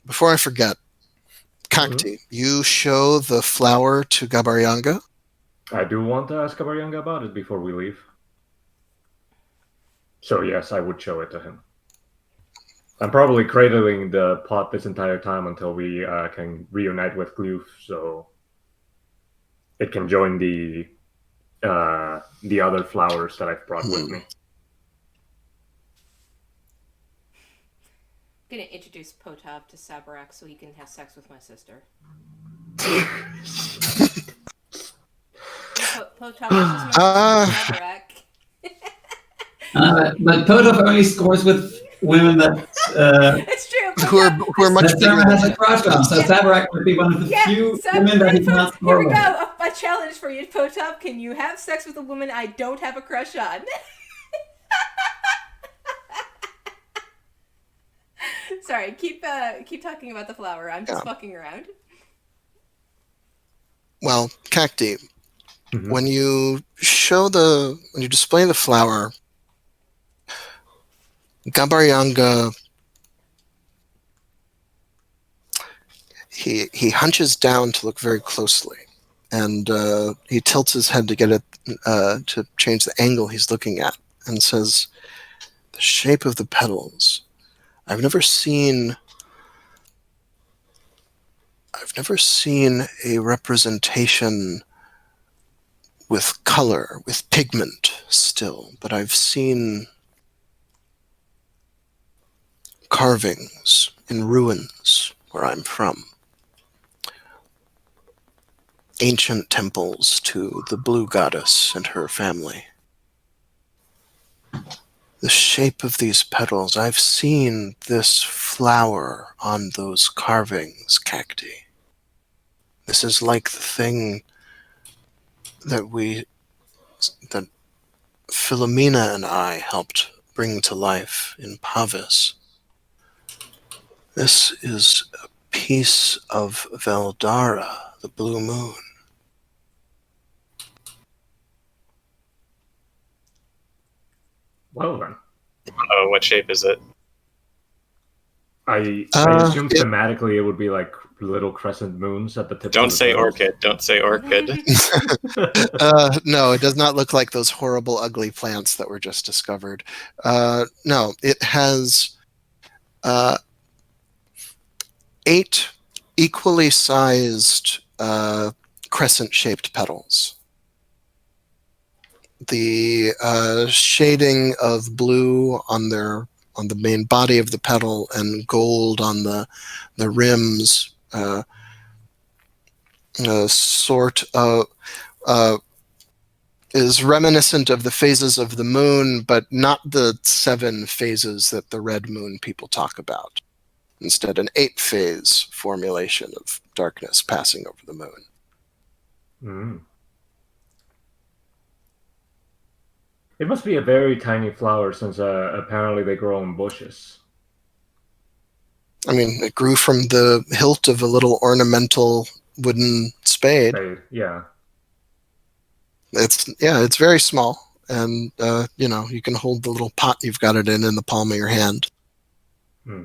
Before I forget, Kakti, you show the flower to Gabaryanga? I do want to ask Gabaryanga about it before we leave. So yes, I would show it to him. I'm probably cradling the pot this entire time until we can reunite with Gloof, so it can join the other flowers that I've brought with me. I'm gonna introduce Potov to Sabarak so he can have sex with my sister. Potov is my sister, Sabarak. But Potov only scores with women that it's true. Who are much bigger Sarah has a crush on. So Sabarak would be one of the few women that he cannot score Here we with. go. A challenge for you, Potov. Can you have sex with a woman I don't have a crush on? Sorry, keep talking about the flower. I'm just fucking around. Well, Kakti, when you display the flower, Gabaryanga, he hunches down to look very closely, and he tilts his head to get it to change the angle he's looking at, and says, "The shape of the petals. I've never seen a representation with color, with pigment still, but I've seen carvings in ruins where I'm from. ancient temples to the blue goddess and her family. The shape of these petals, I've seen this flower on those carvings, Cacti. This is like the thing that Philomena and I helped bring to life in Pavis. This is a piece of Veldara, the blue moon. Well then, What shape is it? I assume thematically it would be like little crescent moons at the tip. Don't of the say petals. orchid. Don't say orchid. No, it does not look like those horrible, ugly plants that were just discovered. No, it has 8 equally sized crescent-shaped petals. The shading of blue on the main body of the petal and gold on the rims sort of is reminiscent of the phases of the moon, but not the 7 phases that the red moon people talk about. Instead, an 8-phase formulation of darkness passing over the moon. Mm. It must be a very tiny flower, since apparently they grow in bushes. I mean, it grew from the hilt of a little ornamental wooden spade. Yeah. It's very small, and you can hold the little pot you've got it in the palm of your hand. Hmm.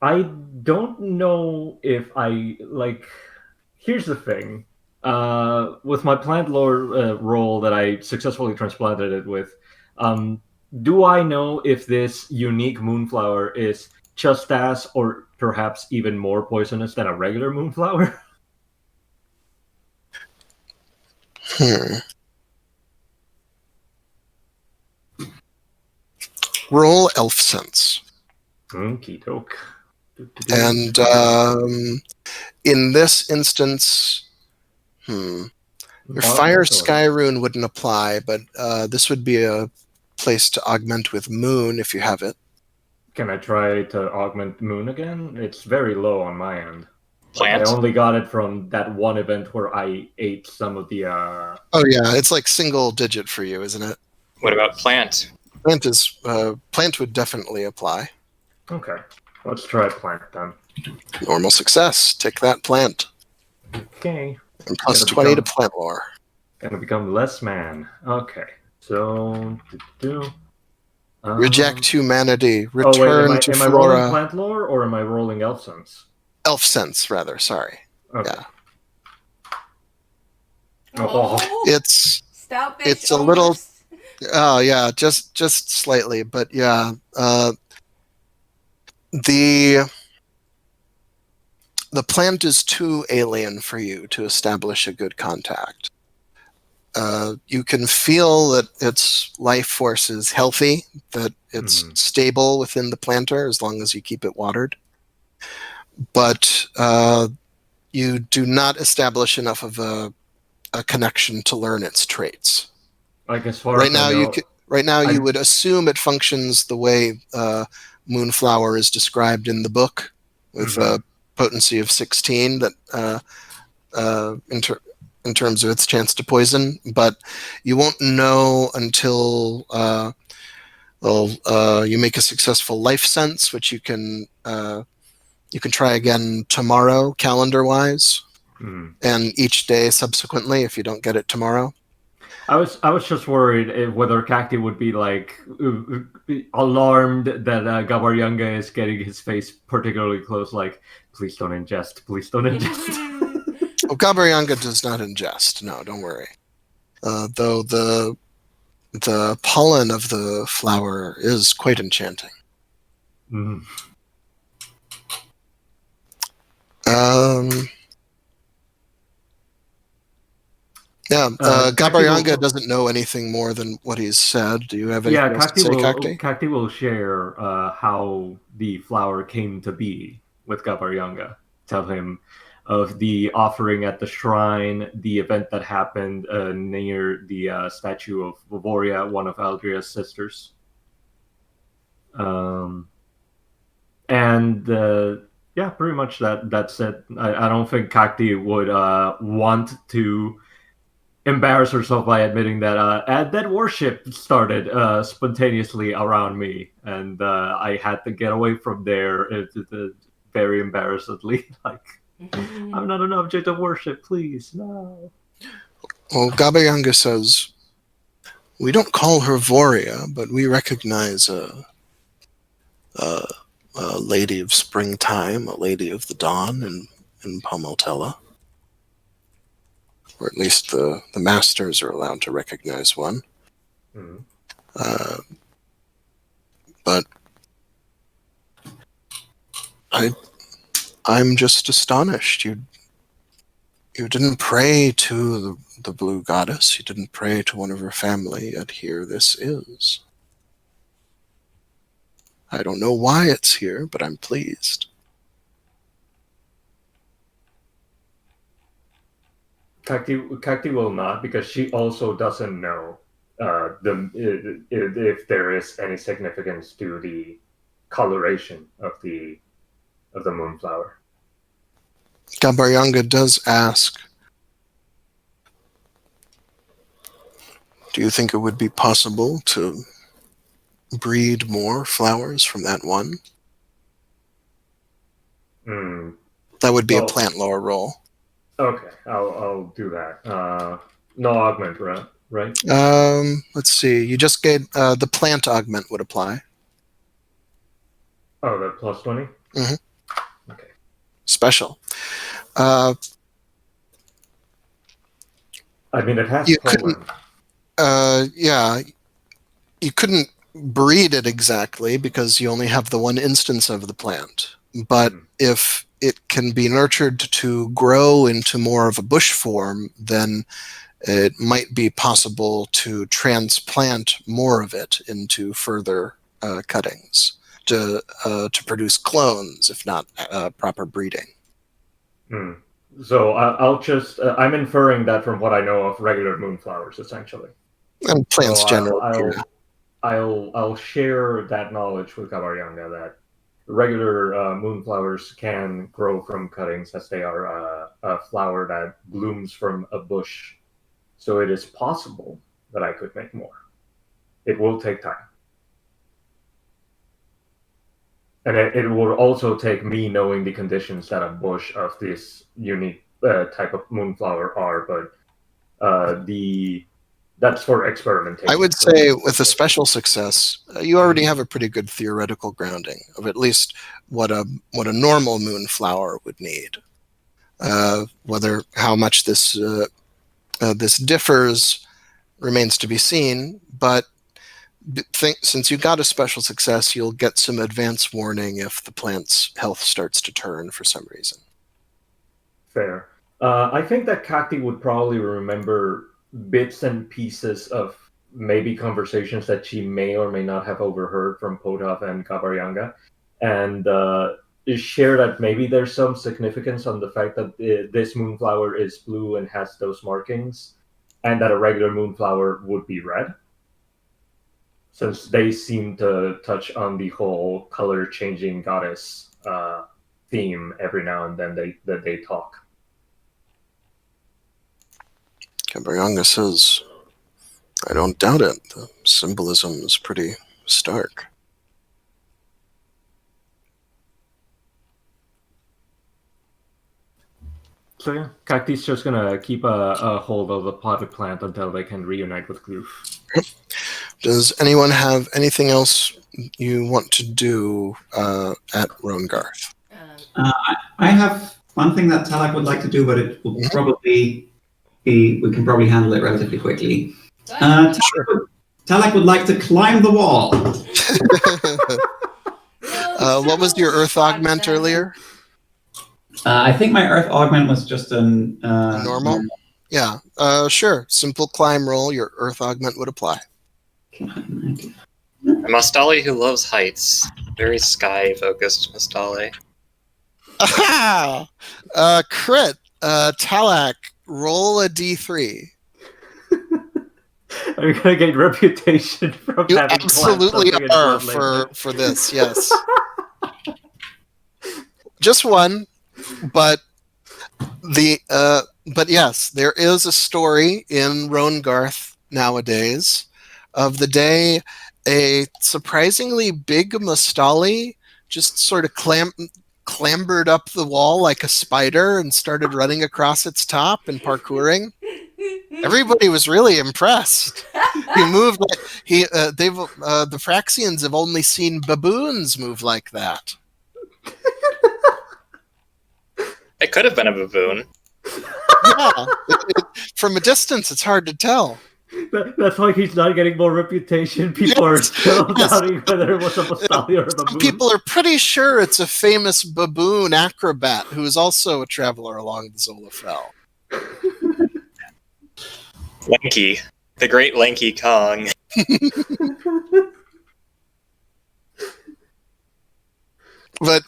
I don't know if I like. Here's the thing. With my plant lore role that I successfully transplanted it with, do I know if this unique moonflower is just as, or perhaps even more poisonous than a regular moonflower? Roll elf sense. Okie doke. And in this instance, your fire sky rune wouldn't apply, but this would be a place to augment with moon if you have it. Can I try to augment moon again? It's very low on my end. Plant? I only got it from that one event where I ate some of the... Oh yeah, it's like single digit for you, isn't it? What about plant? Plant would definitely apply. Okay, let's try plant then. Normal success. Take that, plant. Okay. And plus 20 to plant lore. Gonna become less man. Okay, so... Reject humanity. Return to am flora. I rolling plant lore or am I rolling elf sense? Elf sense, rather. Sorry. Okay. Yeah. Oh, It's Stoutfish a little. almost. Oh yeah, just slightly, but yeah. The plant is too alien for you to establish a good contact. You can feel that its life force is healthy, that it's stable within the planter as long as you keep it watered. But you do not establish enough of a connection to learn its traits. Like as far Right as now, I know, you would assume it functions the way Moonflower is described in the book, with a potency of 16 that in terms of its chance to poison, but you won't know until you make a successful life sense, which you can try again tomorrow, calendar-wise, and each day subsequently if you don't get it tomorrow. I was just worried whether Cacti would be like alarmed that Gabaryanga is getting his face particularly close, like, please don't ingest, please don't ingest. Oh, Gabaryanga does not ingest. No, don't worry. Though the pollen of the flower is quite enchanting. Gabaryanga doesn't know anything more than what he's said. Do you have anything else to say, Cacti? Cacti will share how the flower came to be with Gabaryanga. Tell him, of the offering at the shrine, the event that happened near the statue of Vovoria, one of Aldria's sisters. Yeah, pretty much that's it. I don't think Kakti would want to embarrass herself by admitting that worship started spontaneously around me, and I had to get away from there very embarrassedly. Like, I'm not an object of worship, please, no. Well, Gabayanga says, we don't call her Voria, but we recognize a lady of springtime, a lady of the dawn in Pomeltella. Or at least the masters are allowed to recognize one. Mm-hmm. But I'm just astonished. You didn't pray to the blue goddess. You didn't pray to one of her family, yet here this is. I don't know why it's here, but I'm pleased. Kakti will not, because she also doesn't know if there is any significance to the coloration of the moonflower. Gabaryanga does ask, do you think it would be possible to breed more flowers from that one? That would be a plant lore roll. Okay, I'll do that. No augment, right? Let's see. You just gave the plant augment would apply. Oh, the plus 20? Mm-hmm. Okay. Special. I mean, it has pollen. Yeah. You couldn't breed it exactly because you only have the one instance of the plant. But if it can be nurtured to grow into more of a bush form, then it might be possible to transplant more of it into further cuttings to produce clones, if not proper breeding. So I'll just I'm inferring that from what I know of regular moonflowers, essentially. And plants generally. I'll share that knowledge with Kabaryanga that regular moonflowers can grow from cuttings, as they are a flower that blooms from a bush. So it is possible that I could make more. It will take time. And it will also take me knowing the conditions that a bush of this unique type of moonflower are, but that's for experimentation. I would say with a special success, you already have a pretty good theoretical grounding of at least what a normal moonflower would need. Whether how much this differs remains to be seen, but since you got a special success, you'll get some advance warning if the plant's health starts to turn for some reason. Fair. I think that Kakti would probably remember bits and pieces of maybe conversations that she may or may not have overheard from Potav and Kabaryanga, and share that maybe there's some significance on the fact that this moonflower is blue and has those markings, and that a regular moonflower would be red, since they seem to touch on the whole color-changing goddess theme every now and then that they talk. Kabaryanga says, I don't doubt it. The symbolism is pretty stark. So yeah, Kakti's just gonna keep a hold of the potted plant until they can reunite with Gloof. Does anyone have anything else you want to do at Ronegarth? I have one thing that Talak would like to do, but it will probably be, we can probably handle it relatively quickly. Talak would like to climb the wall. What was your Earth Augment earlier? I think my Earth Augment was just a normal? Yeah, sure. Simple climb roll, your Earth Augment would apply. A Mastali who loves heights. Very sky-focused Mastali. Aha! Crit. Talak, roll a d3. Are you gonna get reputation from You having clamped absolutely something in are blood lately? for this, yes. Just one, but but yes, there is a story in Ronegarth nowadays of the day a surprisingly big Mustali just sort of clambered up the wall like a spider and started running across its top and parkouring. Everybody was really impressed. He moved like the Fraxians have only seen baboons move like that. It could have been a baboon. Yeah, from a distance, it's hard to tell. That's why he's not getting more reputation. People are still yes. doubting whether it was a Mustali or a baboon. Some people are pretty sure it's a famous baboon acrobat who is also a traveler along the Zolafell. Lanky. The great Lanky Kong. But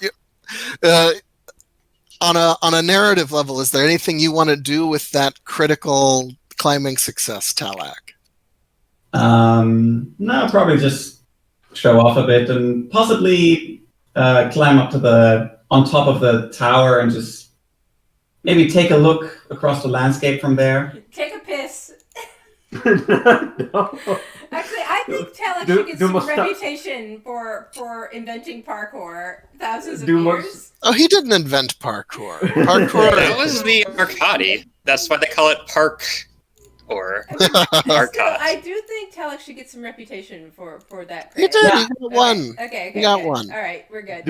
on a narrative level, is there anything you want to do with that critical climbing success, Talak? No, probably just show off a bit and possibly climb up to on top of the tower and just maybe take a look across the landscape from there. Take a piss. No. Actually, I think Talak should get some reputation for inventing parkour thousands of years. Oh, he didn't invent parkour. Parkour. That was the Arcadi. That's why they call it park. Or I do think Talak should get some reputation for that. He did. He got one. Okay. He got one. All right, we're good.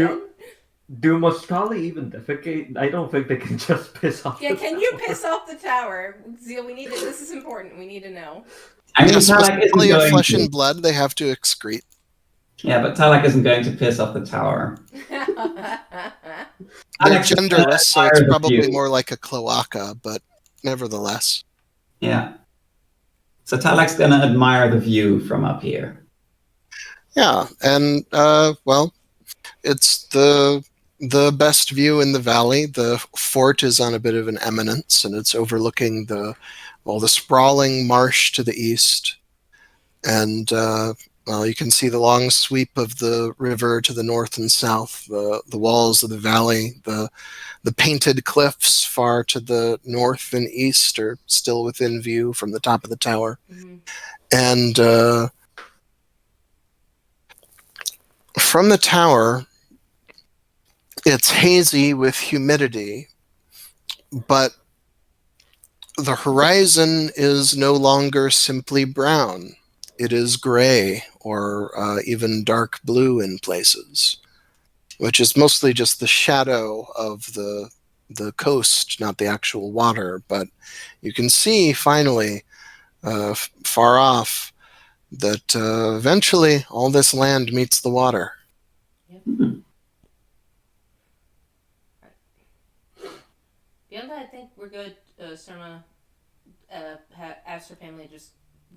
Do Mustali even defecate? I don't think they can just piss off. Yeah, can you piss off the tower? Zeal, we need to. This is important. We need to know. I mean, yes, Talak isn't going flesh to. and blood. They have to excrete. Yeah, but Talak isn't going to piss off the tower. They're genderless, so it's probably more like a cloaca, but nevertheless. Yeah. So Talak's going to admire the view from up here. Yeah, and well, it's the best view in the valley. The fort is on a bit of an eminence, and it's overlooking the sprawling marsh to the east, and well, you can see the long sweep of the river to the north and south, the walls of the valley, the painted cliffs far to the north and east are still within view from the top of the tower. Mm-hmm. And from the tower, it's hazy with humidity, but the horizon is no longer simply brown. It is gray or even dark blue in places, which is mostly just the shadow of the coast, not the actual water. But you can see finally, far off, that eventually all this land meets the water. Yep. Beyond that, I think we're good. Surma asked her family to just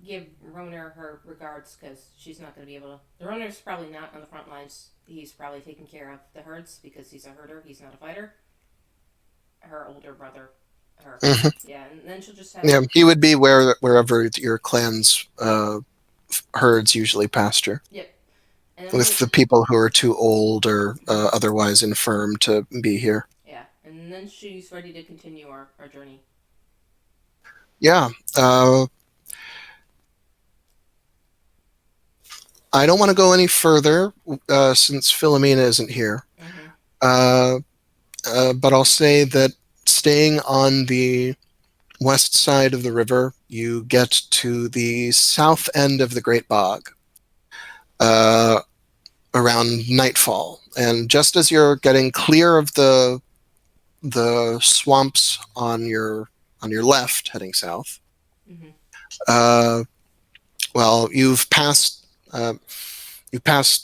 give Roner her regards because she's not going to be able to. The Roner's probably not on the front lines. He's probably taking care of the herds because he's a herder. He's not a fighter. Her older brother. Mm-hmm. Yeah, and then she'll just have. Yeah, he would be wherever your clan's herds usually pasture. Yep. With the people who are too old or otherwise infirm to be here. Yeah, and then she's ready to continue our journey. Yeah. I don't want to go any further since Philomena isn't here. Mm-hmm. But I'll say that staying on the west side of the river, you get to the south end of the Great Bog around nightfall. And just as you're getting clear of the swamps on your left, heading south, mm-hmm. Well, you've passed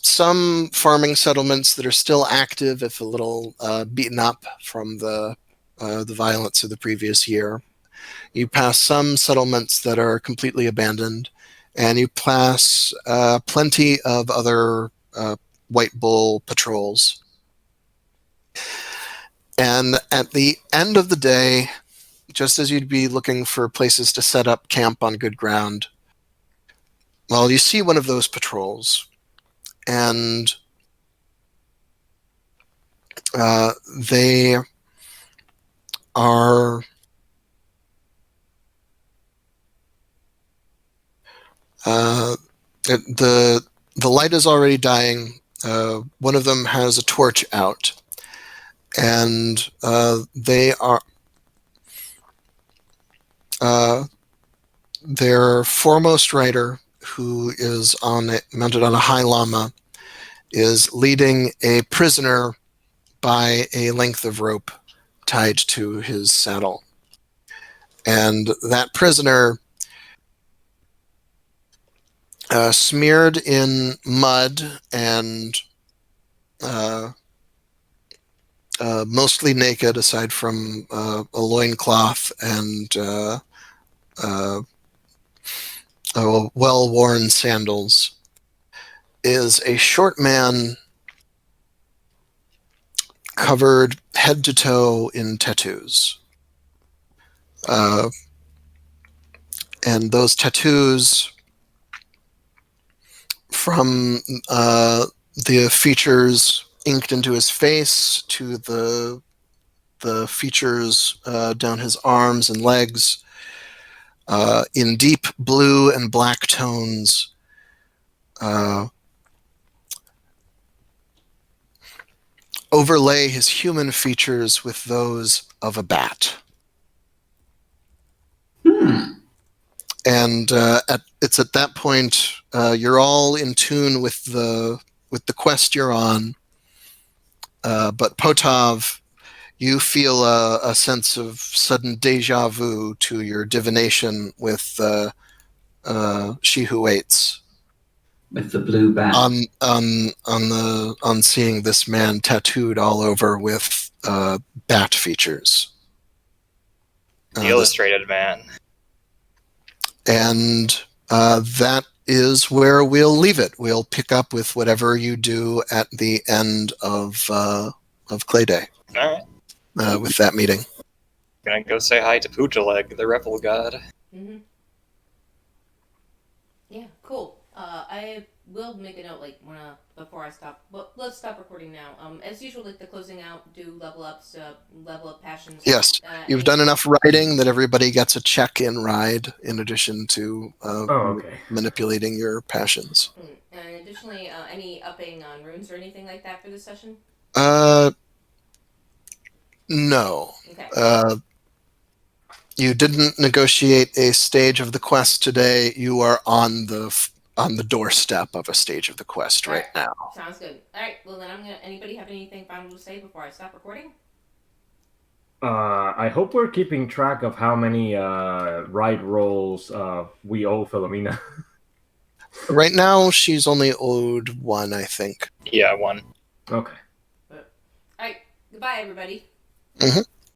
some farming settlements that are still active, if a little beaten up from the violence of the previous year. You pass some settlements that are completely abandoned, and you pass plenty of other White Bull patrols. And at the end of the day, just as you'd be looking for places to set up camp on good ground, well, you see one of those patrols, and they are the light is already dying. One of them has a torch out, and they are their foremost rider, who is mounted on a high llama, is leading a prisoner by a length of rope tied to his saddle. And that prisoner, smeared in mud and mostly naked, aside from a loincloth and well-worn sandals, is a short man covered head to toe in tattoos. And those tattoos, from the features inked into his face to the features down his arms and legs, in deep blue and black tones, overlay his human features with those of a bat. And it's at that point you're all in tune with the quest you're on. But Potov, you feel a sense of sudden deja vu to your divination with She Who Waits. With the blue bat. On seeing this man tattooed all over with bat features. The illustrated man. And that is where we'll leave it. We'll pick up with whatever you do at the end of Clay Day. All right. With that meeting. Gonna go say hi to Poojaleg, the rebel god. Mm-hmm. Yeah, cool. I will make a note, before I stop. But let's stop recording now. As usual, the closing out, do level ups, level up passions. Yes, you've done enough writing that everybody gets a check-in ride, in addition to manipulating your passions. And additionally, any upping on runes or anything like that for this session? No. Okay. You didn't negotiate a stage of the quest today. You are on the doorstep of a stage of the quest right now. Sounds good. All right. Well, then anybody have anything final to say before I stop recording? I hope we're keeping track of how many ride rolls we owe Philomena. Right now, she's only owed one, I think. Yeah, one. Okay. All right. Goodbye, everybody. Mm-hmm.